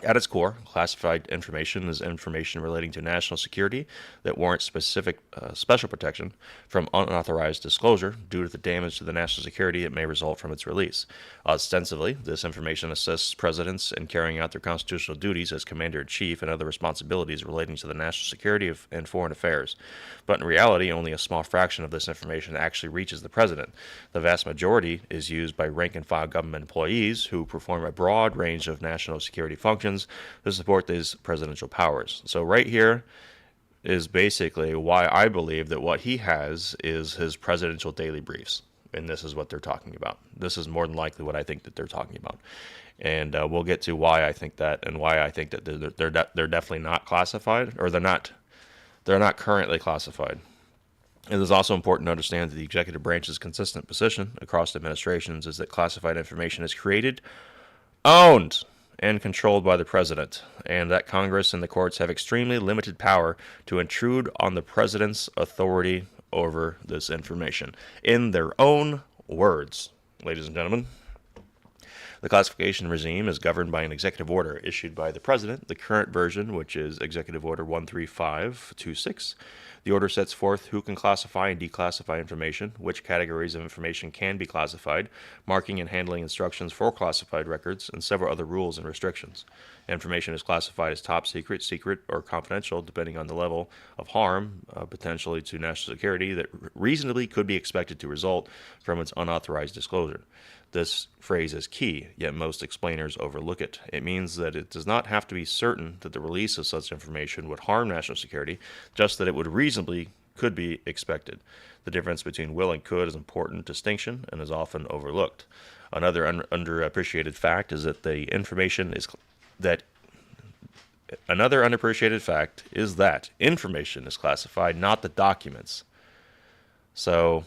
At its core, classified information is information relating to national security that warrants special protection from unauthorized disclosure due to the damage to the national security that may result from its release. Ostensibly, this information assists presidents in carrying out their constitutional duties as commander-in-chief and other responsibilities relating to the national security and foreign affairs. But in reality, only a small fraction of this information actually reaches the president. The vast majority is used by rank-and-file government employees who perform a broad range of national security functions to support these presidential powers. So right here, is basically why I believe that what he has is his presidential daily briefs. And this is what they're talking about. This is more than likely what I think that they're talking about. And we'll get to why I think that, and why I think that they're definitely not classified, or they're not currently classified. It is also important to understand that the executive branch's consistent position across administrations is that classified information is created, owned, and controlled by the president, and that Congress and the courts have extremely limited power to intrude on the president's authority over this information. In their own words, ladies and gentlemen, the classification regime is governed by an executive order issued by the president, the current version, which is Executive Order 13526. The order sets forth who can classify and declassify information, which categories of information can be classified, marking and handling instructions for classified records, and several other rules and restrictions. Information is classified as top secret, secret, or confidential, depending on the level of harm, potentially to national security, that reasonably could be expected to result from its unauthorized disclosure. This phrase is key, yet most explainers overlook it. It means that it does not have to be certain that the release of such information would harm national security, just that it would reasonably could be expected. The difference between will and could is an important distinction and is often overlooked. Another underappreciated fact is that information is classified, not the documents. So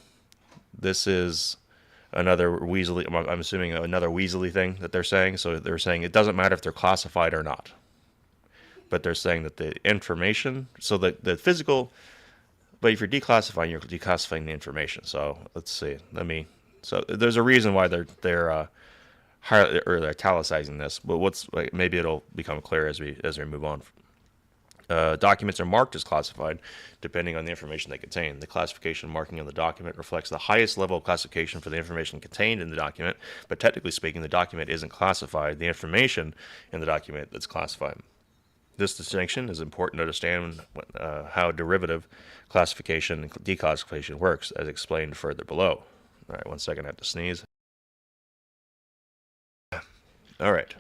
this is another Weasley, I'm assuming another Weasley thing that they're saying. So they're saying it doesn't matter if they're classified or not. But they're saying that the information, so the physical, but if you're declassifying, you're declassifying the information. So let's see. So there's a reason why they're italicizing this, but maybe it'll become clear as we move on. Documents are marked as classified depending on the information they contain. The classification marking on the document reflects the highest level of classification for the information contained in the document, but technically speaking, the document isn't classified. The information in the document that's classified. This distinction is important to understand how derivative classification and declassification works, as explained further below. All right, 1 second, I have to sneeze. All right.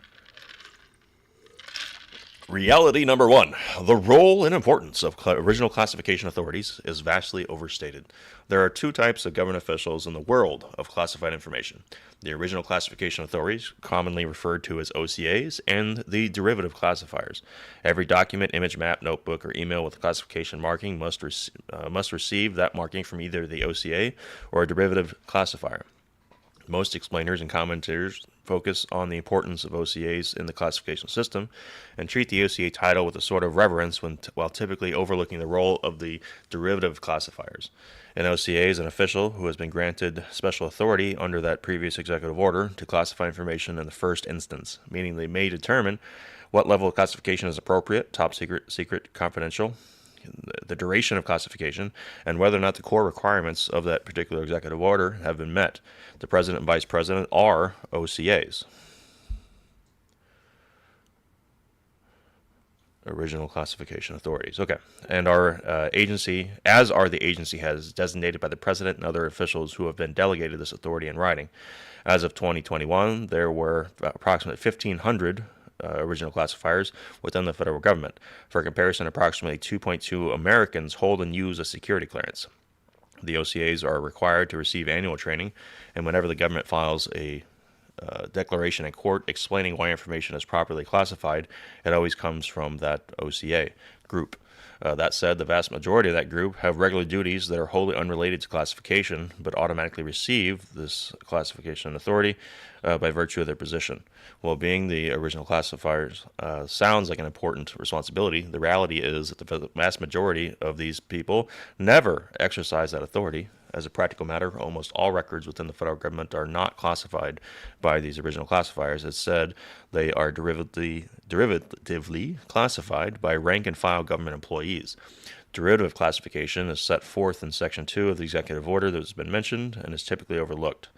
Reality number 1. The role and importance of original classification authorities is vastly overstated. There are 2 types of government officials in the world of classified information. The original classification authorities, commonly referred to as OCAs, and the derivative classifiers. Every document, image, map, notebook, or email with classification marking must receive that marking from either the OCA or a derivative classifier. Most explainers and commentators focus on the importance of OCAs in the classification system and treat the OCA title with a sort of reverence while typically overlooking the role of the derivative classifiers. An OCA is an official who has been granted special authority under that previous executive order to classify information in the first instance, meaning they may determine what level of classification is appropriate, top secret, secret, confidential, the duration of classification, and whether or not the core requirements of that particular executive order have been met. The president and vice president are OCAs. Original classification authorities. Okay. And our agency, as are the agency heads designated by the president and other officials who have been delegated this authority in writing. As of 2021, there were approximately 1,500 original classifiers within the federal government. For comparison, approximately 2.2 Americans hold and use a security clearance. The OCAs are required to receive annual training, and whenever the government files a declaration in court explaining why information is properly classified, it always comes from that OCA group. That said, the vast majority of that group have regular duties that are wholly unrelated to classification, but automatically receive this classification authority by virtue of their position. While being the original classifiers sounds like an important responsibility, the reality is that the vast majority of these people never exercise that authority. As a practical matter, almost all records within the federal government are not classified by these original classifiers. As said, they are derivatively classified by rank and file government employees. Derivative classification is set forth in Section 2 of the executive order that has been mentioned and is typically overlooked.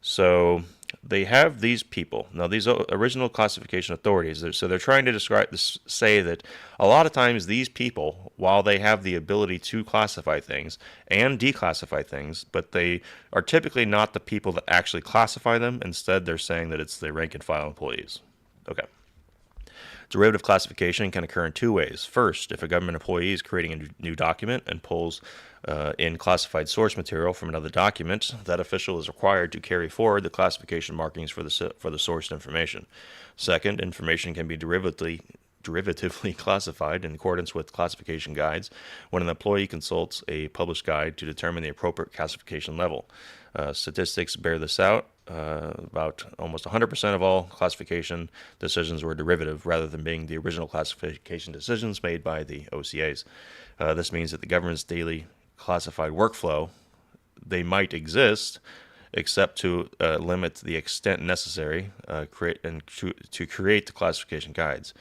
So they have these people. Now, these original classification authorities, so they're trying to say that a lot of times these people, while they have the ability to classify things and declassify things, but they are typically not the people that actually classify them. Instead, they're saying that it's the rank and file employees. Okay. Derivative classification can occur in two ways. First, if a government employee is creating a new document and pulls in classified source material from another document, that official is required to carry forward the classification markings for the sourced information. Second, information can be derivatively classified in accordance with classification guides when an employee consults a published guide to determine the appropriate classification level. Statistics bear this out. About almost 100% of all classification decisions were derivative rather than being the original classification decisions made by the OCAs. This means that the government's daily classified workflow, they might exist, except to limit the extent necessary to create the classification guides.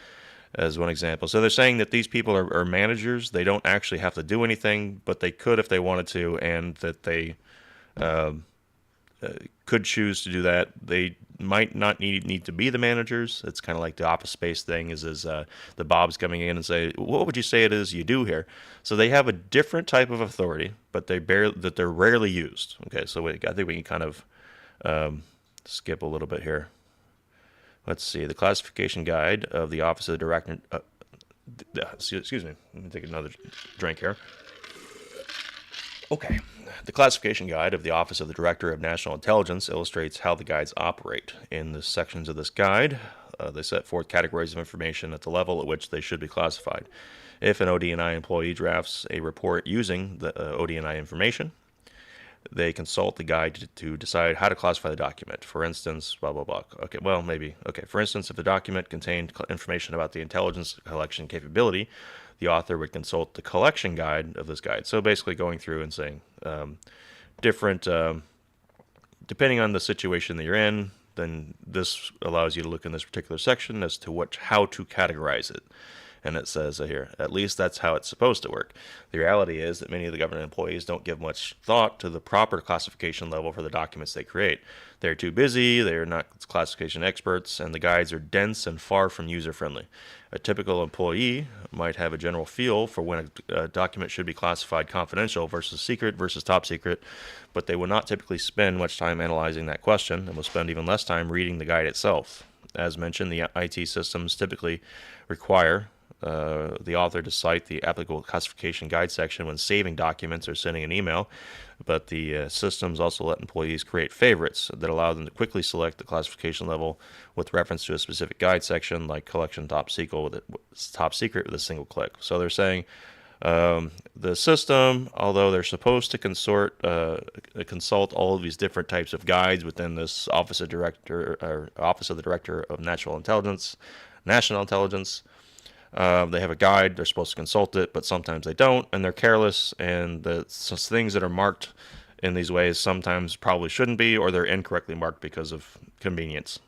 As one example. So they're saying that these people are managers. They don't actually have to do anything, but they could if they wanted to, and that they could choose to do that. They might not need to be the managers. It's kind of like the Office Space thing is the Bob's coming in and say, what would you say it is you do here? So they have a different type of authority, but they're rarely used. Okay, so I think we can kind of skip a little bit here. Let's see, the classification guide of the Office of the Director. Excuse me, let me take another drink here. Okay, the classification guide of the Office of the Director of National Intelligence illustrates how the guides operate. In the sections of this guide, they set forth categories of information at the level at which they should be classified. If an OD&I employee drafts a report using the OD&I information, they consult the guide to decide how to classify the document. For instance, blah, blah, blah. Okay, well, maybe. Okay, for instance, if the document contained information about the intelligence collection capability, the author would consult the collection guide of this guide. So basically going through and saying different, depending on the situation that you're in, then this allows you to look in this particular section as to how to categorize it. And it says here, at least that's how it's supposed to work. The reality is that many of the government employees don't give much thought to the proper classification level for the documents they create. They're too busy, they're not classification experts, and the guides are dense and far from user-friendly. A typical employee might have a general feel for when a document should be classified confidential versus secret versus top secret, but they will not typically spend much time analyzing that question and will spend even less time reading the guide itself. As mentioned, the IT systems typically require the author to cite the applicable classification guide section when saving documents or sending an email, but the systems also let employees create favorites that allow them to quickly select the classification level with reference to a specific guide section, like collection top secret with a single click. So they're saying the system, although they're supposed to consult all of these different types of guides within this Office of the Director of National Intelligence, they have a guide, they're supposed to consult it, but sometimes they don't, and they're careless, and the things that are marked in these ways sometimes probably shouldn't be, or they're incorrectly marked because of convenience.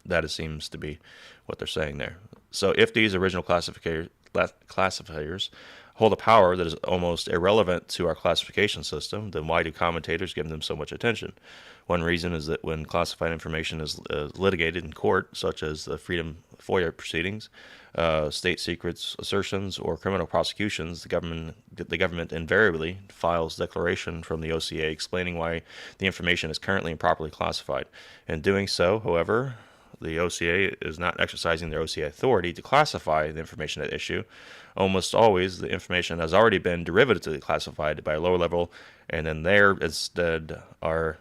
That seems to be what they're saying there. So if these original classifiers hold a power that is almost irrelevant to our classification system, then why do commentators give them so much attention? One reason is that when classified information is litigated in court, such as the Freedom FOIA proceedings, state secrets assertions, or criminal prosecutions, the government invariably files declaration from the OCA explaining why the information is currently improperly classified. In doing so, however, the OCA is not exercising their OCA authority to classify the information at issue. Almost always, the information has already been derivatively classified by a lower level, and then they instead are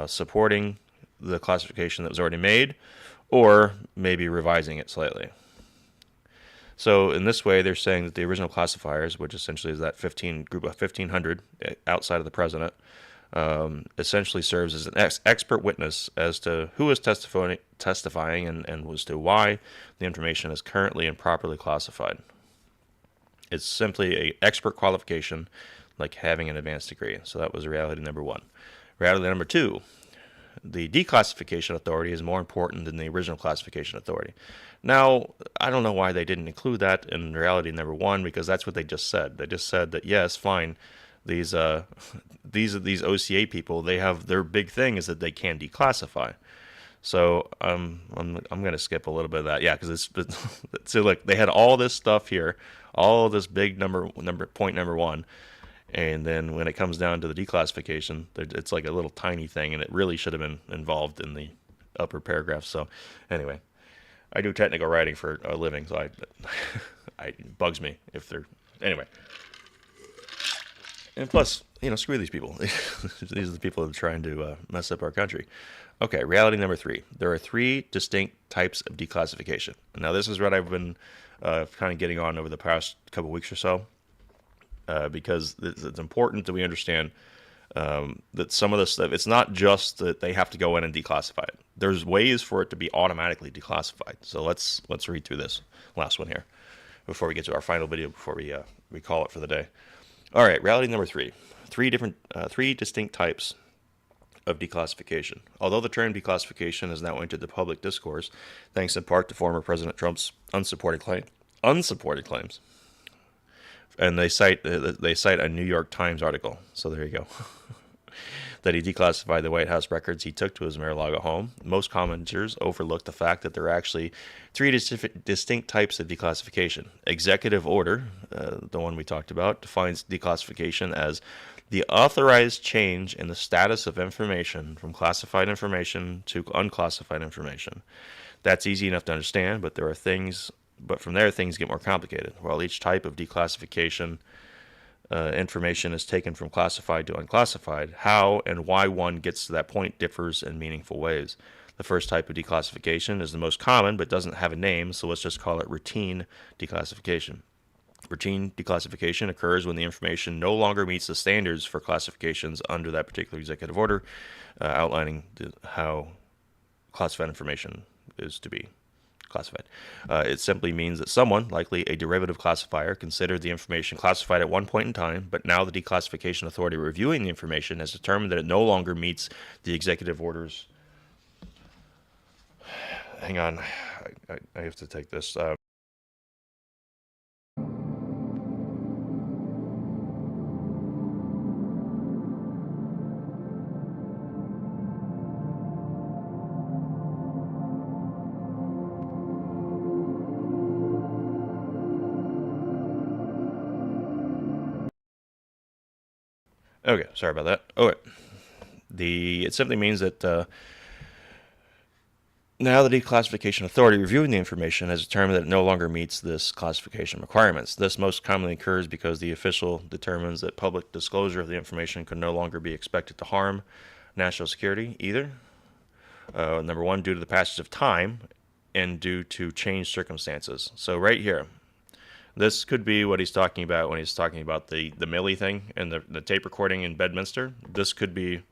supporting the classification that was already made, or maybe revising it slightly. So in this way, they're saying that the original classifiers, which essentially is that group of 1,500 outside of the president, essentially serves as an expert witness as to who is testifying and as to why the information is currently improperly classified. It's simply an expert qualification, like having an advanced degree. So that was reality number one. Reality number two, the declassification authority is more important than the original classification authority. Now, I don't know why they didn't include that in reality number one, because that's what they just said. They just said that, yes, fine, these OCA people, they have their big thing is that they can declassify. So I'm going to skip a little bit of that, yeah, because so look, they had all this stuff here, all this big point number one, and then when it comes down to the declassification, it's like a little tiny thing, and it really should have been involved in the upper paragraph. So anyway, I do technical writing for a living, so it bugs me if they're anyway. And plus, screw these people. These are the people that are trying to mess up our country. Okay, reality number 3. There are 3 distinct types of declassification. Now, this is what I've been kind of getting on over the past couple weeks or so, because it's important that we understand that some of this stuff, it's not just that they have to go in and declassify it. There's ways for it to be automatically declassified. So let's read through this last one here before we get to our final video, before we call it for the day. All right, reality number 3. 3 distinct types of declassification. Although the term declassification has now entered the public discourse, thanks in part to former President Trump's unsupported claims, and they cite a New York Times article. So there you go. That he declassified the White House records he took to his Mar-a-Lago home. Most commenters overlook the fact that there are actually 3 distinct types of declassification. Executive order, the one we talked about, defines declassification as the authorized change in the status of information from classified information to unclassified information. That's easy enough to understand, but from there things get more complicated. While each type of declassification information is taken from classified to unclassified, how and why one gets to that point differs in meaningful ways. The first type of declassification is the most common but doesn't have a name, so let's just call it routine declassification. Routine declassification occurs when the information no longer meets the standards for classifications under that particular executive order, outlining how classified information is to be classified. It simply means that someone, likely a derivative classifier, considered the information classified at one point in time, but now the declassification authority reviewing the information has determined that it no longer meets the executive orders. Hang on, I have to take this. Okay, sorry about that. Okay. It simply means that now the declassification authority reviewing the information has determined that it no longer meets this classification requirements. This most commonly occurs because the official determines that public disclosure of the information can no longer be expected to harm national security either. Number 1, due to the passage of time and due to changed circumstances. So right here, this could be what he's talking about when he's talking about the Milley thing and the tape recording in Bedminster. This could be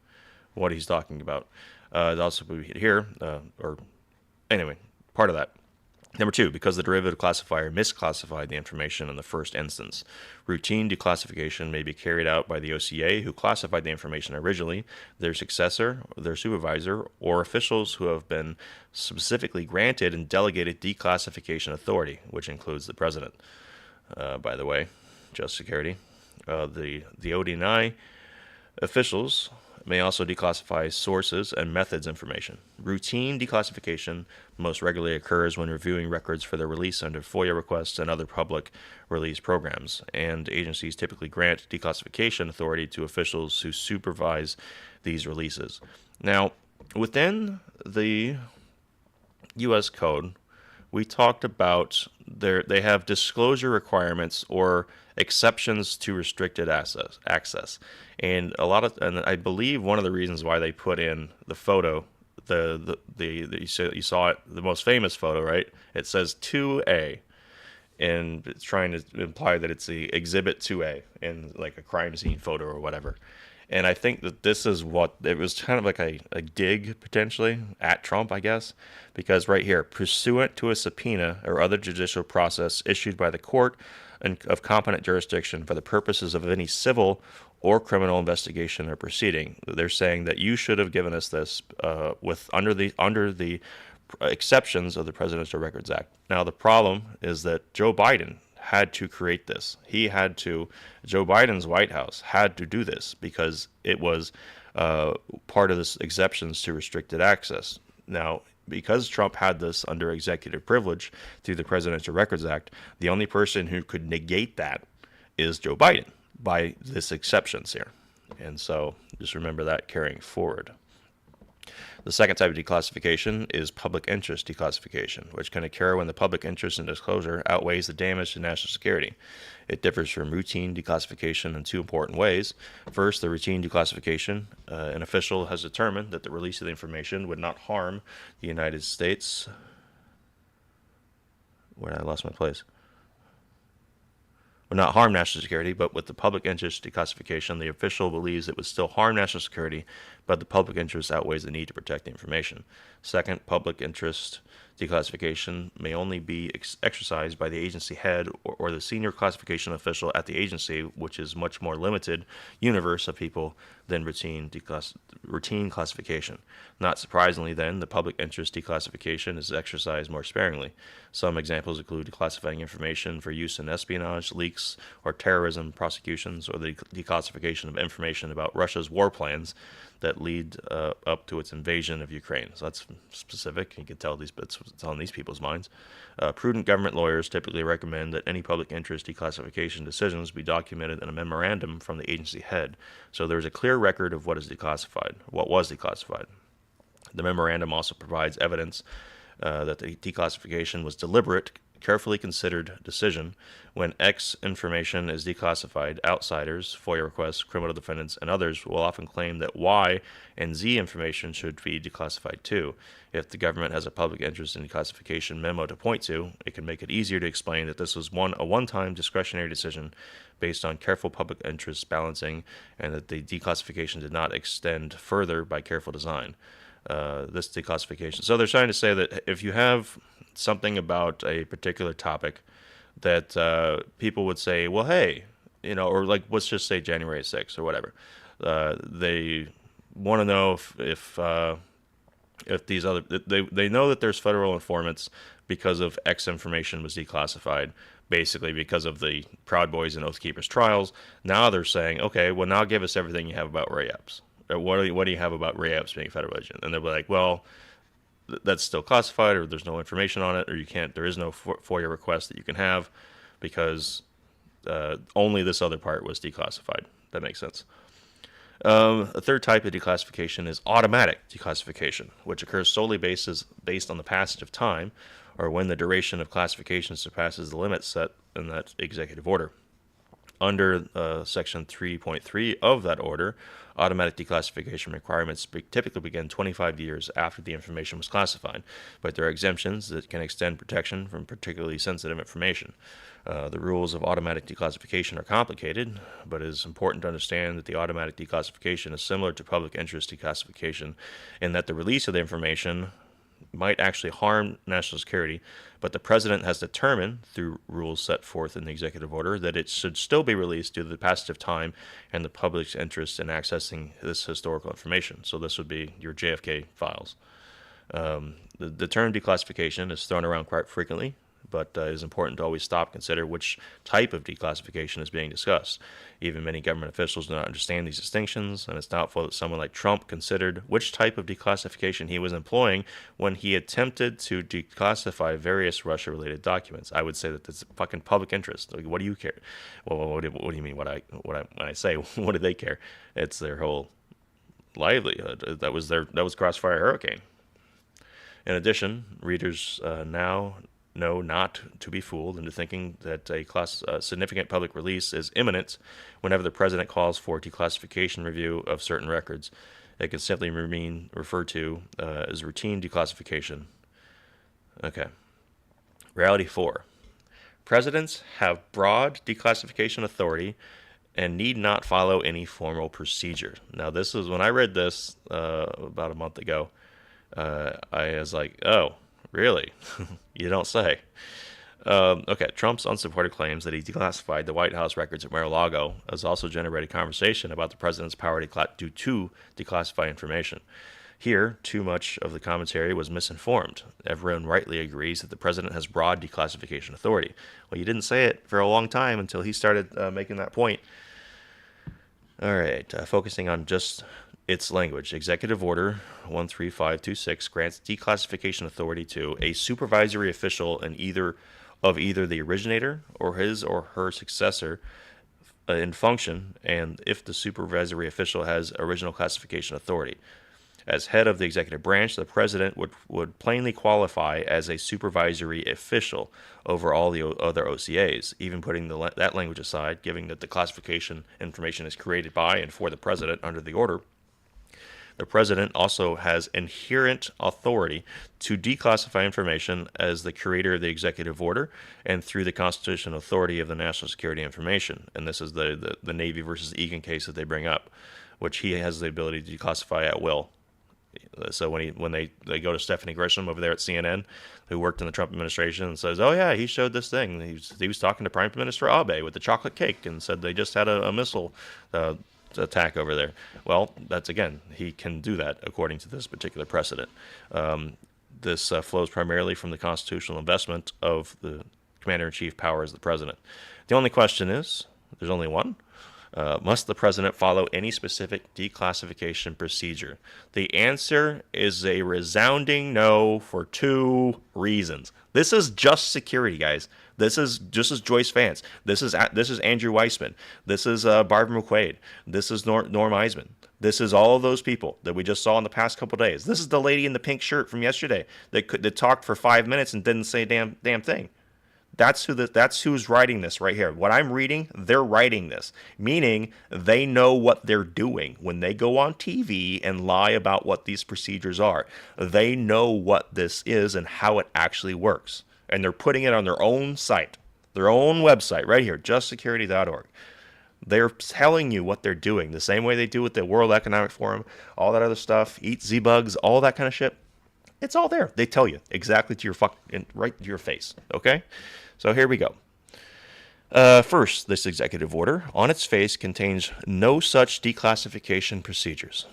what he's talking about. It also would be here, or anyway, part of that. Number 2, because the derivative classifier misclassified the information in the first instance. Routine declassification may be carried out by the OCA, who classified the information originally, their successor, their supervisor, or officials who have been specifically granted and delegated declassification authority, which includes the president. By the way, just security. The ODNI officials may also declassify sources and methods information. Routine declassification most regularly occurs when reviewing records for their release under FOIA requests and other public release programs, and agencies typically grant declassification authority to officials who supervise these releases. Now, within the U.S. Code, we talked about they have disclosure requirements or exceptions to restricted access. And I believe one of the reasons why they put in the photo, you saw it, the most famous photo, right? It says 2A, and it's trying to imply that it's the exhibit 2A in like a crime scene photo or whatever. And I think that this is what it was, kind of like a dig potentially at Trump, I guess, because right here, pursuant to a subpoena or other judicial process issued by the court of competent jurisdiction for the purposes of any civil or criminal investigation or proceeding, they're saying that you should have given us this under the exceptions of the Presidential Records Act. Now the problem is that Joe Biden had to create this. Joe Biden's White House had to do this because it was part of this exceptions to restricted access. Now, because Trump had this under executive privilege through the Presidential Records Act, the only person who could negate that is Joe Biden by this exceptions here. And so just remember that carrying forward. The second type of declassification is public interest declassification, which can occur when the public interest in disclosure outweighs the damage to national security. It differs from routine declassification in two important ways. First, the routine declassification, an official has determined that the release of the information would not harm the United States. Where I lost my place. Would not harm national security, but with the public interest declassification, the official believes it would still harm national security, but the public interest outweighs the need to protect the information. Second, public interest declassification may only be exercised by the agency head or the senior classification official at the agency, which is much more limited universe of people than routine classification. Not surprisingly, then, the public interest declassification is exercised more sparingly. Some examples include declassifying information for use in espionage, leaks, or terrorism prosecutions, or the declassification of information about Russia's war plans that lead up to its invasion of Ukraine. So that's specific. You can tell it's on these people's minds. Prudent government lawyers typically recommend that any public interest declassification decisions be documented in a memorandum from the agency head, so there's a clear record of what was declassified. The memorandum also provides evidence that the declassification was deliberate, carefully considered decision. When X information is declassified, outsiders, FOIA requests, criminal defendants, and others will often claim that Y and Z information should be declassified too. If the government has a public interest in declassification memo to point to, it can make it easier to explain that this was a one-time discretionary decision based on careful public interest balancing, and that the declassification did not extend further by careful design. This declassification. So they're trying to say that if you have something about a particular topic that people would say, well, hey, or like, let's just say January 6th or whatever. They want to know if these other, they know that there's federal informants because of X information was declassified, basically because of the Proud Boys and Oath Keepers trials. Now they're saying, okay, well, now give us everything you have about Ray Epps. What do you have about Ray Epps being a federal agent? And they'll be like, well, that's still classified, or there's no information on it, or there is no FOIA request that you can have because only this other part was declassified. That makes sense. A third type of declassification is automatic declassification, which occurs solely based on the passage of time, or when the duration of classification surpasses the limit set in that executive order. Under Section 3.3 of that order, automatic declassification requirements typically begin 25 years after the information was classified, but there are exemptions that can extend protection from particularly sensitive information. The rules of automatic declassification are complicated, but it is important to understand that the automatic declassification is similar to public interest declassification in that the release of the information might actually harm national security, but the president has determined through rules set forth in the executive order that it should still be released due to the passage of time and the public's interest in accessing this historical information. So this would be your JFK files. The term declassification is thrown around quite frequently, but it is important to always stop and consider which type of declassification is being discussed. Even many government officials do not understand these distinctions, and it's doubtful that someone like Trump considered which type of declassification he was employing when he attempted to declassify various Russia-related documents. I would say that it's fucking public interest. Like, what do you care? Well, what do you mean? When I say what do they care? It's their whole livelihood. That was Crossfire Hurricane. In addition, readers now know not to be fooled into thinking that a significant public release is imminent whenever the president calls for declassification review of certain records. It can simply remain referred to as routine declassification. Okay. Reality 4. Presidents have broad declassification authority and need not follow any formal procedure. Now, this is when I read this about a month ago. I was like, oh, really? You don't say. Okay, Trump's unsupported claims that he declassified the White House records at Mar-a-Lago has also generated conversation about the president's power to declassify information. Here, too much of the commentary was misinformed. Everyone rightly agrees that the president has broad declassification authority. Well, you didn't say it for a long time until he started making that point. All right, focusing on just its language. Executive Order 13526 grants declassification authority to a supervisory official in either the originator or his or her successor in function, and if the supervisory official has original classification authority. As head of the executive branch, the president would plainly qualify as a supervisory official over all the other OCAs, even putting that language aside, given that the classification information is created by and for the president under the order. The president also has inherent authority to declassify information as the creator of the executive order and through the constitutional authority of the national security information. And this is the Navy versus Egan case that they bring up, which he has the ability to declassify at will. So when they go to Stephanie Grisham over there at CNN, who worked in the Trump administration, and says, "Oh yeah, he showed this thing. He was talking to Prime Minister Abe with the chocolate cake, and said they just had a missile attack over there." Well, that's, again, he can do that according to this particular precedent. This flows primarily from the constitutional investment of the commander-in-chief power as the president. The only question is, there's only one. Must the president follow any specific declassification procedure? The answer is a resounding no for two reasons. This is just security, guys. This is Joyce Vance. This is Andrew Weissman. This is Barbara McQuaid. This is Norm Eisman. This is all of those people that we just saw in the past couple of days. This is the lady in the pink shirt from yesterday that talked for 5 minutes and didn't say a damn thing. That's who's writing this right here. What I'm reading, they're writing this, meaning they know what they're doing when they go on TV and lie about what these procedures are. They know what this is and how it actually works, and they're putting it on their own site, their own website right here, justsecurity.org. They're telling you what they're doing the same way they do with the World Economic Forum, all that other stuff, eat Z-bugs, all that kind of shit. It's all there. They tell you exactly to right to your face. Okay, so here we go. First, this executive order on its face contains no such declassification procedures.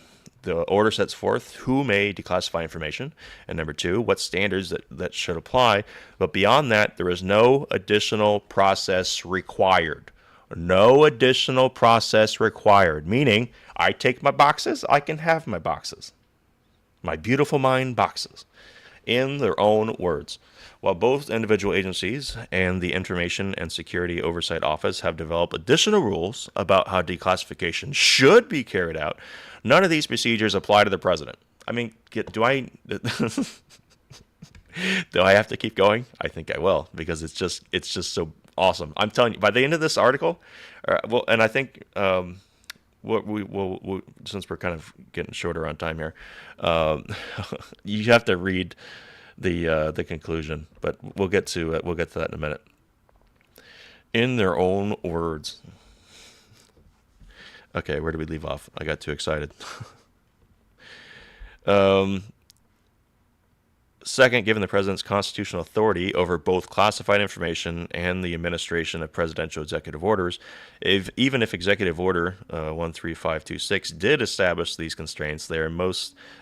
The order sets forth who may declassify information, and number two, what standards that should apply. But beyond that, there is no additional process required. No additional process required, meaning I take my boxes, I can have my boxes. My beautiful mind boxes, in their own words. While both individual agencies and the Information and Security Oversight Office have developed additional rules about how declassification should be carried out, none of these procedures apply to the president. I mean, do I have to keep going? I think I will, because it's just so awesome. I'm telling you, by the end of this article, and I think we'll since we're kind of getting shorter on time here, you have to read the conclusion, but we'll get to that in a minute. In their own words. Okay, where did we leave off? I got too excited. Second, given the president's constitutional authority over both classified information and the administration of presidential executive orders, even if Executive Order 13526 did establish these constraints, they are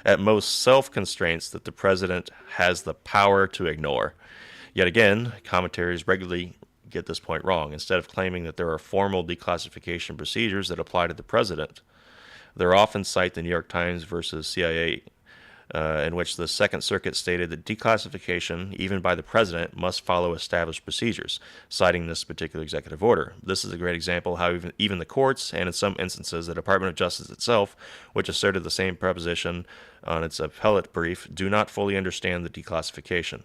at most self-constraints that the president has the power to ignore. Yet again, commentaries regularly get this point wrong. Instead of claiming that there are formal declassification procedures that apply to the president, they often cite the New York Times versus CIA, in which the Second Circuit stated that declassification, even by the president, must follow established procedures, citing this particular executive order. This is a great example how even the courts, and in some instances the Department of Justice itself, which asserted the same proposition on its appellate brief, do not fully understand the declassification.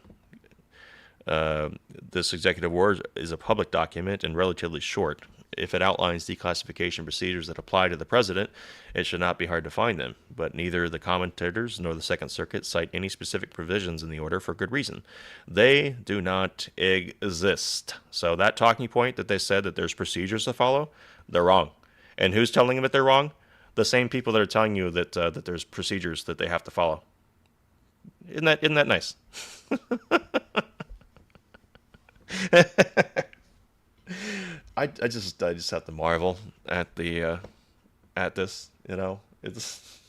This executive order is a public document and relatively short. If it outlines declassification procedures that apply to the president, it should not be hard to find them. But neither the commentators nor the Second Circuit cite any specific provisions in the order for good reason. They do not exist. So that talking point that they said that there's procedures to follow, they're wrong. And who's telling them that they're wrong? The same people that are telling you that that there's procedures that they have to follow. Isn't that nice? I just have to marvel at this, it's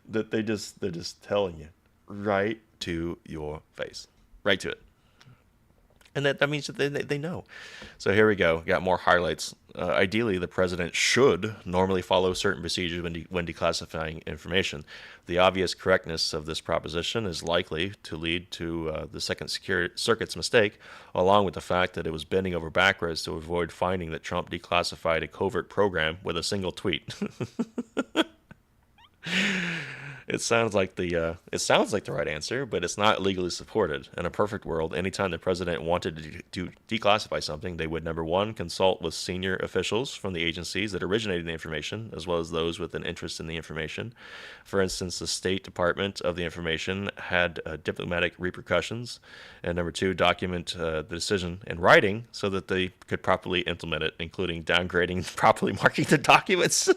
that they're just telling you right to your face, right to it. And that means that they know. So here we go. Got more highlights. Ideally, the president should normally follow certain procedures when declassifying information. The obvious correctness of this proposition is likely to lead to the Second Circuit's mistake, along with the fact that it was bending over backwards to avoid finding that Trump declassified a covert program with a single tweet. It sounds like the right answer, but it's not legally supported. In a perfect world, anytime the president wanted to declassify something, they would, number one, consult with senior officials from the agencies that originated the information, as well as those with an interest in the information. For instance, the State Department of the information had diplomatic repercussions. And number two, document the decision in writing so that they could properly implement it, including downgrading, properly marking the documents.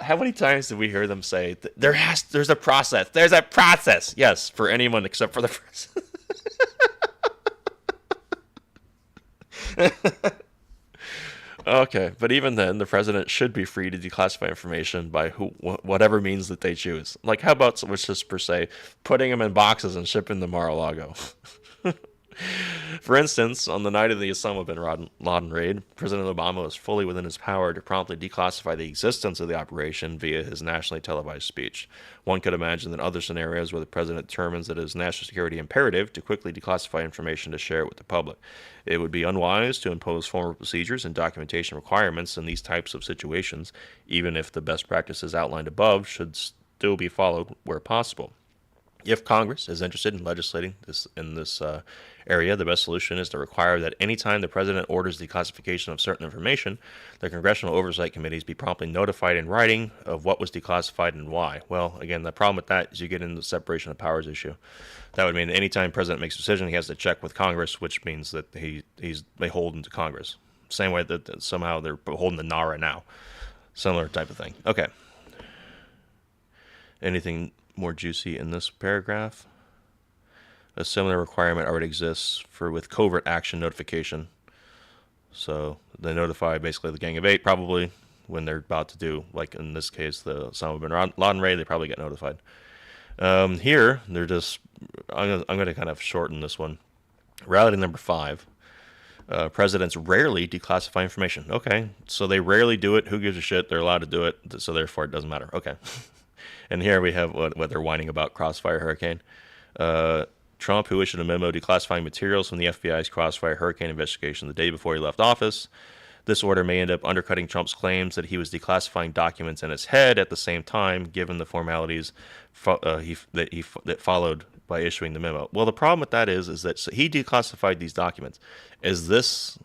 How many times did we hear them say there's a process? There's a process. Yes, for anyone except for the president. Okay, but even then, the president should be free to declassify information by whatever means that they choose. Like, how about, let's just per se, putting them in boxes and shipping them to Mar-a-Lago? For instance, on the night of the Osama bin Laden raid, President Obama was fully within his power to promptly declassify the existence of the operation via his nationally televised speech. One could imagine that other scenarios where the president determines that it is national security imperative to quickly declassify information to share it with the public. It would be unwise to impose formal procedures and documentation requirements in these types of situations, even if the best practices outlined above should still be followed where possible. If Congress is interested in legislating in this area, the best solution is to require that any time the president orders the declassification of certain information, the congressional oversight committees be promptly notified in writing of what was declassified and why. Well, again, the problem with that is you get into the separation of powers issue. That would mean that any time the president makes a decision, he has to check with Congress, which means that he's beholden to Congress. Same way that somehow they're beholden to NARA now. Similar type of thing. Okay. Anything more juicy in this paragraph? A similar requirement already exists with covert action notification. So they notify basically the Gang of Eight probably when they're about to do, like in this case, the Osama bin Laden raid, they probably get notified. Here, they're just, I'm going to kind of shorten this one. Reality number 5. Presidents rarely declassify information. Okay, so they rarely do it. Who gives a shit? They're allowed to do it, so therefore it doesn't matter. Okay. And here we have what they're whining about, Crossfire Hurricane. Trump, who issued a memo declassifying materials from the FBI's Crossfire Hurricane investigation the day before he left office. This order may end up undercutting Trump's claims that he was declassifying documents in his head at the same time, given the formalities that followed by issuing the memo. Well, the problem with that is that he declassified these documents. Is this,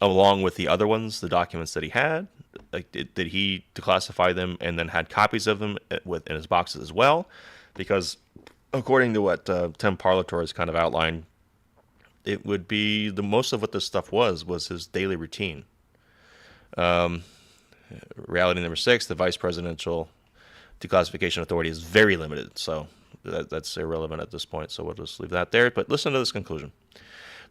along with the other ones, the documents that he had? Like, did he declassify them and then had copies of them in his boxes as well? Because according to what Tim Parlator has kind of outlined, it would be most of what this stuff was his daily routine. Reality number 6, the vice presidential declassification authority is very limited, so that's irrelevant at this point, so we'll just leave that there. But listen to this conclusion.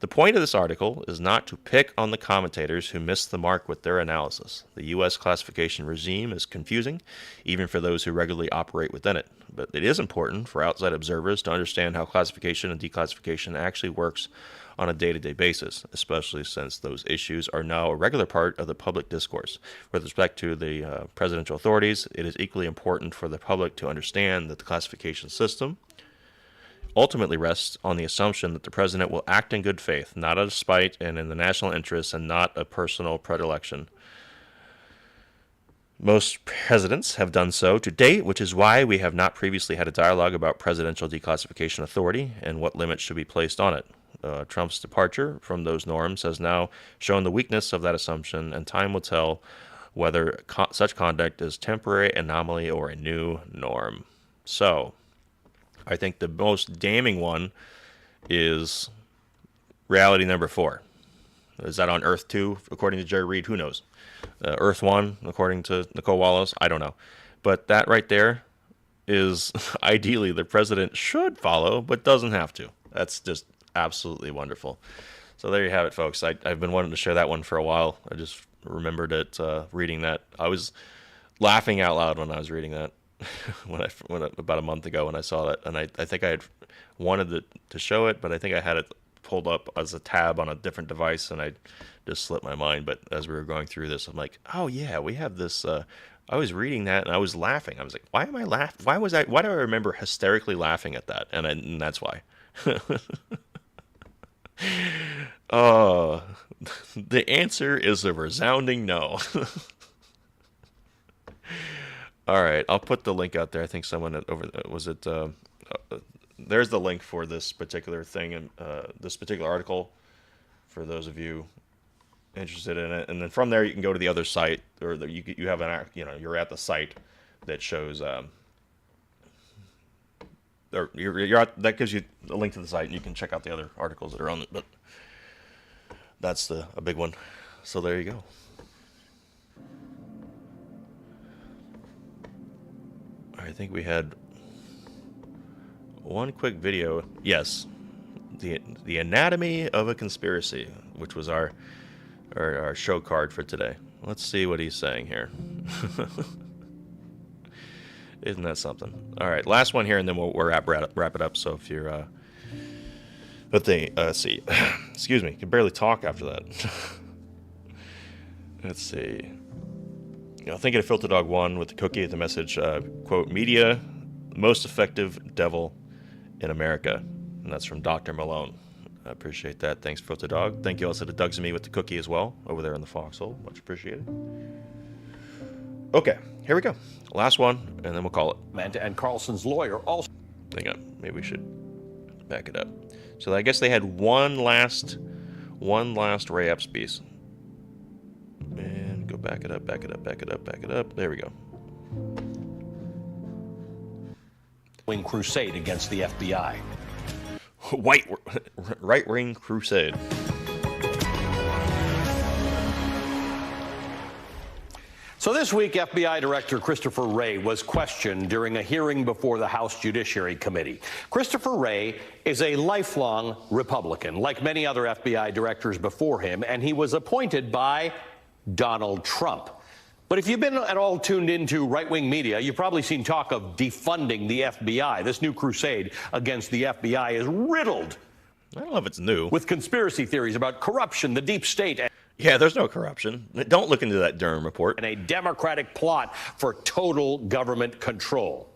The point of this article is not to pick on the commentators who missed the mark with their analysis. The U.S. classification regime is confusing, even for those who regularly operate within it. But it is important for outside observers to understand how classification and declassification actually works on a day-to-day basis, especially since those issues are now a regular part of the public discourse. With respect to the presidential authorities, it is equally important for the public to understand that the classification system ultimately rests on the assumption that the president will act in good faith, not out of spite and in the national interest, and not a personal predilection. Most presidents have done so to date, which is why we have not previously had a dialogue about presidential declassification authority and what limits should be placed on it. Trump's departure from those norms has now shown the weakness of that assumption, and time will tell whether such conduct is temporary anomaly or a new norm. So, I think the most damning one is reality number 4. Is that on Earth 2, according to Jerry Reed? Who knows? Earth 1, according to Nicole Wallace? I don't know. But that right there is ideally the president should follow, but doesn't have to. That's just absolutely wonderful. So there you have it, folks. I've been wanting to share that one for a while. I just remembered it reading that. I was laughing out loud when I was reading that. About a month ago when I saw that, and I think I had wanted to show it, but I think I had it pulled up as a tab on a different device, and I just slipped my mind. But as we were going through this, I'm like, oh yeah, we have this. I was reading that and I was laughing. I was like, why am I laughing? Why do I remember hysterically laughing at that? And that's why. Oh, the answer is a resounding no. All right, I'll put the link out there. I think someone there's the link for this particular thing and this particular article for those of you interested in it. And then from there you can go to the other site, or you have you're at the site that shows or that gives you a link to the site, and you can check out the other articles that are on it. But that's a big one. So there you go. I think we had one quick video. Yes, the anatomy of a conspiracy, which was our show card for today. Let's see what he's saying here. Isn't that something? All right, last one here, and then we'll wrap it up. So if you're, let's see. Excuse me, can barely talk after that. Let's see. Thinking of Filter Dog 1 with the cookie, the message, quote, media, most effective devil in America. And that's from Dr. Malone. I appreciate that. Thanks, Filter Dog. Thank you also to Doug's and me with the cookie as well, over there in the foxhole. Much appreciated. Okay, here we go. Last one, and then we'll call it. And Carlson's lawyer also. Hang on, maybe we should back it up. So I guess they had one last Ray Epps piece. And go back it up. There we go. Crusade against the FBI. Right-wing crusade. So this week, FBI Director Christopher Wray was questioned during a hearing before the House Judiciary Committee. Christopher Wray is a lifelong Republican, like many other FBI directors before him, and he was appointed by Donald Trump. But if you've been at all tuned into right-wing media, you've probably seen talk of defunding the FBI. This new crusade against the FBI is riddled. I don't know if it's new. With conspiracy theories about corruption, the deep state. Yeah, there's no corruption. Don't look into that Durham report. And a Democratic plot for total government control.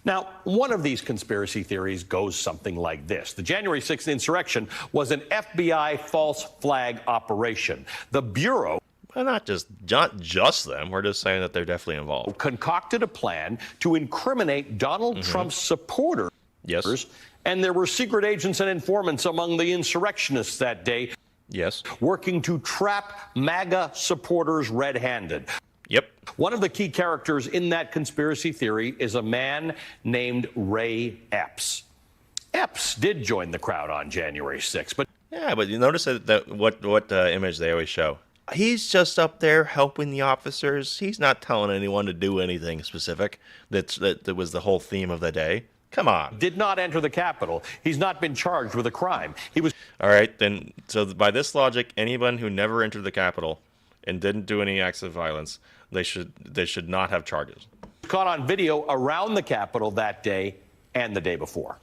Now, one of these conspiracy theories goes something like this. The January 6th insurrection was an FBI false flag operation. The Bureau... Well, not just them. We're just saying that they're definitely involved. Concocted a plan to incriminate Donald Trump's supporters. Yes. And there were secret agents and informants among the insurrectionists that day. Yes. Working to trap MAGA supporters red-handed. Yep. One of the key characters in that conspiracy theory is a man named Ray Epps. Epps did join the crowd on January 6th, but... Yeah, but you notice that what image they always show. He's just up there helping the officers. He's not telling anyone to do anything specific. That was the whole theme of the day. Come on. Did not enter the Capitol. He's not been charged with a crime. He was... All right, then, so by this logic, anyone who never entered the Capitol and didn't do any acts of violence, they should not have charges. Caught on video around the Capitol that day and the day before.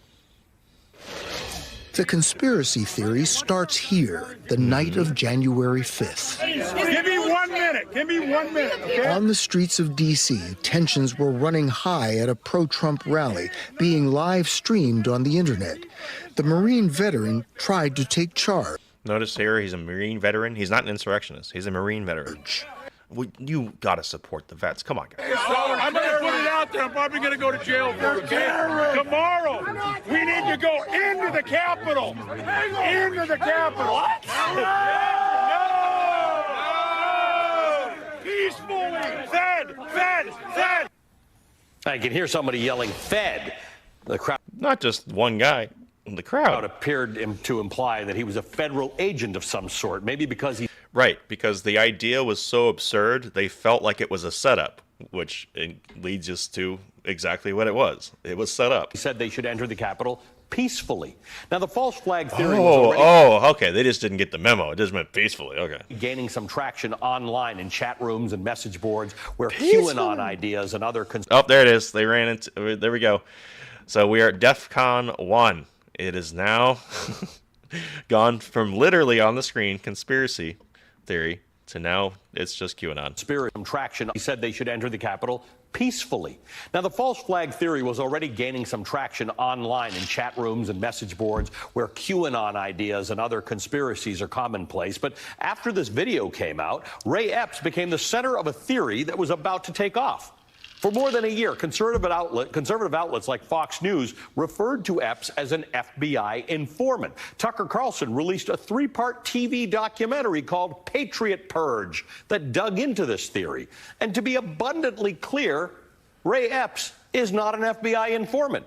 The conspiracy theory starts here, the night of January 5th. Give me 1 minute. Give me 1 minute, okay? On the streets of D.C., tensions were running high at a pro-Trump rally, being live streamed on the internet. The Marine veteran tried to take charge. Notice here, he's a Marine veteran. He's not an insurrectionist. He's a Marine veteran. You got to support the vets. Come on, guys. I'm going to put it out there. I'm probably going to go to jail for it, okay? Tomorrow, we need to go into the Capitol. Into the Capitol. What? No! Peacefully. Fed. I can hear somebody yelling, Fed. The crowd. Not just one guy. The crowd appeared to imply that he was a federal agent of some sort, maybe because he... Right, because the idea was so absurd, they felt like it was a setup, which leads us to exactly what it was. It was set up. He said they should enter the Capitol peacefully. Now, the false flag theory was already... okay, they just didn't get the memo. It just meant peacefully, okay. Gaining some traction online in chat rooms and message boards where QAnon ideas and other... Oh, there it is. They ran into... There we go. So we are at DEFCON 1. It is now gone from literally on the screen, conspiracy theory, to now it's just QAnon. Spirit of traction. He said they should enter the Capitol peacefully. Now, the false flag theory was already gaining some traction online in chat rooms and message boards where QAnon ideas and other conspiracies are commonplace. But after this video came out, Ray Epps became the center of a theory that was about to take off. For more than a year, conservative outlets like Fox News referred to Epps as an FBI informant. Tucker Carlson released a 3-part TV documentary called Patriot Purge that dug into this theory. And to be abundantly clear, Ray Epps is not an FBI informant.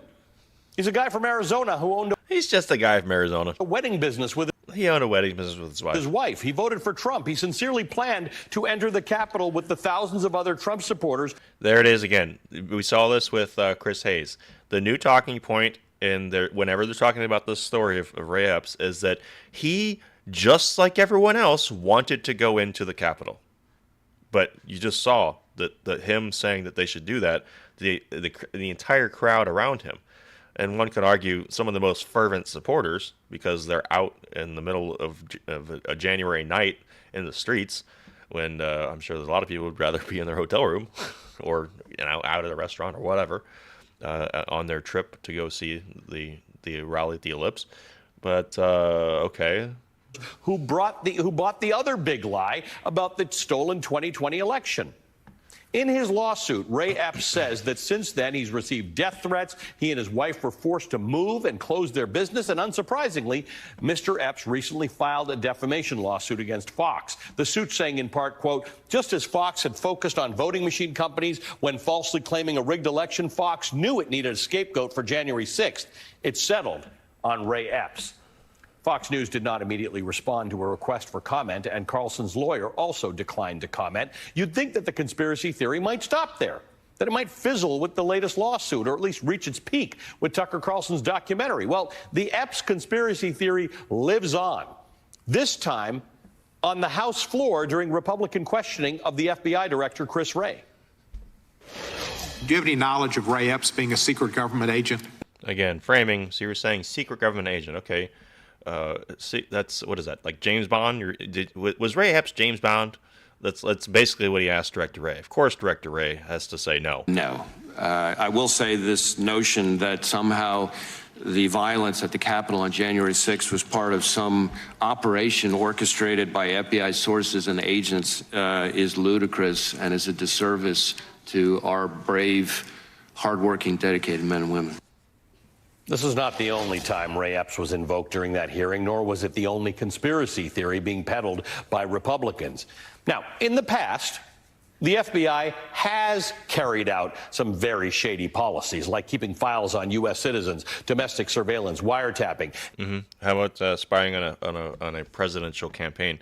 He's a guy from Arizona who owned He's just a guy from Arizona. a wedding business with He owned a wedding business with his wife. He voted for Trump. He sincerely planned to enter the Capitol with the thousands of other Trump supporters. There it is again. We saw this with Chris Hayes. The new talking point whenever they're talking about this story of Ray Epps is that he, just like everyone else, wanted to go into the Capitol. But you just saw that him saying that they should do that, the entire crowd around him. And one could argue some of the most fervent supporters, because they're out in the middle of a January night in the streets, when I'm sure there's a lot of people would rather be in their hotel room or out at a restaurant or whatever on their trip to go see the rally at the Ellipse. But okay. Who bought the other big lie about the stolen 2020 election. In his lawsuit, Ray Epps says that since then he's received death threats. He and his wife were forced to move and close their business. And unsurprisingly, Mr. Epps recently filed a defamation lawsuit against Fox. The suit saying in part, quote, just as Fox had focused on voting machine companies when falsely claiming a rigged election, Fox knew it needed a scapegoat for January 6th. It settled on Ray Epps. Fox News did not immediately respond to a request for comment, and Carlson's lawyer also declined to comment. You'd think that the conspiracy theory might stop there, that it might fizzle with the latest lawsuit, or at least reach its peak with Tucker Carlson's documentary. Well, the Epps conspiracy theory lives on, this time on the House floor during Republican questioning of the FBI director, Chris Wray. Do you have any knowledge of Ray Epps being a secret government agent? Again, framing. So you were saying secret government agent. Okay. That's, what is that, like James Bond? Was Ray Epps James Bond? That's basically what he asked Director Wray. Of course, Director Wray has to say no. No. I will say this notion that somehow the violence at the Capitol on January 6th was part of some operation orchestrated by FBI sources and agents is ludicrous and is a disservice to our brave, hardworking, dedicated men and women. This is not the only time Ray Epps was invoked during that hearing, nor was it the only conspiracy theory being peddled by Republicans. Now, in the past, the FBI has carried out some very shady policies, like keeping files on U.S. citizens, domestic surveillance, wiretapping. How about spying on a presidential campaign,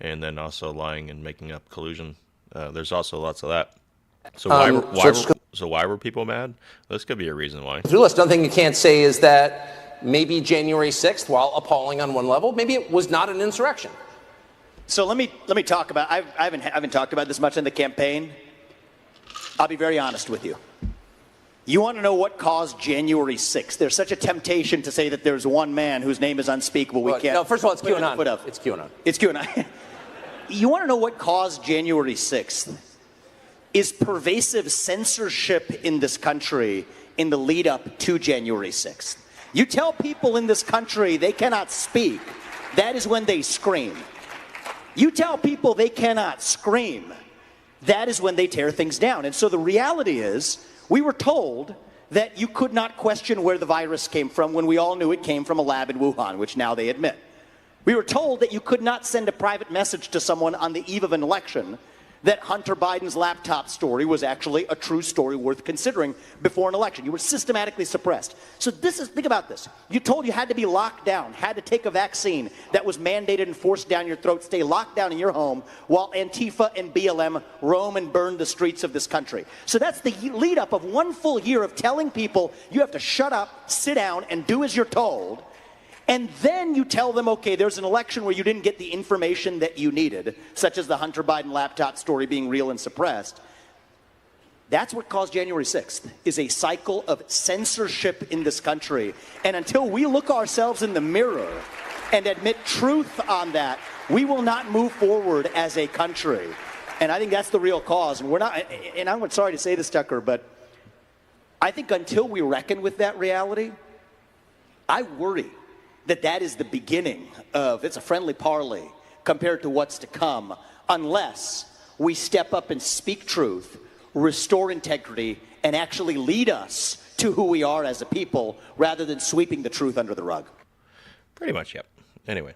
and then also lying and making up collusion? There's also lots of that. So why were people mad? This could be a reason why. One thing you can't say is that maybe January 6th, while appalling on one level, maybe it was not an insurrection. So let me talk about. I haven't talked about this much in the campaign. I'll be very honest with you. You want to know what caused January 6th? There's such a temptation to say that there's one man whose name is unspeakable. We can't. No, first of all, it's QAnon. It's QAnon. It's QAnon. You want to know what caused January 6th? Is pervasive censorship in this country in the lead up to January 6th. You tell people in this country they cannot speak, that is when they scream. You tell people they cannot scream, that is when they tear things down. And so the reality is, we were told that you could not question where the virus came from when we all knew it came from a lab in Wuhan, which now they admit. We were told that you could not send a private message to someone on the eve of an election that Hunter Biden's laptop story was actually a true story worth considering before an election. You were systematically suppressed. So think about this. You told you had to be locked down, had to take a vaccine that was mandated and forced down your throat, stay locked down in your home while Antifa and BLM roam and burn the streets of this country. So that's the lead up of one full year of telling people you have to shut up, sit down, and do as you're told. And then you tell them, okay, there's an election where you didn't get the information that you needed, such as the Hunter Biden laptop story being real and suppressed. That's what caused January 6th, is a cycle of censorship in this country. And until we look ourselves in the mirror and admit truth on that, we will not move forward as a country. And I think that's the real cause. And we're not, and I'm sorry to say this, Tucker, but I think until we reckon with that reality, I worry that is the beginning of, it's a friendly parley compared to what's to come, unless we step up and speak truth, restore integrity, and actually lead us to who we are as a people rather than sweeping the truth under the rug. Pretty much, yep. Anyway.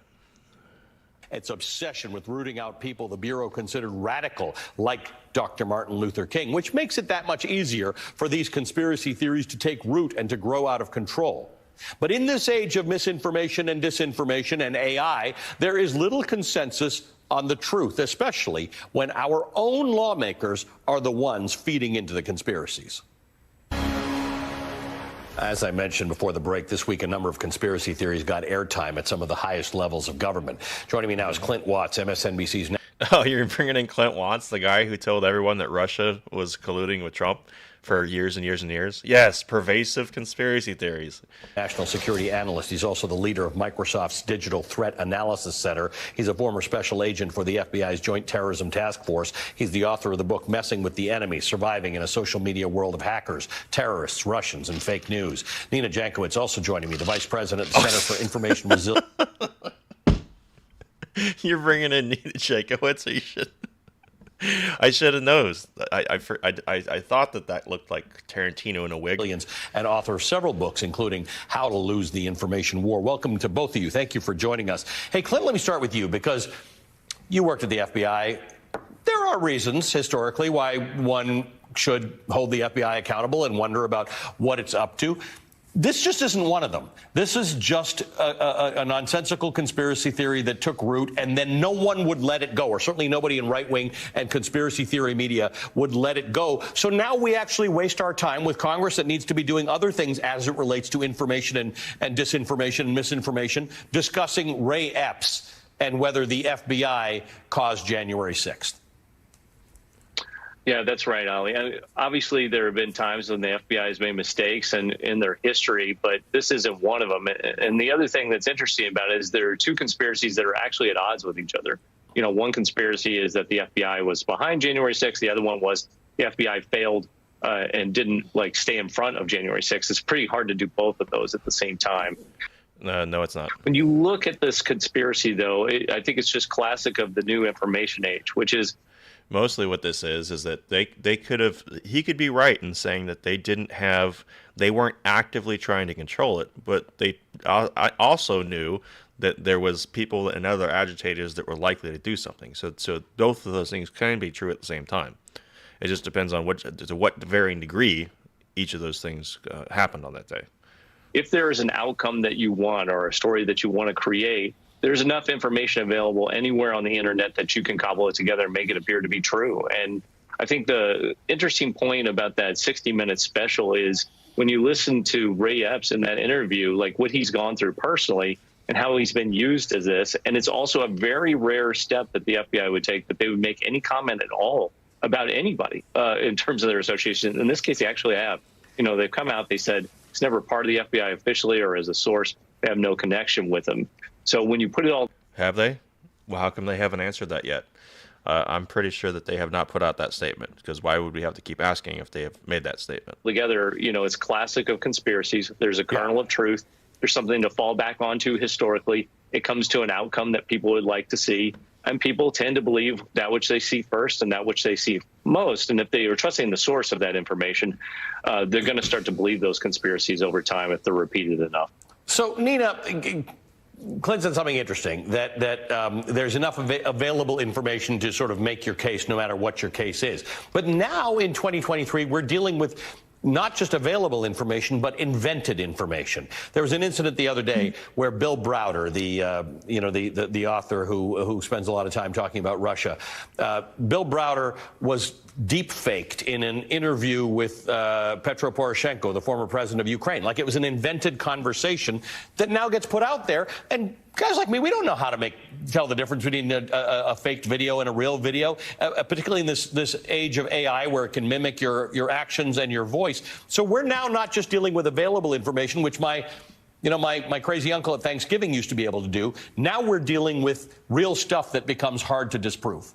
Its obsession with rooting out people the Bureau considered radical, like Dr. Martin Luther King, which makes it that much easier for these conspiracy theories to take root and to grow out of control. But in this age of misinformation and disinformation and AI, there is little consensus on the truth, especially when our own lawmakers are the ones feeding into the conspiracies. As I mentioned before the break, this week a number of conspiracy theories got airtime at some of the highest levels of government. Joining me now is Clint Watts, MSNBC's... Oh, you're bringing in Clint Watts, the guy who told everyone that Russia was colluding with Trump for years and years and years? Yes, pervasive conspiracy theories. National security analyst. He's also the leader of Microsoft's Digital Threat Analysis Center. He's a former special agent for the FBI's Joint Terrorism Task Force. He's the author of the book Messing with the Enemy, Surviving in a Social Media World of Hackers, Terrorists, Russians, and Fake News. Nina Jankowicz also joining me, the vice president of the Center for Information Resilience. You're bringing in Nina Jankowicz, so you should... I should have known. I thought that looked like Tarantino in a wig. And author of several books, including How to Lose the Information War. Welcome to both of you. Thank you for joining us. Hey, Clint, let me start with you, because you worked at the FBI. There are reasons, historically, why one should hold the FBI accountable and wonder about what it's up to. This just isn't one of them. This is just a nonsensical conspiracy theory that took root, and then no one would let it go, or certainly nobody in right-wing and conspiracy theory media would let it go. So now we actually waste our time with Congress that needs to be doing other things as it relates to information and disinformation and misinformation, discussing Ray Epps and whether the FBI caused January 6th. Yeah, that's right, Ali. And obviously, there have been times when the FBI has made mistakes in their history, but this isn't one of them. And the other thing that's interesting about it is there are two conspiracies that are actually at odds with each other. You know, one conspiracy is that the FBI was behind January 6th. The other one was the FBI failed and didn't stay in front of January 6th. It's pretty hard to do both of those at the same time. No, it's not. When you look at this conspiracy, though, I think it's just classic of the new information age, which is mostly what this is that they could have, he could be right in saying that they weren't actively trying to control it, but I also knew that there was people and other agitators that were likely to do something. So both of those things can be true at the same time. It just depends on to what varying degree each of those things happened on that day. If there is an outcome that you want or a story that you want to create, there's enough information available anywhere on the internet that you can cobble it together and make it appear to be true. And I think the interesting point about that 60-minute special is when you listen to Ray Epps in that interview, what he's gone through personally and how he's been used as this. And it's also a very rare step that the FBI would take, that they would make any comment at all about anybody in terms of their association. In this case, they actually have. They've come out, they said he's never part of the FBI officially or as a source. They have no connection with him. So when you put it all... Have they? Well, how come they haven't answered that yet? I'm pretty sure that they have not put out that statement, because why would we have to keep asking if they have made that statement? Together, it's classic of conspiracies. There's a kernel of truth. There's something to fall back onto historically. It comes to an outcome that people would like to see. And people tend to believe that which they see first and that which they see most. And if they are trusting the source of that information, they're going to start to believe those conspiracies over time if they're repeated enough. So, Nina, Clint said something interesting, that there's enough available information to sort of make your case no matter what your case is. But now in 2023, we're dealing with not just available information, but invented information. There was an incident the other day where Bill Browder, the author who spends a lot of time talking about Russia, Bill Browder was deep-faked in an interview with Petro Poroshenko, the former president of Ukraine. Like it was an invented conversation that now gets put out there. And guys like me, we don't know how to tell the difference between a faked video and a real video, particularly in this age of AI where it can mimic your actions and your voice. So we're now not just dealing with available information, which my crazy uncle at Thanksgiving used to be able to do. Now we're dealing with real stuff that becomes hard to disprove.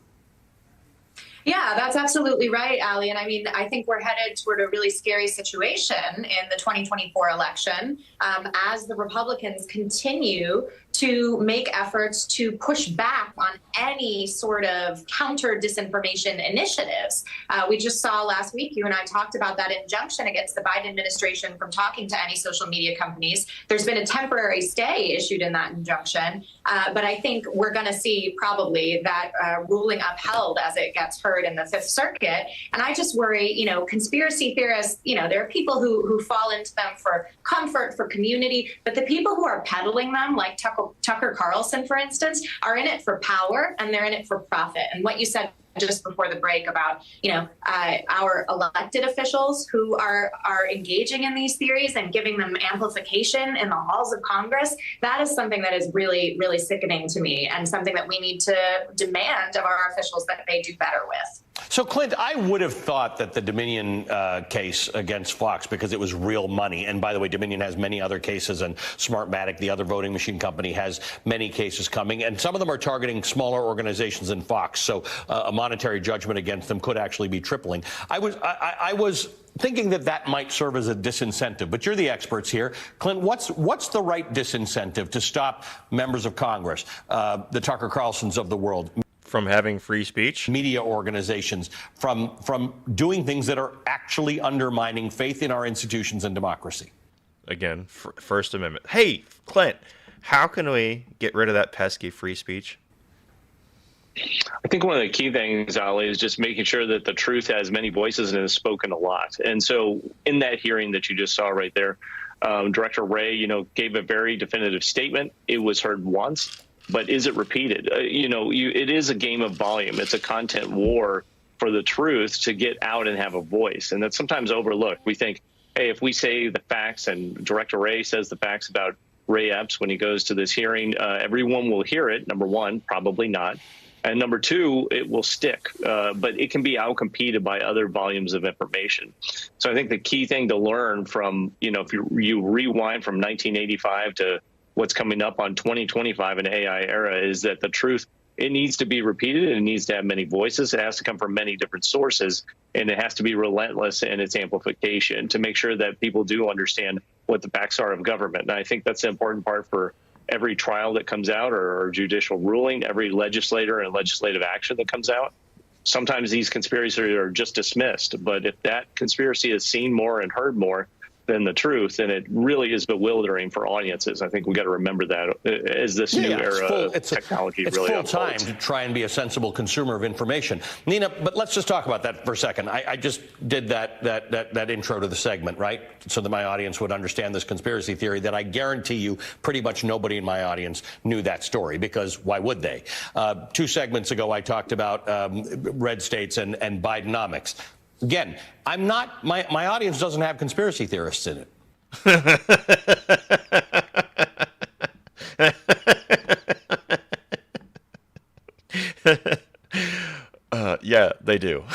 Yeah, that's absolutely right, Allie. And I mean, I think we're headed toward a really scary situation in the 2024 election as the Republicans continue to make efforts to push back on any sort of counter disinformation initiatives. We just saw last week, you and I talked about that injunction against the Biden administration from talking to any social media companies. There's been a temporary stay issued in that injunction, but I think we're going to see probably that ruling upheld as it gets heard in the Fifth Circuit. And I just worry, you know, conspiracy theorists, you know, there are people who fall into them for comfort, for community, but the people who are peddling them, like Tucker Carlson, for instance, are in it for power and they're in it for profit. And what you said just before the break about, you know, our elected officials who are engaging in these theories and giving them amplification in the halls of Congress, that is something that is really, really sickening to me and something that we need to demand of our officials that they do better with. So, Clint, I would have thought that the Dominion case against Fox, because it was real money, and by the way, Dominion has many other cases, and Smartmatic, the other voting machine company, has many cases coming, and some of them are targeting smaller organizations than Fox, so a monetary judgment against them could actually be tripling. I was thinking that might serve as a disincentive, but you're the experts here. Clint, what's the right disincentive to stop members of Congress, the Tucker Carlsons of the world, from having free speech, media organizations, from doing things that are actually undermining faith in our institutions and democracy? Again, First Amendment. Hey, Clint, how can we get rid of that pesky free speech? I think one of the key things, Ali, is just making sure that the truth has many voices and is spoken a lot. And so in that hearing that you just saw right there, Director Wray, you know, gave a very definitive statement. It was heard once. But is it repeated? It is a game of volume. It's a content war for the truth to get out and have a voice. And that's sometimes overlooked. We think, hey, if we say the facts and Director Wray says the facts about Ray Epps when he goes to this hearing, everyone will hear it. Number one, probably not. And number two, it will stick. But it can be outcompeted by other volumes of information. So I think the key thing to learn from, you know, if you rewind from 1985 to what's coming up on 2025 in AI era, is that the truth, it needs to be repeated. It needs to have many voices. It has to come from many different sources, and it has to be relentless in its amplification to make sure that people do understand what the facts are of government. And I think that's the important part for every trial that comes out or judicial ruling, every legislator and legislative action that comes out. Sometimes these conspiracies are just dismissed, but if that conspiracy is seen more and heard more than the truth, and it really is bewildering for audiences. I think we got to remember that as this new era of technology really unfolds. It's full time to try and be a sensible consumer of information. Nina, but let's just talk about that for a second. I just did that intro to the segment, right, so that my audience would understand this conspiracy theory that I guarantee you pretty much nobody in my audience knew that story, because why would they? 2 segments ago, I talked about red states and Bidenomics. Again, I'm not, my audience doesn't have conspiracy theorists in it. Yeah, they do.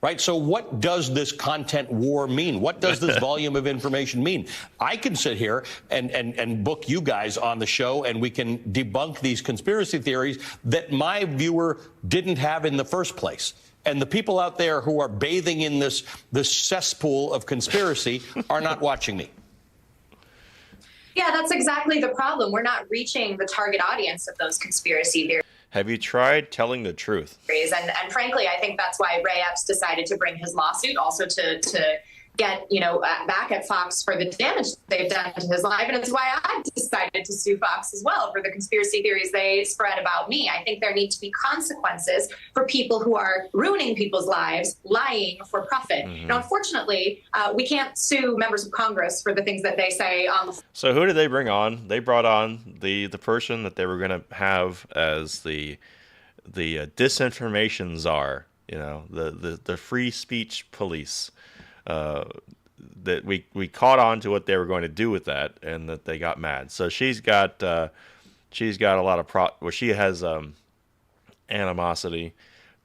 Right, so what does this content war mean? What does this volume of information mean? I can sit here and book you guys on the show, and we can debunk these conspiracy theories that my viewer didn't have in the first place. And the people out there who are bathing in this cesspool of conspiracy are not watching me. Yeah, that's exactly the problem. We're not reaching the target audience of those conspiracy theories. Have you tried telling the truth? And frankly, I think that's why Ray Epps decided to bring his lawsuit, also to get, back at Fox for the damage they've done to his life. And it's why I decided to sue Fox as well for the conspiracy theories they spread about me. I think there need to be consequences for people who are ruining people's lives, lying for profit. Mm-hmm. Now, unfortunately, we can't sue members of Congress for the things that they say on the... So who did they bring on? They brought on the person that they were going to have as the disinformation czar, the free speech police. That we caught on to what they were going to do with that, and that they got mad. So she's got a lot of she has animosity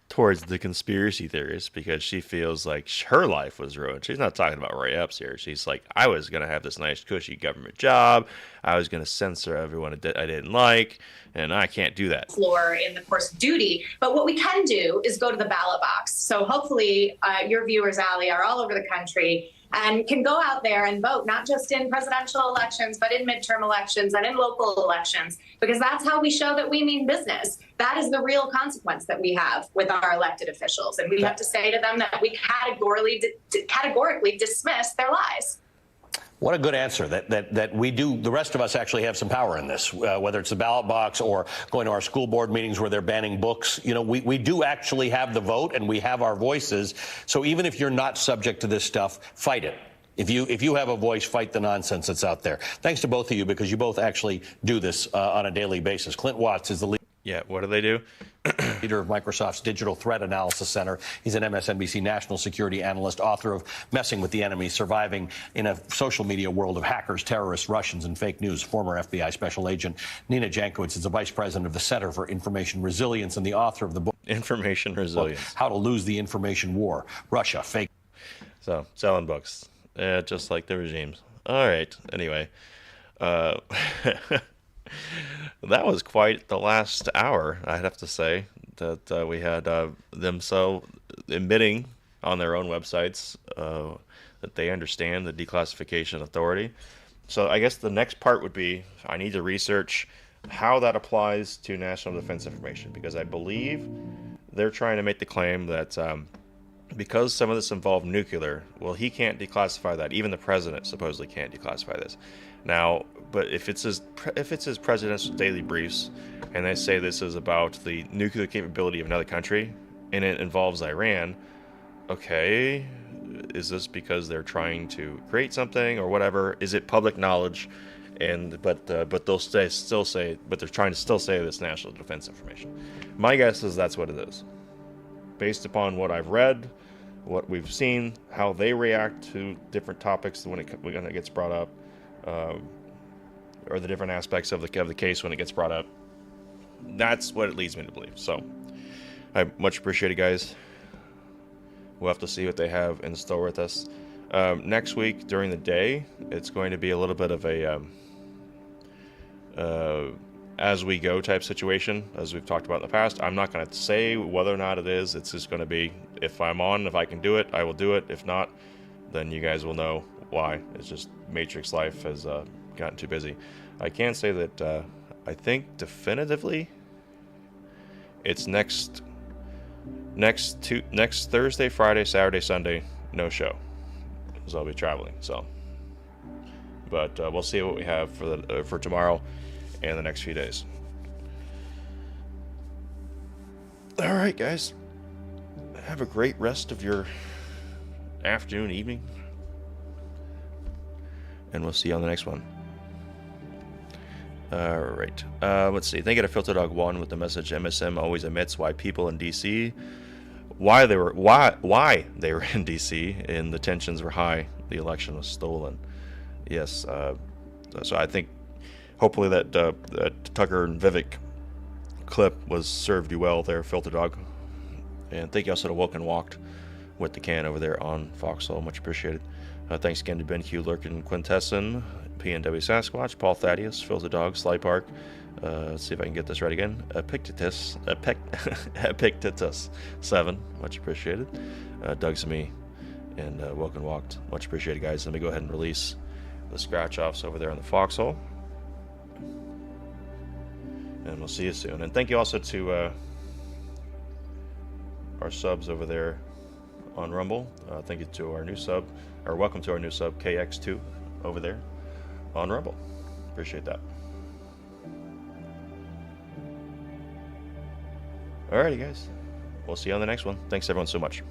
towards the conspiracy theorists because she feels like her life was ruined. She's not talking about Ray Epps here. She's like, I was going to have this nice, cushy government job. I was going to censor everyone I didn't like, and I can't do that. Floor in the course of duty. But what we can do is go to the ballot box. So hopefully your viewers, Ali, are all over the country and can go out there and vote, not just in presidential elections, but in midterm elections and in local elections, because that's how we show that we mean business. That is the real consequence that we have with our elected officials. And we have to say to them that we categorically dismiss their lies. What a good answer that we do. The rest of us actually have some power in this, whether it's the ballot box or going to our school board meetings where they're banning books. You know, we do actually have the vote and we have our voices. So even if you're not subject to this stuff, fight it. If you have a voice, fight the nonsense that's out there. Thanks to both of you because you both actually do this on a daily basis. Clint Watts is the lead. Yeah, what do they do? Leader of Microsoft's Digital Threat Analysis Center. He's an MSNBC national security analyst, author of Messing with the Enemy, Surviving in a Social Media World of Hackers, Terrorists, Russians, and Fake News. Former FBI Special Agent Nina Jankowicz is the vice president of the Center for Information Resilience and the author of the book Information Resilience: How to Lose the Information War, Russia, Fake. So, selling books. Just like the regimes. All right, anyway. That was quite the last hour, I'd have to say, that we had them so admitting on their own websites that they understand the declassification authority. So I guess the next part would be I need to research how that applies to national defense information, because I believe they're trying to make the claim that because some of this involved nuclear, well, he can't declassify that. Even the president supposedly can't declassify this. Now, but if it's his presidential daily briefs, and they say this is about the nuclear capability of another country, and it involves Iran, okay, is this because they're trying to create something or whatever? Is it public knowledge? And but they'll still say, but they're trying to still say this national defense information. My guess is that's what it is, based upon what I've read, what we've seen, how they react to different topics when it gets brought up. Or the different aspects of the case when it gets brought up. That's what it leads me to believe. So, I much appreciate it, guys. We'll have to see what they have in store with us. Next week, during the day, it's going to be a little bit of a as-we-go type situation, as we've talked about in the past. I'm not going to say whether or not it is. It's just going to be, if I'm on, if I can do it, I will do it. If not, then you guys will know why. It's just Matrix life has gotten too busy. I can say that I think definitively it's next Thursday, Friday, Saturday, Sunday, no show, because I'll be traveling. So, but we'll see what we have for tomorrow and the next few days. All right, guys, have a great rest of your afternoon, evening, and we'll see you on the next one. All right. Let's see. Thank you to Filter Dog 1 with the message MSM always admits why people in DC, why they were in DC and the tensions were high. The election was stolen. Yes. So I think hopefully that Tucker and Vivek clip was served you well there, Filter Dog. And thank you also to Woke and Walked with the can over there on Foxhole. Much appreciated. Thanks again to Ben Q, Lurkin, Quintesson, PNW Sasquatch, Paul Thaddeus, Filter Dog, Sly Park. Let's see if I can get this right again. Epictetus 7. Much appreciated. Doug Sami and Woke and Walked. Much appreciated, guys. Let me go ahead and release the scratch offs over there on the Foxhole. And we'll see you soon. And thank you also to our subs over there on Rumble. Thank you to our new sub, or welcome to our new sub, KX2, over there on Rumble. Appreciate that. Alrighty, guys. We'll see you on the next one. Thanks, everyone, so much.